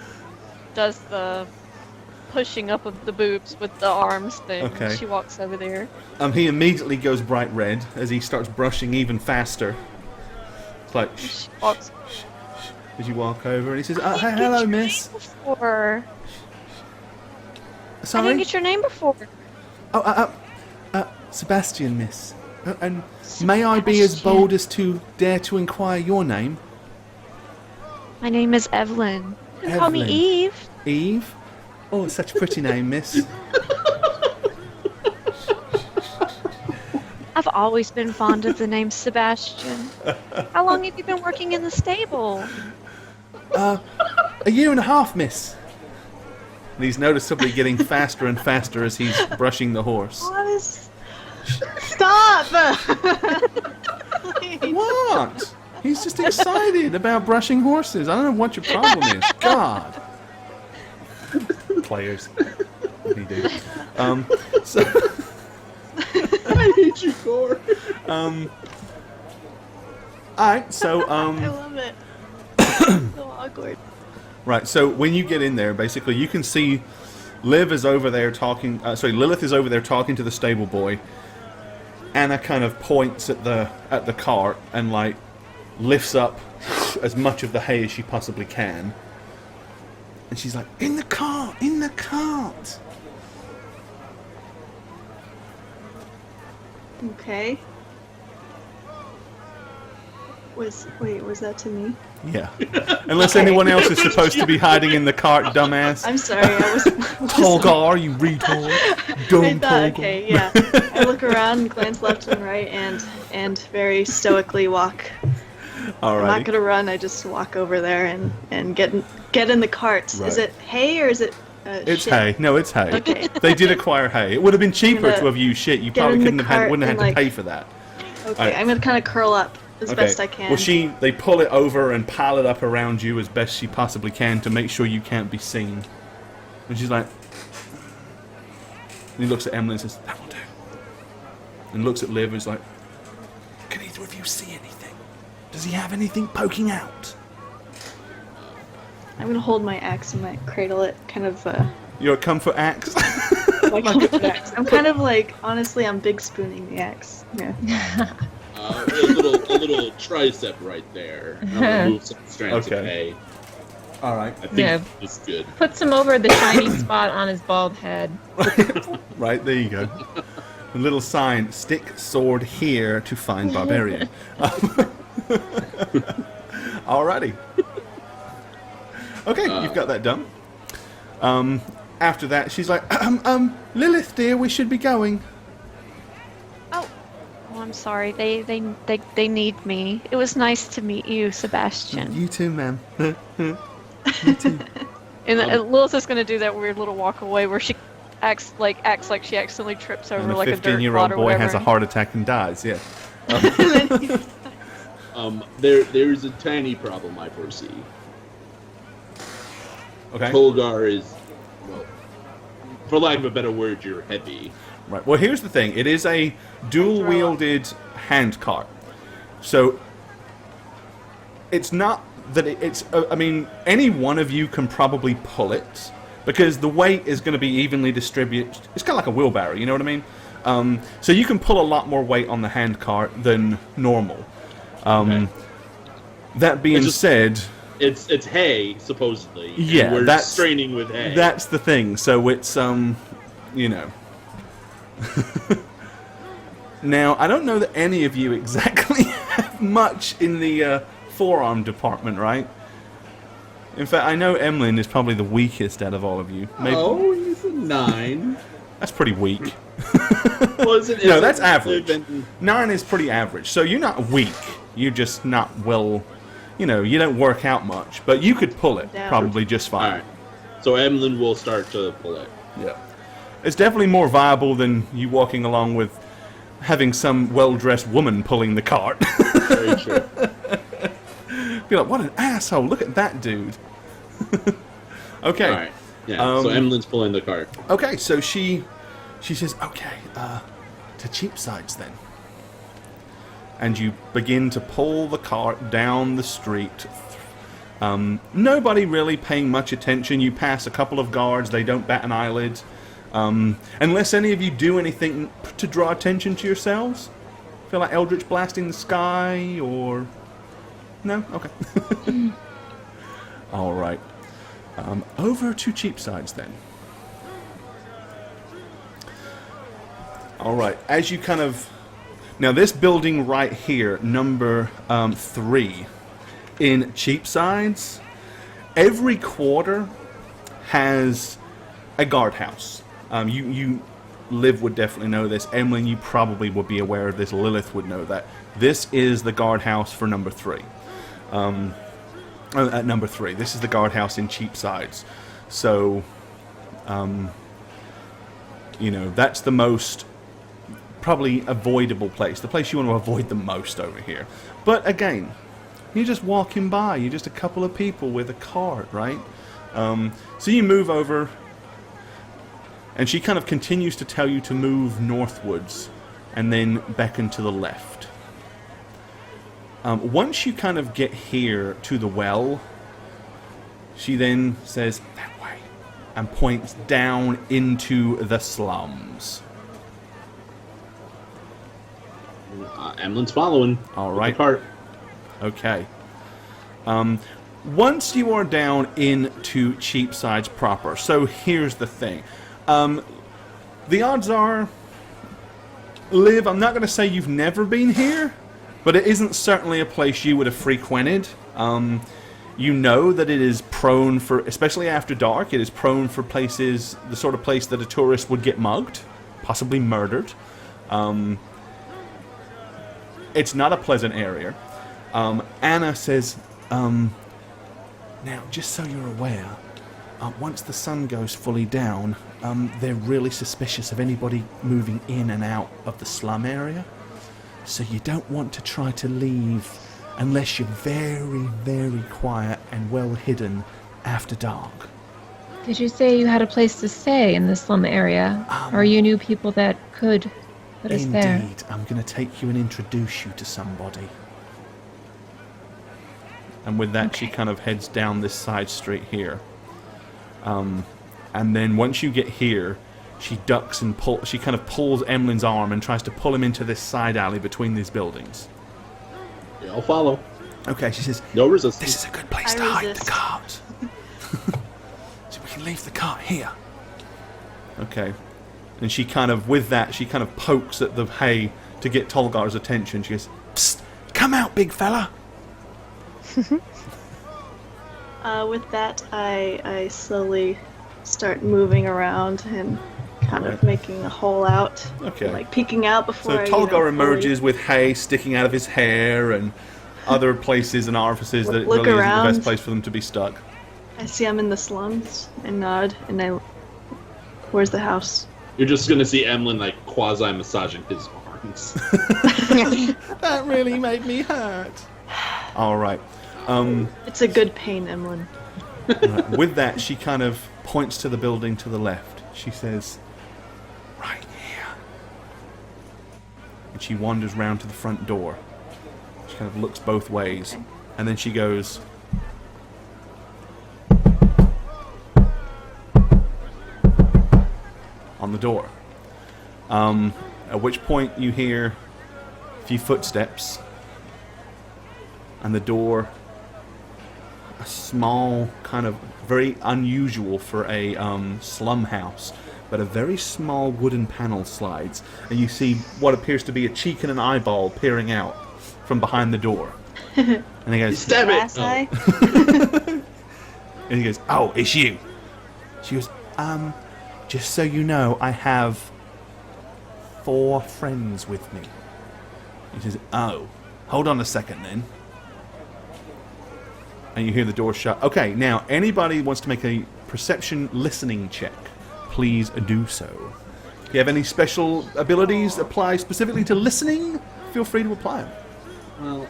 does the pushing up of the boobs with the arms thing. Okay. She walks over there. He immediately goes bright red as he starts brushing even faster. It's like, shh, She walks. shh, shh, shh. As you walk over, and he says, I didn't get hello, your miss. name before. I Sorry? didn't get your name before. Sebastian, miss. And may I be as Sebastian. bold as to dare to inquire your name? My name is Evelyn. You can call me Evelyn. Eve. Eve? Oh, such a pretty name, miss. I've always been fond of the name Sebastian. How long have you been working in the stable? A year and a half, miss. And he's noticeably getting faster and faster as he's brushing the horse. What is... Stop! Please. What? He's just excited about brushing horses. I don't know what your problem is. God. Players. What do you do? So... I hate you, Core. Alright, so, I love it. So awkward. right, so when you get in there, basically, you can see Lilith is over there talking to the stable boy. Anna kind of points at the cart and, like, lifts up as much of the hay as she possibly can. And she's like, in the cart! In the cart! Okay. Was that to me? Yeah. Unless anyone else is supposed to be hiding in the cart, dumbass. I'm sorry, I was... Tolgar, you retard. Dumb I thought, Tolgar. okay, yeah. I look around and glance left and right and very stoically walk. I'm not Alrighty. gonna run, I just walk over there and get in the cart. Right. Is it hay or is it It's shit? hay. No, it's hay. Okay. They did acquire hay. It would have been cheaper gonna to have used shit. You get probably in the cart wouldn't have and, had to like- pay for that. Okay, Alright. I'm gonna kind of curl up as best I can. Well, they pull it over and pile it up around you as best she possibly can to make sure you can't be seen. And she's like, and he looks at Emily and says, "That will do." And looks at Liv and is like, "Can either of you see anything? Does he have anything poking out?" I'm gonna hold my axe and cradle it, kind of Your comfort axe. like I'm kind of like, honestly, I'm big spooning the axe. Yeah. A little tricep right there. I'm gonna move some strands of Okay. hay. All right. I think Yeah. it's good. Puts him over the shiny spot on his bald head. Right, there you go. A little sign, stick sword here to find barbarian. Alrighty. Okay, you've got that done. After that, she's like, Lilith, dear, we should be going. Oh, I'm sorry. They need me. It was nice to meet you, Sebastian. You too, ma'am. And Lilith is gonna do that weird little walk away where she acts like she accidentally trips over And a like a dirt 15-year-old clod or boy whatever. has a heart attack and dies, yeah. There's a tiny problem I foresee. Okay. Tolgar is, well, for lack of a better word, you're heavy. Right. Well, here's the thing. It is a dual-wielded hand cart. So, it's not that it's... I mean, any one of you can probably pull it, because the weight is going to be evenly distributed. It's kind of like a wheelbarrow, you know what I mean? So you can pull a lot more weight on the hand cart than normal. Okay. That being said... It's hay, supposedly. and Yeah, we're that's- straining with hay. That's the thing. So it's, you know... Now, I don't know that any of you exactly have much in the forearm department, right? In fact, I know Emlyn is probably the weakest out of all of you. Maybe. Oh, he's a 9. That's pretty weak. Well, is it, No, that's average. Then, 9 is pretty average. So you're not weak. You're just not well, you don't work out much. But you could pull it Down. probably just fine. all right. So Emlyn will start to pull it. Yeah. It's definitely more viable than you walking along with having some well-dressed woman pulling the cart. Very true. Be like, what an asshole. Look at that dude. Okay. All right. Yeah. So Emlyn's pulling the cart. Okay, so she says, okay, to Cheapsides then. And you begin to pull the cart down the street. Nobody really paying much attention. You pass a couple of guards. They don't bat an eyelid. Unless any of you do anything to draw attention to yourselves. Feel like Eldritch blasting the sky or... No? Okay. All right. Over to Cheapsides then. All right. As you kind of... Now, this building right here, number 3, in Cheapsides, every quarter has a guardhouse. You Liv would definitely know this. Emlyn, you probably would be aware of this. Lilith would know that. This is the guardhouse for number 3. At number 3, this is the guardhouse in Cheapsides. So, that's the most probably avoidable place. The place you want to avoid the most over here. But again, you're just walking by. You're just a couple of people with a cart, right? So you move over, and she kind of continues to tell you to move northwards, and then beckon to the left. Once you kind of get here to the well, she then says, that way, and points down into the slums. Emlyn's following. All with right. The cart. Okay. Once you are down into Cheapsides proper, so here's the thing. The odds are, Liv, I'm not going to say you've never been here, but it isn't certainly a place you would have frequented. You know that it is prone for, especially after dark, it is prone for places, the sort of place that a tourist would get mugged, possibly murdered. It's not a pleasant area. Anna says, now, just so you're aware, once the sun goes fully down, they're really suspicious of anybody moving in and out of the slum area. So you don't want to try to leave unless you're very, very quiet and well hidden after dark. Did you say you had a place to stay in the slum area? Or you knew people that could put us there? Indeed. I'm going to take you and introduce you to somebody. And with that, she kind of heads down this side street here. And then once you get here, she ducks and she kind of pulls Emlyn's arm and tries to pull him into this side alley between these buildings. Yeah, I'll follow. Okay, she says, No resistance. this is a good place I to hide the resist. cart. So we can leave the cart here. Okay. And she kind of, with that, she kind of pokes at the hay to get Tolgar's attention. She goes, psst, come out, big fella. With that, I slowly start moving around and kind of Right. making a hole out. Okay. Like peeking out before So I, Tolgar fully- emerges with hay sticking out of his hair and other places and orifices that Look really isn't the around. best place for them to be stuck. I see I'm in the slums and nod and I... Where's the house? You're just gonna see Emlyn like quasi massaging his arms. That really made me hurt. All right. It's a good pain, Emlyn. With that, she kind of points to the building to the left. She says, right here. And she wanders round to the front door. She kind of looks both ways. And then she goes, on the door. At which point you hear a few footsteps. And the door, a small, kind of very unusual for a slum house, but a very small wooden panel slides, and you see what appears to be a cheek and an eyeball peering out from behind the door. And he goes, Stab Glass it! eye? and he goes, "Oh, it's you." She goes, just so you know, I have 4 friends with me. He says, "Oh, hold on a second then." And you hear the door shut. Okay, now, anybody wants to make a perception listening check, please do so. If you have any special abilities that apply specifically to listening, feel free to apply them. Well,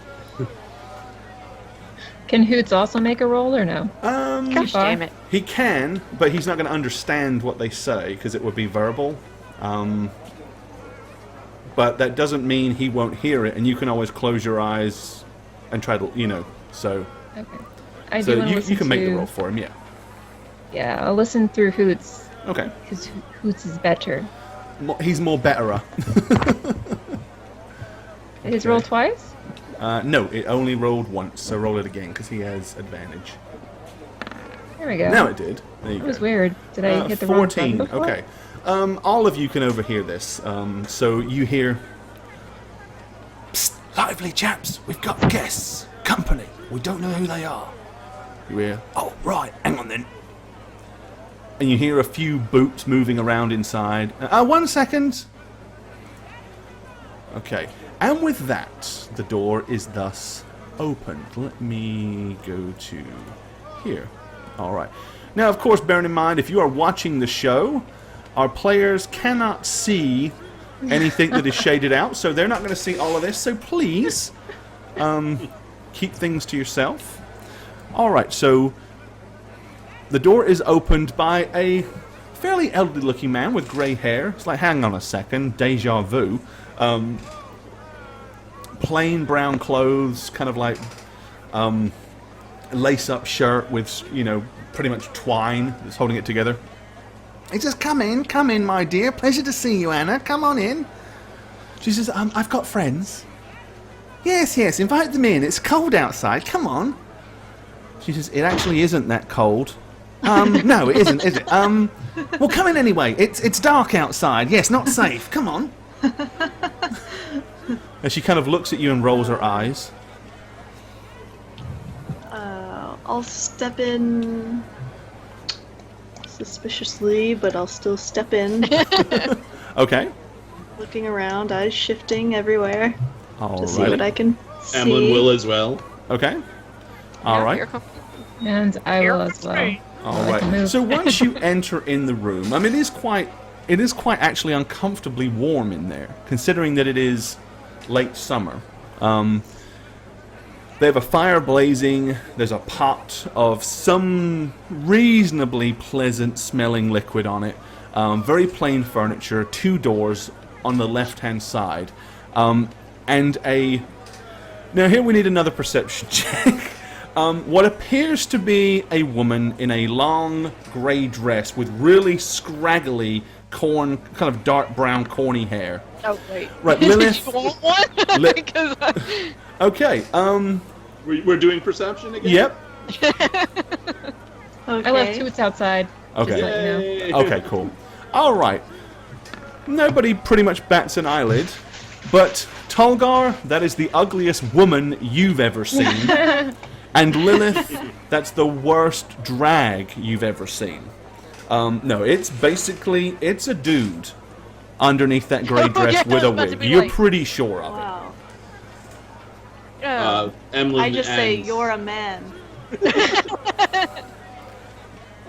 Can Hoots also make a roll or no? Gosh damn it. He can, but he's not going to understand what they say because it would be verbal. But that doesn't mean he won't hear it, and you can always close your eyes and try to, so... Okay. I So do want to you listen can make to, the roll for him, yeah. Yeah, I'll listen through Hoots Okay. because Hoots is better. He's more betterer. Did his roll twice? No, it only rolled once, so roll it again because he has advantage. There we go. Now it did. There you That go. was weird. Did I hit the wrong 14. button before? Okay. All of you can overhear this. So you hear, "Psst, lively chaps, we've got guests, company. We don't know who they are." You hear, "Oh, right, hang on then." And you hear a few boots moving around inside. 1 second. Okay. And with that, the door is thus opened. Let me go to here. All right. Now, of course, bearing in mind, if you are watching the show, our players cannot see anything that is shaded out, so they're not going to see all of this. So please, keep things to yourself. All right. So the door is opened by a fairly elderly-looking man with grey hair. It's like, hang on a second, deja vu. Plain brown clothes, kind of like lace-up shirt with, pretty much twine that's holding it together. He says, come in, my dear. Pleasure to see you, Anna. Come on in. She says, I've got friends. Yes, invite them in. It's cold outside. Come on. She says, it actually isn't that cold. No, it isn't, is it? Well, come in anyway. It's dark outside. Yes, not safe. Come on. And she kind of looks at you and rolls her eyes. I'll step in suspiciously, but I'll still step in. Okay. Looking around, eyes shifting everywhere to see what I can see. Emlyn will as well. Okay. All right. Here comes- And I will as well. All I can right. move. So once you enter in the room, it is quite actually uncomfortably warm in there, considering that it is late summer. They have a fire blazing. There's a pot of some reasonably pleasant smelling liquid on it. Very plain furniture. 2 doors on the left-hand side, and a. Now here we need another perception check. What appears to be a woman in a long grey dress with really scraggly kind of dark brown corny hair. Oh, wait. Right, Lilith. You want one? Li- Because Okay. We're doing perception again? Yep. I left Okay. Hoots outside. Okay. Just let you know. Yay. Okay. Cool. All right. Nobody pretty much bats an eyelid, but Tolgar, that is the ugliest woman you've ever seen, and Lilith, that's the worst drag you've ever seen. No, it's a dude underneath that grey dress Yeah, with I a was about to wig. be You're like- pretty sure of it. Wow. Emlyn I just say, ends. you're a man.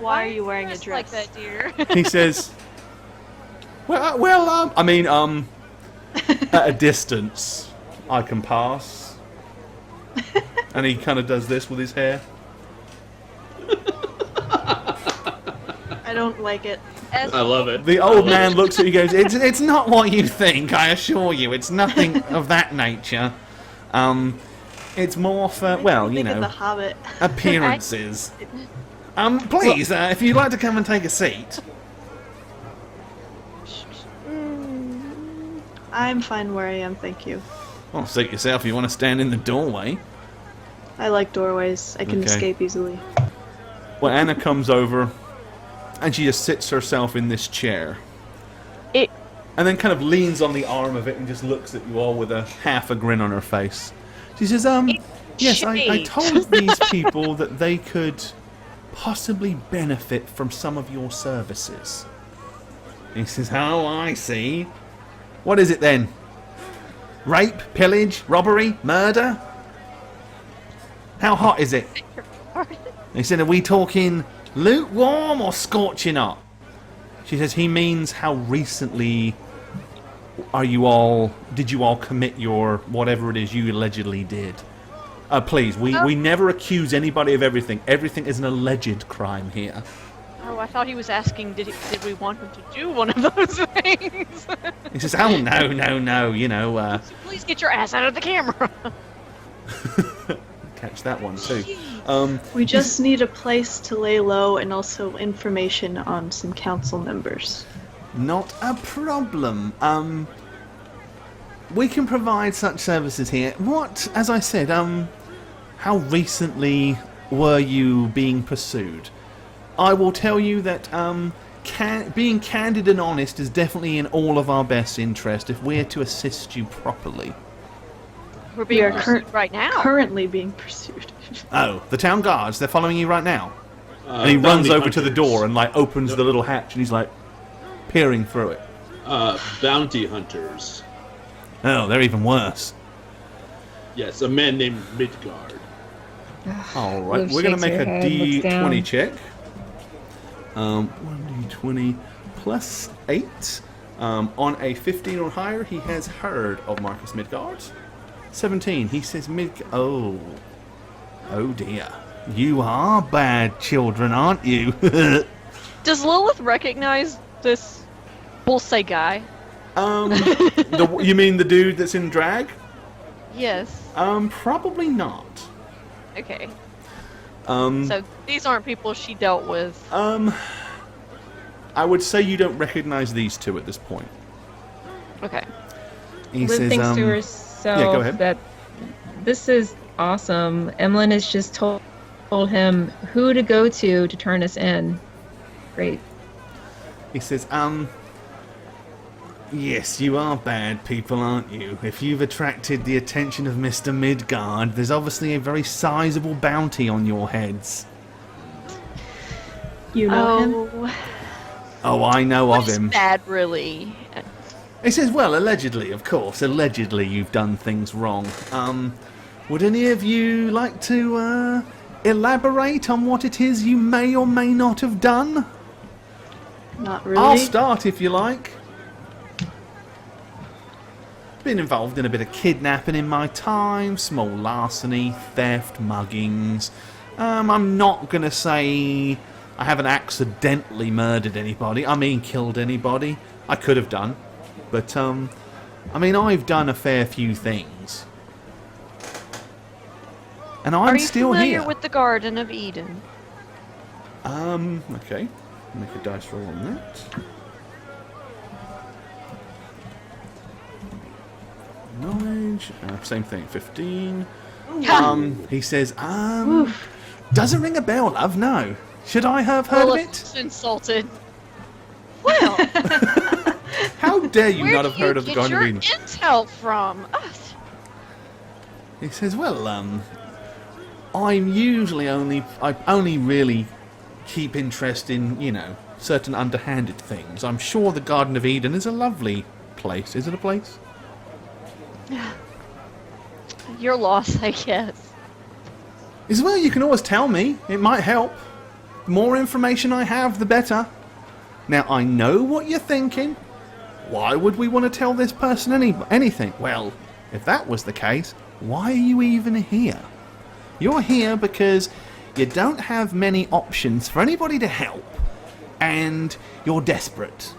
Why are you wearing a Just dress? like that, dear. He says, "Well, at a distance, I can pass." And he kind of does this with his hair. I don't like it. I love it. The old man looks at you and goes, it's not what you think, I assure you. It's nothing of that nature. It's more for, well, you Think of The know, Hobbit. appearances. Please, if you'd like to come and take a seat. I'm fine where I am, thank you. Well, suit yourself if you want to stand in the doorway. I like doorways. I can Okay. escape easily. Well, Anna comes over, And she just sits herself in this chair. It. And then kind of leans on the arm of it and just looks at you all with a half a grin on her face. She says, yes, I told these people that they could possibly benefit from some of your services. He says, oh, I see. What is it then? Rape, pillage, robbery, murder? How hot is it? He said, are we talking lukewarm or scorching hot? She says, he means how recently did you all commit your whatever it is you allegedly did? Please, we never accuse anybody of everything. Everything is an alleged crime here. Oh, I thought he was asking, did we want him to do one of those things? He says, oh, no, you know... Please get your ass out of the camera. Catch that one, too. We just need a place to lay low and also information on some council members. Not a problem. We can provide such services here. What, as I said, how recently were you being pursued? I will tell you that being candid and honest is definitely in all of our best interest if we're to assist you properly. We're being pursued right now. Currently being pursued. Oh, the town guards, they're following you right now. And he runs over to the door and like opens the little hatch and he's like peering through it. Bounty hunters. Oh, they're even worse. Yes, a man named Midgard. Alright, Liv we're going to shakes make her a head, looks down. D20 check. 1d20 plus 8. On a 15 or higher, he has heard of Marcus Midgard. 17, he says oh dear. You are bad children, aren't you? Does Lilith recognize this, we'll say guy? You mean the dude that's in drag? Yes. Probably not. Okay. So these aren't people she dealt with. I would say you don't recognize these two at this point. Okay. He Liv says, thinks to herself yeah, go ahead. that this is awesome. Emlyn has just told him who to go to turn us in. Great. He says, yes, you are bad people, aren't you? If you've attracted the attention of Mr. Midgard, there's obviously a very sizable bounty on your heads. You know him? Oh, I know What of is him. bad, really? He says, well, allegedly, of course. Allegedly you've done things wrong. Would any of you like to, elaborate on what it is you may or may not have done? Not really. I'll start if you like. Been involved in a bit of kidnapping in my time, small larceny, theft, muggings. I'm not going to say I haven't accidentally murdered anybody. I mean killed anybody. I could have done. But, I mean, I've done a fair few things. And I'm still Are you here. familiar with the Garden of Eden? Okay. Make a dice roll on that. Knowledge. Same thing, 15. He says, doesn't ring a bell, love, no. Should I have heard of it? Insulted. Well, How dare you where not do have heard of the you Garden get of your Eden? intel from? He says, well, I only really keep interest in, you know, certain underhanded things. I'm sure the Garden of Eden is a lovely place. Is it a place? Your loss, I guess. He says, well, you can always tell me. It might help. The more information I have, the better. Now, I know what you're thinking. Why would we want to tell this person anything? Well, if that was the case, why are you even here? You're here because you don't have many options for anybody to help, and you're desperate.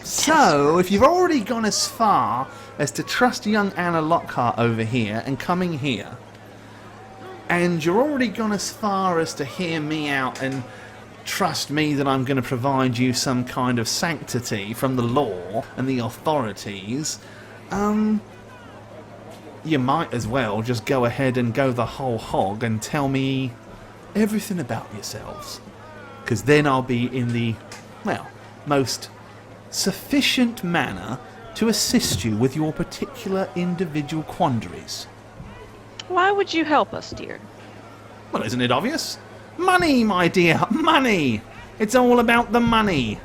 So, if you've already gone as far as to trust young Anna Lockhart over here and coming here, and you're already gone as far as to hear me out and trust me that I'm going to provide you some kind of sanctity from the law and the authorities, you might as well just go ahead and go the whole hog and tell me everything about yourselves. because then I'll be in the, well, most sufficient manner to assist you with your particular individual quandaries. Why would you help us, dear? Well, isn't it obvious? Money, my dear, money! It's all about the money.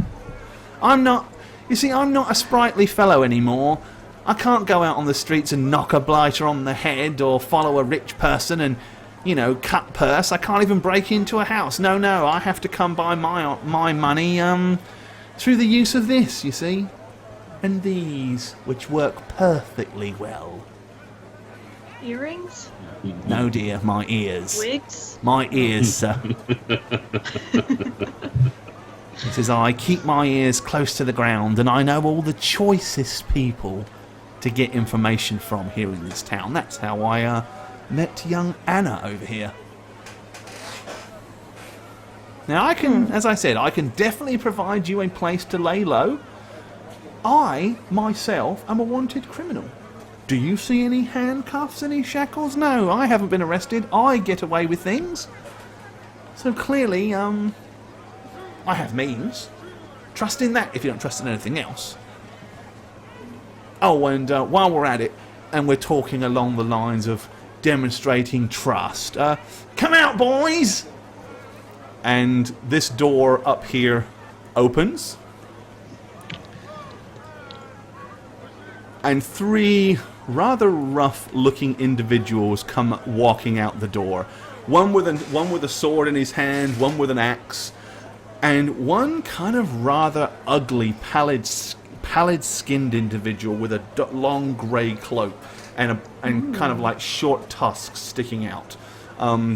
I'm not a sprightly fellow anymore. I can't go out on the streets and knock a blighter on the head or follow a rich person and, cut purse. I can't even break into a house. No, I have to come by my money through the use of this, you see. And these, which work perfectly well. Earrings? No, dear, my ears. Wigs? My ears, sir. It says, I keep my ears close to the ground, and I know all the choicest people to get information from here in this town. That's how I met young Anna over here. Now, I can, as I said, I can definitely provide you a place to lay low. I, myself, am a wanted criminal. Do you see any handcuffs, any shackles? No, I haven't been arrested. I get away with things. So clearly, I have means. Trust in that if you don't trust in anything else. Oh, and while we're at it, and we're talking along the lines of demonstrating trust, come out, boys! And this door up here opens. And 3 rather rough-looking individuals come walking out the door. One with a sword in his hand, one with an axe, and one kind of rather ugly, pallid-skinned individual with a long grey cloak and kind of like short tusks sticking out.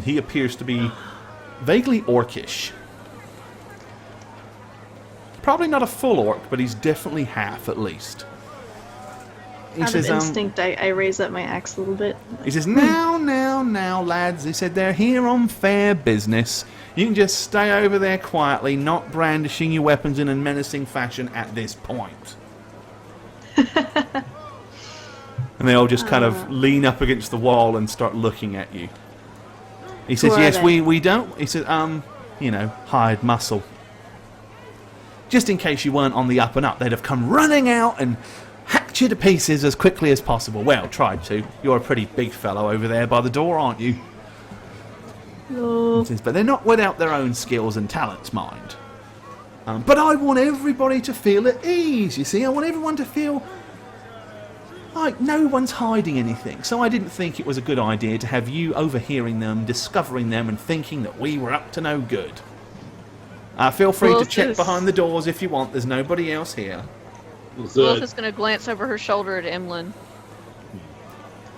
He appears to be vaguely orcish. Probably not a full orc, but he's definitely half at least. He Out says, of instinct, I raise up my axe a little bit. He says, now, lads. He said, they're here on fair business. You can just stay over there quietly, not brandishing your weapons in a menacing fashion at this point. And they all just kind of lean up against the wall and start looking at you. He says, Who are yes, they? we don't. He says, hired muscle. Just in case you weren't on the up and up, they'd have come running out and hacked you to pieces as quickly as possible. Well, tried to. You're a pretty big fellow over there by the door, aren't you? No. But they're not without their own skills and talents, mind. But I want everybody to feel at ease, you see. I want everyone to feel like no one's hiding anything. So I didn't think it was a good idea to have you overhearing them, discovering them, and thinking that we were up to no good. Feel free to check behind the doors if you want. There's nobody else here. Lilith is going to glance over her shoulder at Emlyn.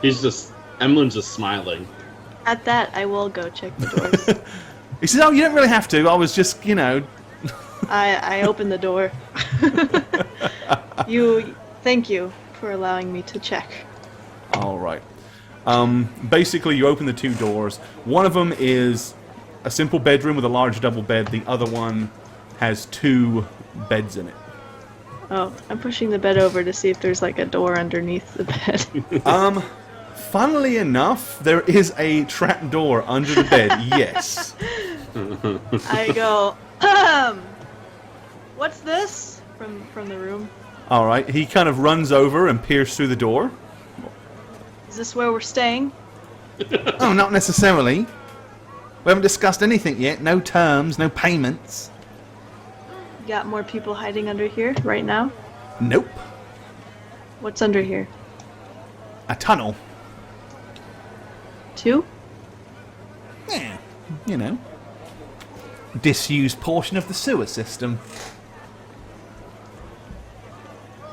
Emlyn's just smiling. At that, I will go check the doors. He says, oh, you don't really have to. I was just, I open the door. Thank you for allowing me to check. All right. Basically, you open the 2 doors. One of them is a simple bedroom with a large double bed. The other one has 2 beds in it. Oh, I'm pushing the bed over to see if there's like a door underneath the bed. Funnily enough, there is a trap door under the bed. Yes. I go, what's this? From the room. All right. He kind of runs over and peers through the door. Is this where we're staying? oh, not necessarily. We haven't discussed anything yet. No terms, no payments. You got more people hiding under here right now? Nope. What's under here? A tunnel. 2? Yeah, disused portion of the sewer system.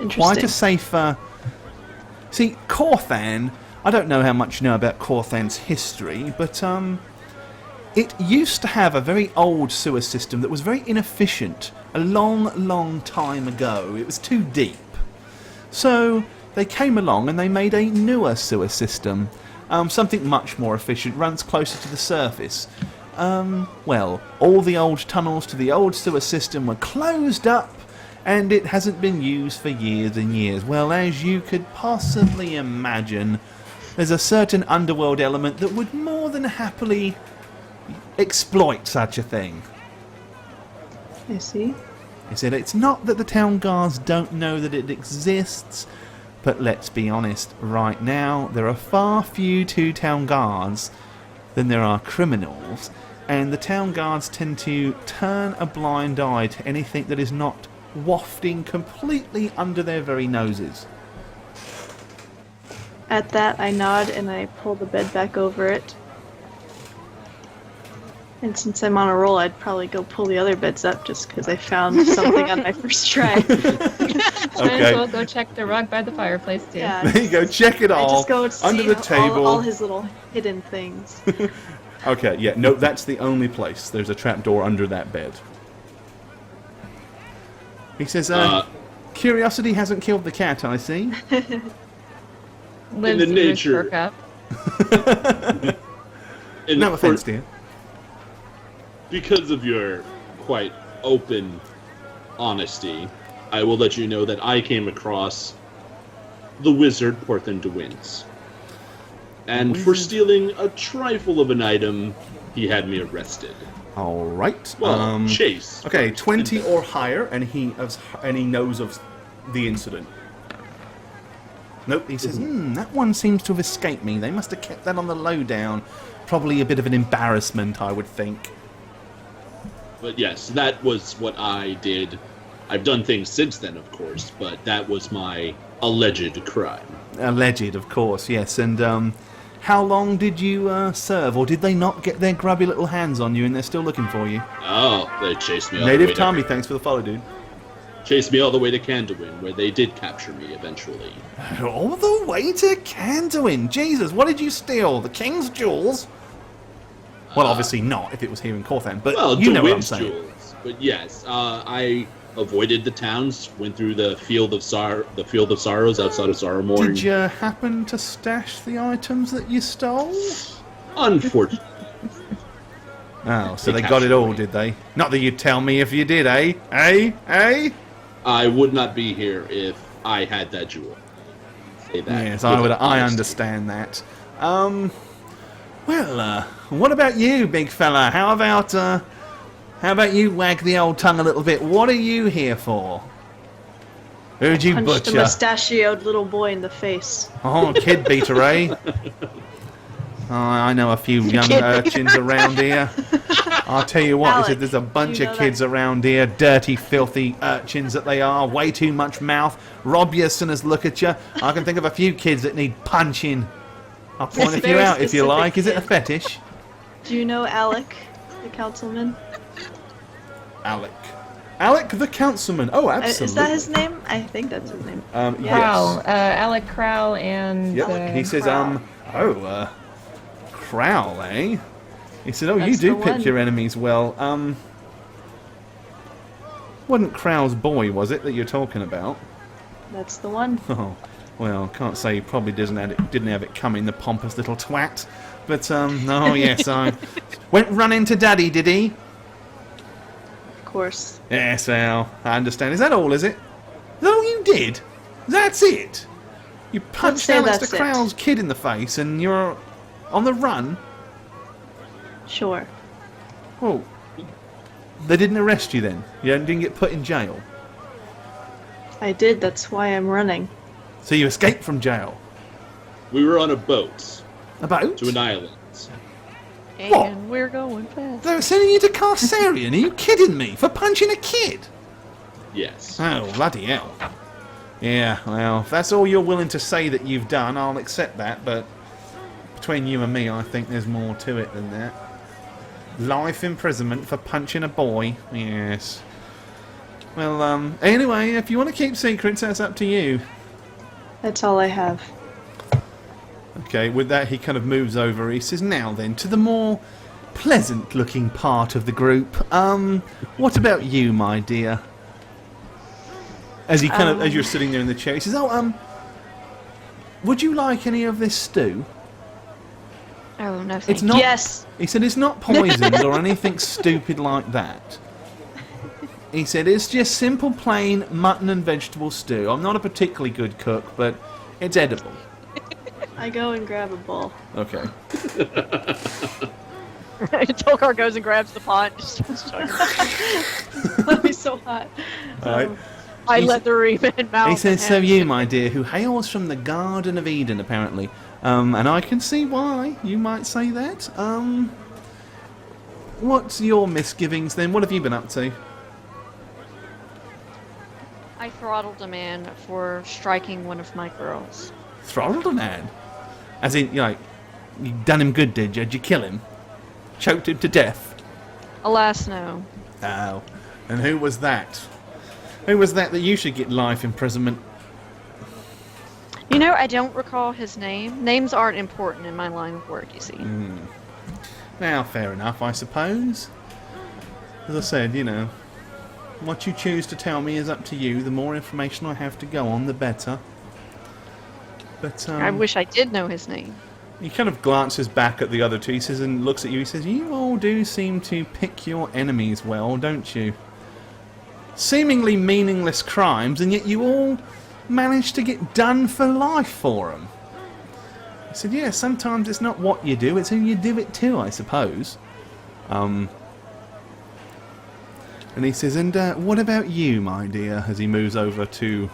Interesting. Quite a safe... See, Corthan, I don't know how much you know about Corthan's history, but it used to have a very old sewer system that was very inefficient a long time ago. It was too deep. So they came along and they made a newer sewer system. Something much more efficient, runs closer to the surface. Well, all the old tunnels to the old sewer system were closed up, and it hasn't been used for years and years. Well, as you could possibly imagine, there's a certain underworld element that would more than happily exploit such a thing. I see. He said, it's not that the town guards don't know that it exists, but let's be honest, right now there are far fewer town guards than there are criminals, and the town guards tend to turn a blind eye to anything that is not wafting completely under their very noses. At that, I nod and I pull the bed back over it. And since I'm on a roll, I'd probably go pull the other beds up just because I found something on my first try. Might as well go check the rug by the fireplace too. Yeah, There you go, check it I all just go and under see the table. all his little hidden things. Okay, yeah, no, that's the only place. There's a trapdoor under that bed. He says, curiosity hasn't killed the cat, I see. Lives the in his nature- perk up. And No offense, dear. because of your quite open honesty, I will let you know that I came across the wizard Porthan de Winds. And for Wizard? stealing a trifle of an item, he had me arrested. All right. Well, chase. Okay, 20 or higher, and he knows of the incident. Nope, he says, that one seems to have escaped me. They must have kept that on the lowdown. Probably a bit of an embarrassment, I would think. But yes, that was what I did. I've done things since then, of course, but that was my alleged crime. Alleged, of course, yes. And how long did you serve, or did they not get their grubby little hands on you and they're still looking for you? Oh, they chased me all the Native way Tommy, to... thanks for the follow, dude. Chased me all the way to Candlewind, where they did capture me eventually. All the way to Candlewind. Jesus, what did you steal? The king's jewels? Well, obviously not, if it was here in Corthan, but Well, you know what I'm DeWitt's saying. jewels. But yes, I avoided the towns, went through the field of sorrows outside of Sorrowmorn. Did you happen to stash the items that you stole? Unfortunately. Oh, so They they got it all, captured me. did they? Not that you'd tell me if you did, eh? Eh? Eh? I would not be here if I had that jewel. Say that. Yes, with I honesty. understand that. Well, what about you, big fella? How about you wag the old tongue a little bit? What are you here for? Who'd you Punched a butcher? mustachioed little boy in the face. Oh, kid beater, eh? Oh, I know a few young urchins around here. I'll tell you what, Alec, there's a bunch do you of know kids that- around here, dirty, filthy urchins that they are, way too much mouth, rob you as soon as look at you. I can think of a few kids that need punching. I'll point a few very out if you specific like. Is it a kid. fetish? Do you know Alec, the councilman? Alec. Alec the councilman. Oh, absolutely. Is that his name? I think that's his name. Crow, Yes. Alec Crow, and Yep. He says, Crow. Crowl, eh? He said, oh, you That's do the pick one. your enemies well. Wasn't Crow's boy, was it, that you're talking about? That's the one. Oh, well, can't say he probably didn't have it coming, the pompous little twat. But, oh, yes, I... Went running to Daddy, did he? Of course. Yes, well, I understand. Is that all, is it? Is that all you did? That's it? You punched say Alex that's the it. Crow's kid in the face and you're on the run? Sure. Oh. They didn't arrest you then? You didn't get put in jail? I did, that's why I'm running. So you escaped from jail? We were on a boat About? to an island. And What? we're going fast. They're sending you to Carcerion? Are you kidding me? For punching a kid? Yes. Oh, bloody hell. Yeah, well, if that's all you're willing to say that you've done, I'll accept that, but between you and me, I think there's more to it than that. Life imprisonment for punching a boy. Yes. Well, anyway, if you want to keep secrets, that's up to you. That's all I have. Okay, with that, he kind of moves over. He says, now then, to the more pleasant-looking part of the group. What about you, my dear? As he kind of, as you're sitting there in the chair, he says, oh, would you like any of this stew? Oh, no, It's thank not. Yes! He said it's not poisoned or anything stupid like that. He said it's just simple, plain mutton and vegetable stew. I'm not a particularly good cook, but it's edible. I go and grab a bowl. Okay. Tolkar goes and grabs the pot and just starts chugging. That'd be so hot. All right. I He's- let the reman mouth. He says, and so hand you, it. my dear, who hails from the Garden of Eden, apparently. And I can see why you might say that. What's your misgivings then? What have you been up to? I throttled a man for striking one of my girls. Throttled a man? As in, you done him good, did you? Did you kill him? Choked him to death? Alas, no. Oh. And who was that? Who was that you should get life imprisonment? You know, I don't recall his name. Names aren't important in my line of work, you see. Now, fair enough, I suppose. As I said, what you choose to tell me is up to you. The more information I have to go on, the better. But I wish I did know his name. he kind of glances back at the other two, he says, and looks at you. He says, "You all do seem to pick your enemies well, don't you? Seemingly meaningless crimes, and yet you all manage to get done for life for them." I said, "Yeah, sometimes it's not what you do, it's who you do it to, I suppose." And he says, "And what about you, my dear?" As he moves over to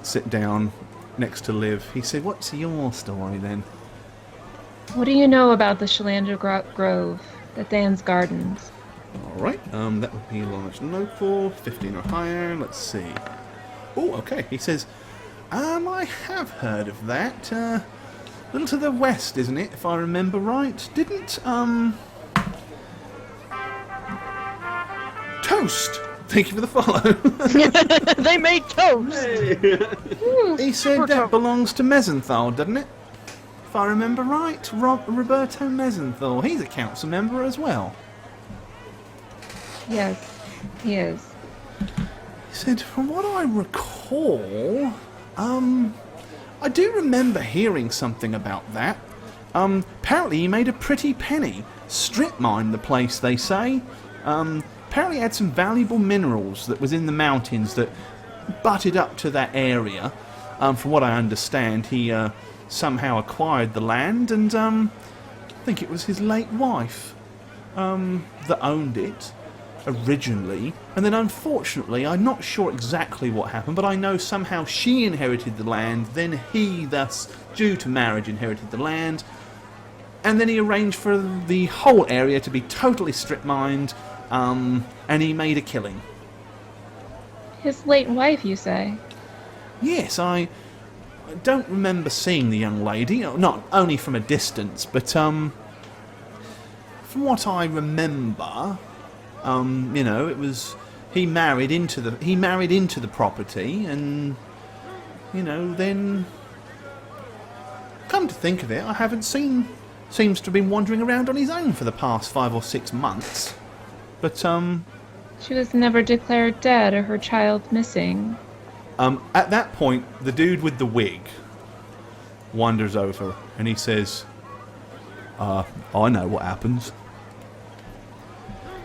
sit down next to Liv. He said, "What's your story then?" What do you know about the Shalander Grove, the Than's Gardens? Alright, that would be large local, 15 or higher, let's see. Oh, okay, he says, I have heard of that, a little to the west, isn't it, if I remember right? Didn't, Toast! Thank you for the follow. They made toast! He said that belongs to Mesenthal, doesn't it? If I remember right, Roberto Mesenthal, he's a council member as well. Yes, he is. He said, from what I recall, I do remember hearing something about that. Apparently he made a pretty penny. Strip mined the place, they say. Apparently had some valuable minerals that was in the mountains that butted up to that area. From what I understand, he somehow acquired the land, and I think it was his late wife that owned it originally, and then unfortunately, I'm not sure exactly what happened, but I know somehow she inherited the land, then he, thus due to marriage, inherited the land, and then he arranged for the whole area to be totally strip mined, and he made a killing. His late wife, you say? Yes, I don't remember seeing the young lady, not only from a distance, but from what I remember, it was he married into the property, and then come to think of it, I haven't seen. Seems to have been wandering around on his own for the past 5 or 6 months. But She was never declared dead or her child missing. at that point, the dude with the wig wanders over and he says, I know what happens.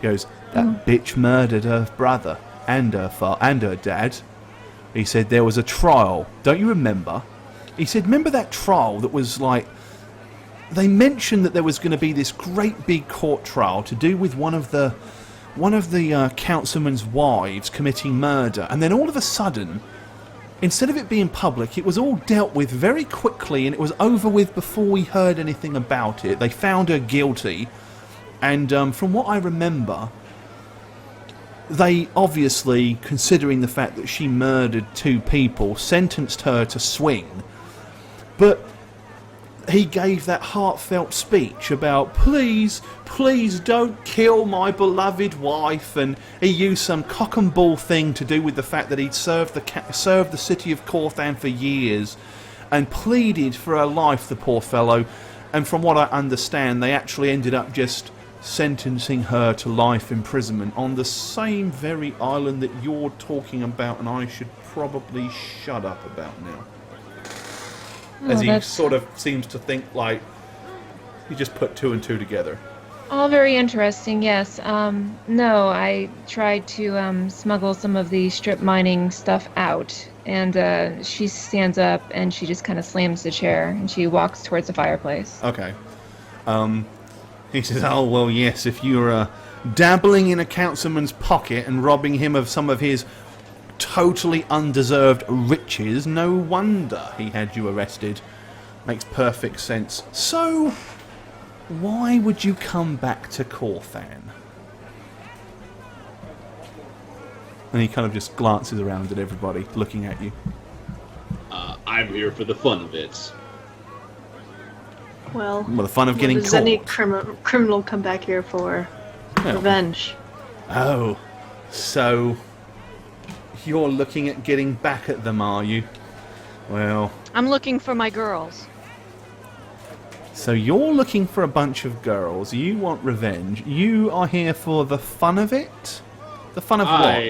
He goes, that bitch murdered her brother and her dad. He said there was a trial. Don't you remember? He said, remember that trial that was like... They mentioned that there was going to be this great big court trial to do with one of the councilman's wives committing murder. And then all of a sudden, instead of it being public, it was all dealt with very quickly and it was over with before we heard anything about it. They found her guilty. And from what I remember... They obviously, considering the fact that she murdered 2 people, sentenced her to swing. But he gave that heartfelt speech about, please don't kill my beloved wife. And he used some cock and bull thing to do with the fact that he'd served the city of Corthan for years and pleaded for her life, the poor fellow. And from what I understand, they actually ended up just sentencing her to life imprisonment on the same very island that you're talking about, and I should probably shut up about now. As he sort of seems to think like he just put 2 and 2 together. All very interesting, yes. No, I tried to smuggle some of the strip mining stuff out, and she stands up and she just kind of slams the chair and she walks towards the fireplace. Okay. He says, oh, well, yes, if you're dabbling in a councilman's pocket and robbing him of some of his totally undeserved riches, no wonder he had you arrested. Makes perfect sense. So, why would you come back to Corthan? And he kind of just glances around at everybody, looking at you. I'm here for the fun of it. Well, Well, the fun of what getting does caught. any criminal come back here for? Well, Revenge. oh, so you're looking at getting back at them, are you? Well, I'm looking for my girls. so you're looking for a bunch of girls. You want revenge. You are here for the fun of it? The fun of what?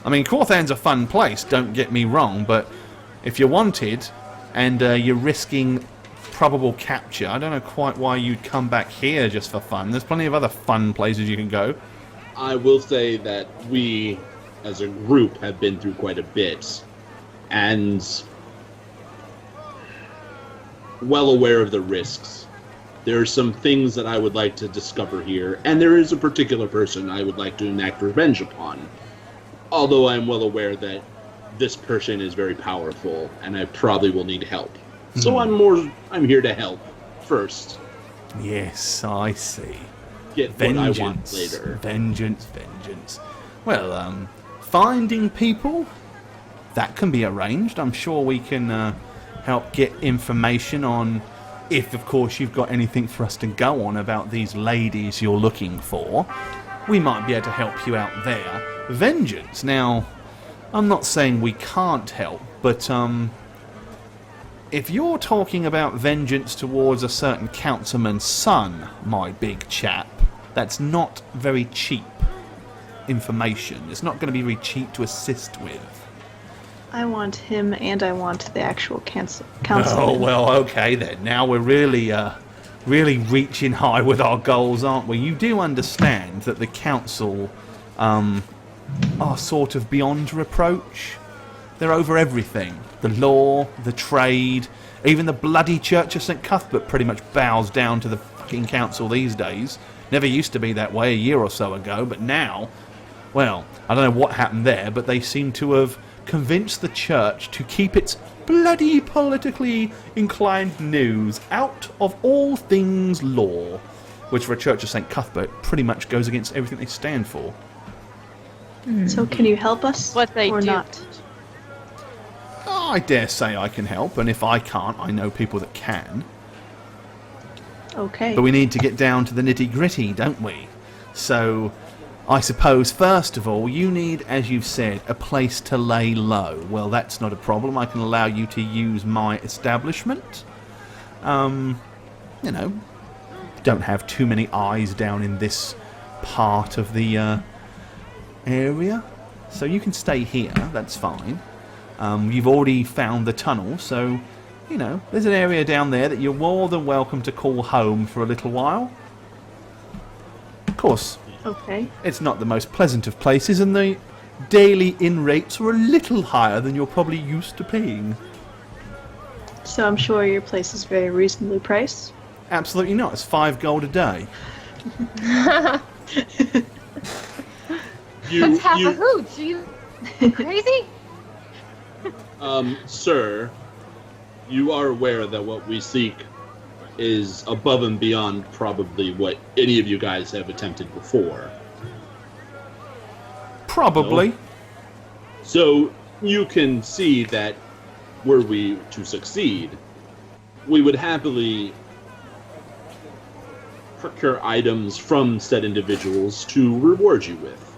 I mean, Corthan's a fun place, don't get me wrong, but if you're wanted and you're risking probable capture, I don't know quite why you'd come back here just for fun. There's plenty of other fun places you can go. I will say that we, as a group, have been through quite a bit, and well aware of the risks. There are some things that I would like to discover here, and there is a particular person I would like to enact revenge upon. Although I'm well aware that this person is very powerful, and I probably will need help. So I'm here to help first. Yes, I see. Get what I want later. Vengeance, vengeance. Well, finding people, that can be arranged. I'm sure we can help get information on, if of course you've got anything for us to go on about these ladies you're looking for. We might be able to help you out there. Vengeance. Now, I'm not saying we can't help, but if you're talking about vengeance towards a certain councilman's son, my big chap, that's not very cheap information. It's not going to be very cheap to assist with. I want him, and I want the actual council. Oh, well, okay then. Now we're really reaching high with our goals, aren't we? You do understand that the council are sort of beyond reproach. They're over everything. The law, the trade, even the bloody Church of St. Cuthbert pretty much bows down to the fucking council these days. Never used to be that way a year or so ago, but now, well, I don't know what happened there, but they seem to have convinced the church to keep its bloody politically inclined news out of all things law, which for a Church of St. Cuthbert pretty much goes against everything they stand for. So can you help us? What they or do. not? Oh, I dare say I can help, and if I can't, I know people that can. Okay. But we need to get down to the nitty-gritty, don't we? So, I suppose, first of all, you need, as you've said, a place to lay low. Well, that's not a problem. I can allow you to use my establishment. You know, don't have too many eyes down in this part of the area. So you can stay here, that's fine. You've already found the tunnel, so, you know, there's an area down there that you're more than welcome to call home for a little while. Of course, Okay. it's not the most pleasant of places, and the daily inn rates are a little higher than you're probably used to paying. So I'm sure your place is very reasonably priced. Absolutely not. It's 5 gold a day. That's half a hooch. Are you crazy? Sir, you are aware that what we seek is above and beyond probably what any of you guys have attempted before. Probably. No? So you can see that were we to succeed, we would happily procure items from said individuals to reward you with.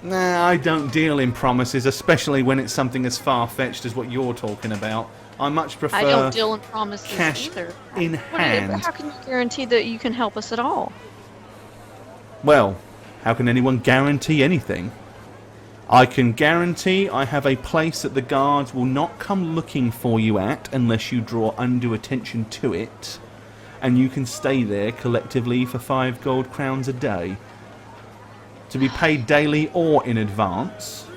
Nah, I don't deal in promises, especially when it's something as far-fetched as what you're talking about. I much prefer I don't deal in promises cash either. in hand. How can you guarantee that you can help us at all? Well, how can anyone guarantee anything? I can guarantee I have a place that the guards will not come looking for you at unless you draw undue attention to it, and you can stay there collectively for 5 gold crowns a day, to be paid daily or in advance.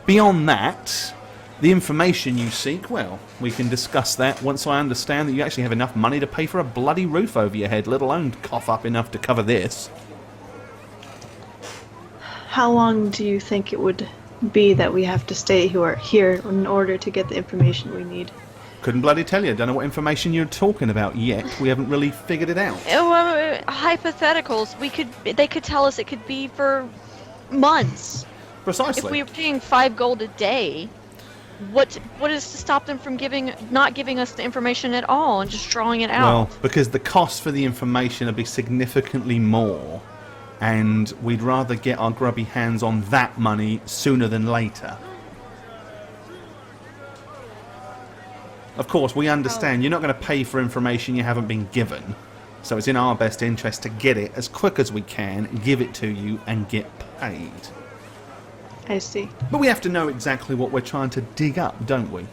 Beyond that, The information you seek, well, we can discuss that once I understand that you actually have enough money to pay for a bloody roof over your head, let alone cough up enough to cover this. How long do you think it would be that we have to stay here in order to get the information we need? Couldn't bloody tell you. Don't know what information you're talking about yet. We haven't really figured it out. Hypotheticals. They could tell us it could be for months. Precisely. If we were paying 5 gold a day, what is to stop them from not giving us the information at all and just drawing it out? Well, because the cost for the information would be significantly more, and we'd rather get our grubby hands on that money sooner than later. Of course, we understand you're not going to pay for information you haven't been given, so it's in our best interest to get it as quick as we can, give it to you, and get paid. I see. But we have to know exactly what we're trying to dig up, don't we?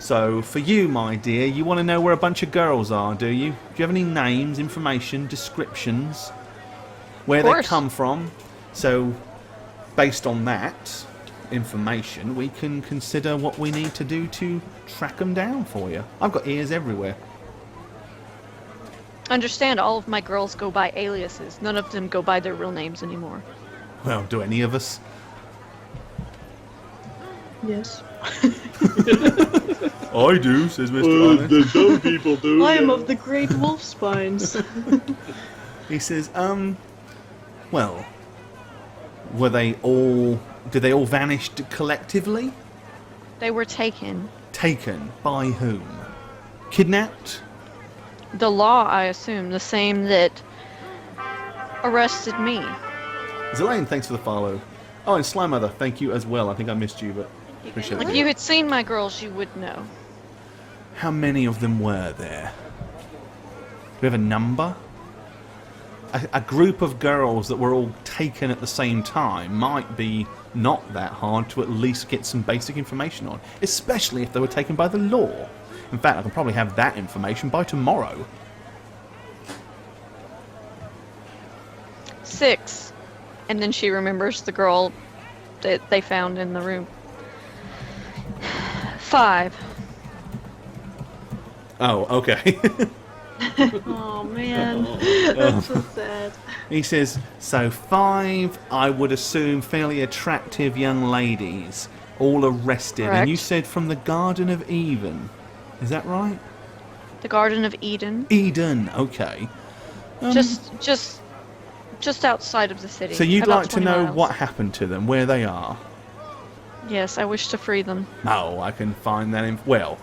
So, for you, my dear, you want to know where a bunch of girls are, do you? Do you have any names, information, descriptions? Where they come from? So, based on that information, we can consider what we need to do to track them down for you. I've got ears everywhere. Understand, all of my girls go by aliases. None of them go by their real names anymore. Well, do any of us? Yes. I do, says Mr. Allen. The dumb people do. I am of the great wolf spines. He says, well, did they all vanish collectively? They were taken. Taken by whom? Kidnapped? The law, I assume, the same that arrested me. Zelaine, thanks for the follow. Oh, and Sly Mother, thank you as well. I think I missed you, but appreciate it. If you had seen my girls, you would know. How many of them were there? Do we have a number? A group of girls that were all taken at the same time might be not that hard to at least get some basic information on, especially if they were taken by the law. In fact, I can probably have that information by tomorrow. 6. And then she remembers the girl that they found in the room. 5. Oh, okay. Oh man, that's so sad. He says, so 5, I would assume, fairly attractive young ladies, all arrested. Correct. And you said from the Garden of Eden. Is that right? The Garden of Eden. Eden, okay. Just outside of the city. So you'd about like to 20 know miles. what happened to them, where they are? Yes, I wish to free them. No, I can find that well,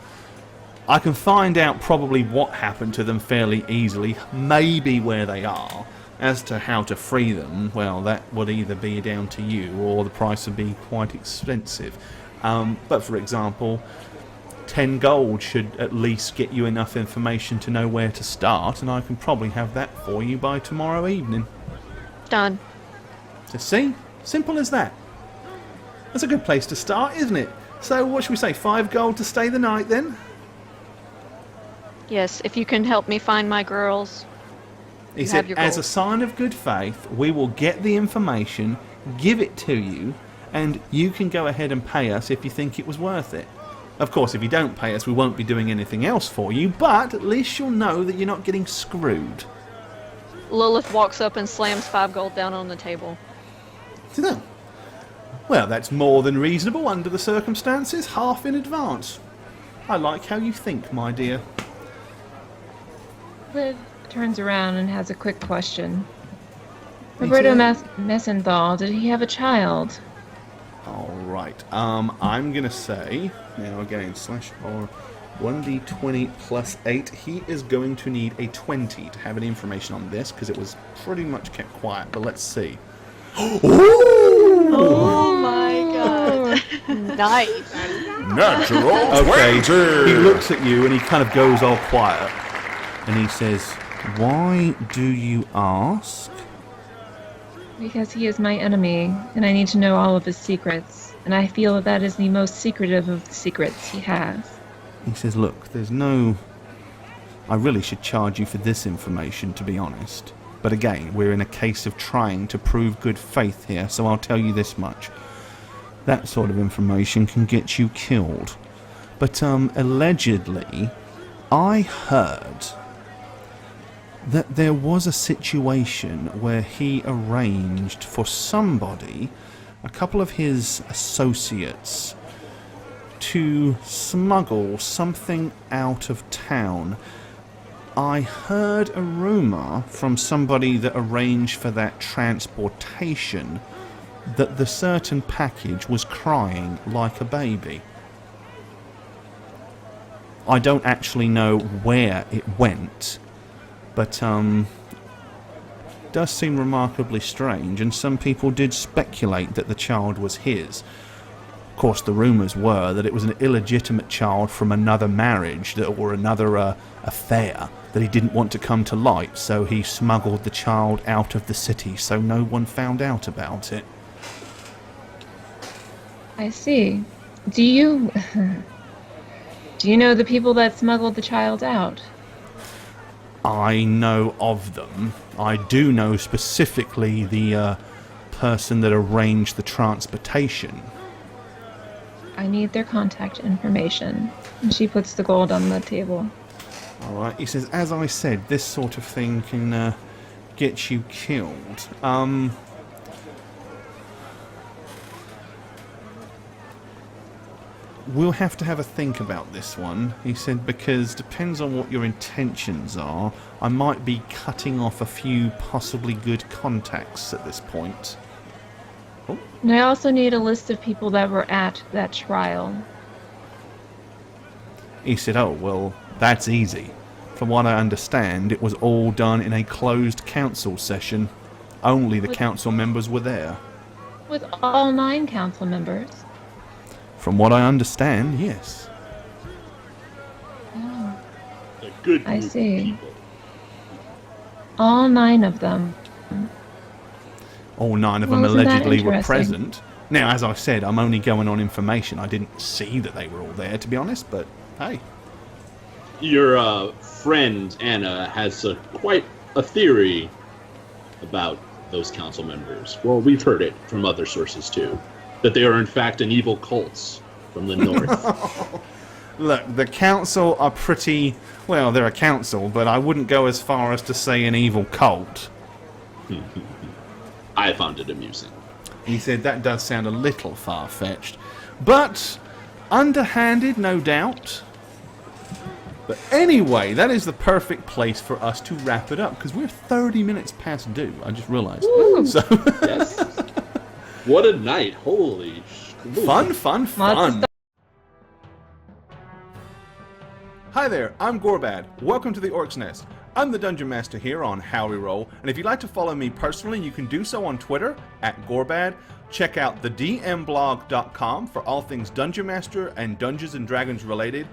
I can find out probably what happened to them fairly easily, maybe where they are. As to how to free them, well, that would either be down to you or the price would be quite expensive. But for example, 10 gold should at least get you enough information to know where to start, and I can probably have that for you by tomorrow evening. Done. So see? Simple as that. That's a good place to start, isn't it? So what should we say, 5 gold to stay the night then? Yes, if you can help me find my girls. He You said, have your as a gold. sign of good faith, we will get the information, give it to you, and you can go ahead and pay us if you think it was worth it. Of course, if you don't pay us, we won't be doing anything else for you, but at least you'll know that you're not getting screwed. Lilith walks up and slams 5 gold down on the table. No. Well, that's more than reasonable under the circumstances, half in advance. I like how you think, my dear. Liv turns around and has a quick question. Me Roberto too. Messenthal, did he have a child? Alright, I'm gonna say, now again, /r 1d20 plus 8, he is going to need a 20 to have any information on this, because it was pretty much kept quiet, but let's see. Oh my god. Nice. Natural Okay, 20. he looks at you and he kind of goes all quiet, and he says, why do you ask? Because he is my enemy, and I need to know all of his secrets, and I feel that that is the most secretive of the secrets he has. He says, look, there's no... I really should charge you for this information, to be honest. But again, we're in a case of trying to prove good faith here, so I'll tell you this much. that sort of information can get you killed. But allegedly, I heard that there was a situation where he arranged for somebody, a couple of his associates, to smuggle something out of town. I heard a rumour from somebody that arranged for that transportation that the certain package was crying like a baby. I don't actually know where it went, but does seem remarkably strange, and some people did speculate that the child was his. Of course, the rumours were that it was an illegitimate child from another marriage or another affair that he didn't want to come to light, so he smuggled the child out of the city so no one found out about it. I see. Do you know the people that smuggled the child out? I know of them. I do know specifically the person that arranged the transportation. I need their contact information. And she puts the gold on the table. Alright, he says, as I said, this sort of thing can get you killed. We'll have to have a think about this one, he said, because depends on what your intentions are. I might be cutting off a few possibly good contacts at this point. And I also need a list of people that were at that trial. He said, oh, well, that's easy. From what I understand, it was all done in a closed council session. Only the council members were there. With all 9 council members. From what I understand, yes. Oh, A good I group of see. people. all 9 of them. All 9 of Well, them isn't that allegedly were interesting? present. Now, as I said, I'm only going on information. I didn't see that they were all there, to be honest, but hey. Your friend Anna has quite a theory about those council members. Well, we've heard it from other sources too, that they are in fact an evil cult from the north. Look, the council are pretty... Well, they're a council, but I wouldn't go as far as to say an evil cult. I found it amusing. He said that does sound a little far-fetched. But underhanded, no doubt. But anyway, that is the perfect place for us to wrap it up, because we're 30 minutes past due, I just realized. So, Yes. What a night. Holy fun, fun, Lots of fun. stuff. Hi there, I'm Gorbad. Welcome to the Orc's Nest. I'm the Dungeon Master here on Howreroll, and if you'd like to follow me personally, you can do so on Twitter @Gorbad. Check out thedmblog.com for all things Dungeon Master and Dungeons & Dragons related.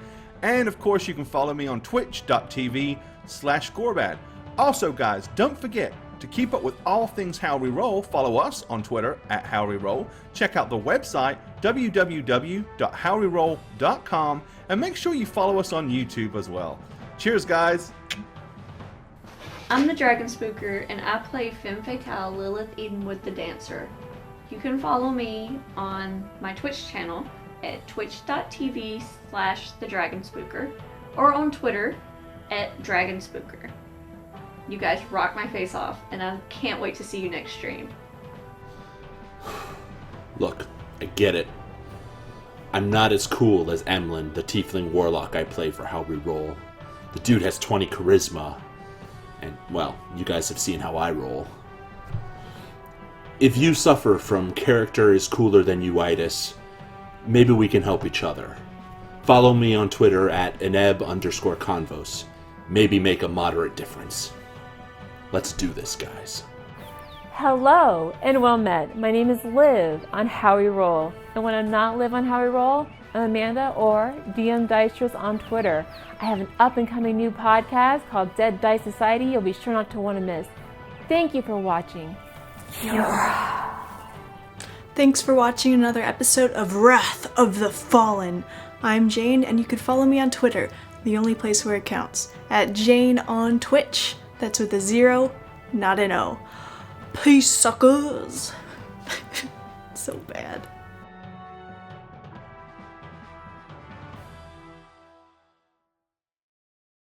And of course, you can follow me on twitch.tv/Gorbad. Also, guys, don't forget to keep up with all things Howreroll. Follow us on Twitter @Howreroll. Check out the website www.howreroll.com, and make sure you follow us on YouTube as well. Cheers, guys. I'm the Dragon Spooker, and I play Femme Fatale Lilith Edenwood the Dancer. You can follow me on my Twitch channel at twitch.tv/thedragonspooker or on Twitter @dragonspooker. You guys rock my face off, and I can't wait to see you next stream. Look, I get it. I'm not as cool as Emlyn, the tiefling warlock I play for Howreroll. The dude has 20 charisma. And, well, you guys have seen how I roll. If you suffer from character is cooler than you-itis, maybe we can help each other. Follow me on Twitter @eneb_convos. Maybe make a moderate difference. Let's do this, guys. Hello and well met. My name is Liv on Howreroll. And when I'm not Liv on Howreroll, I'm Amanda or DM Dicers on Twitter. I have an up and coming new podcast called Dead Dice Society you'll be sure not to want to miss. Thank you for watching. Thanks for watching another episode of Wrath of the Fallen. I'm Jane, and you can follow me on Twitter, the only place where it counts, @Jane on Twitch. That's with a 0, not an O. Peace, suckers. So bad.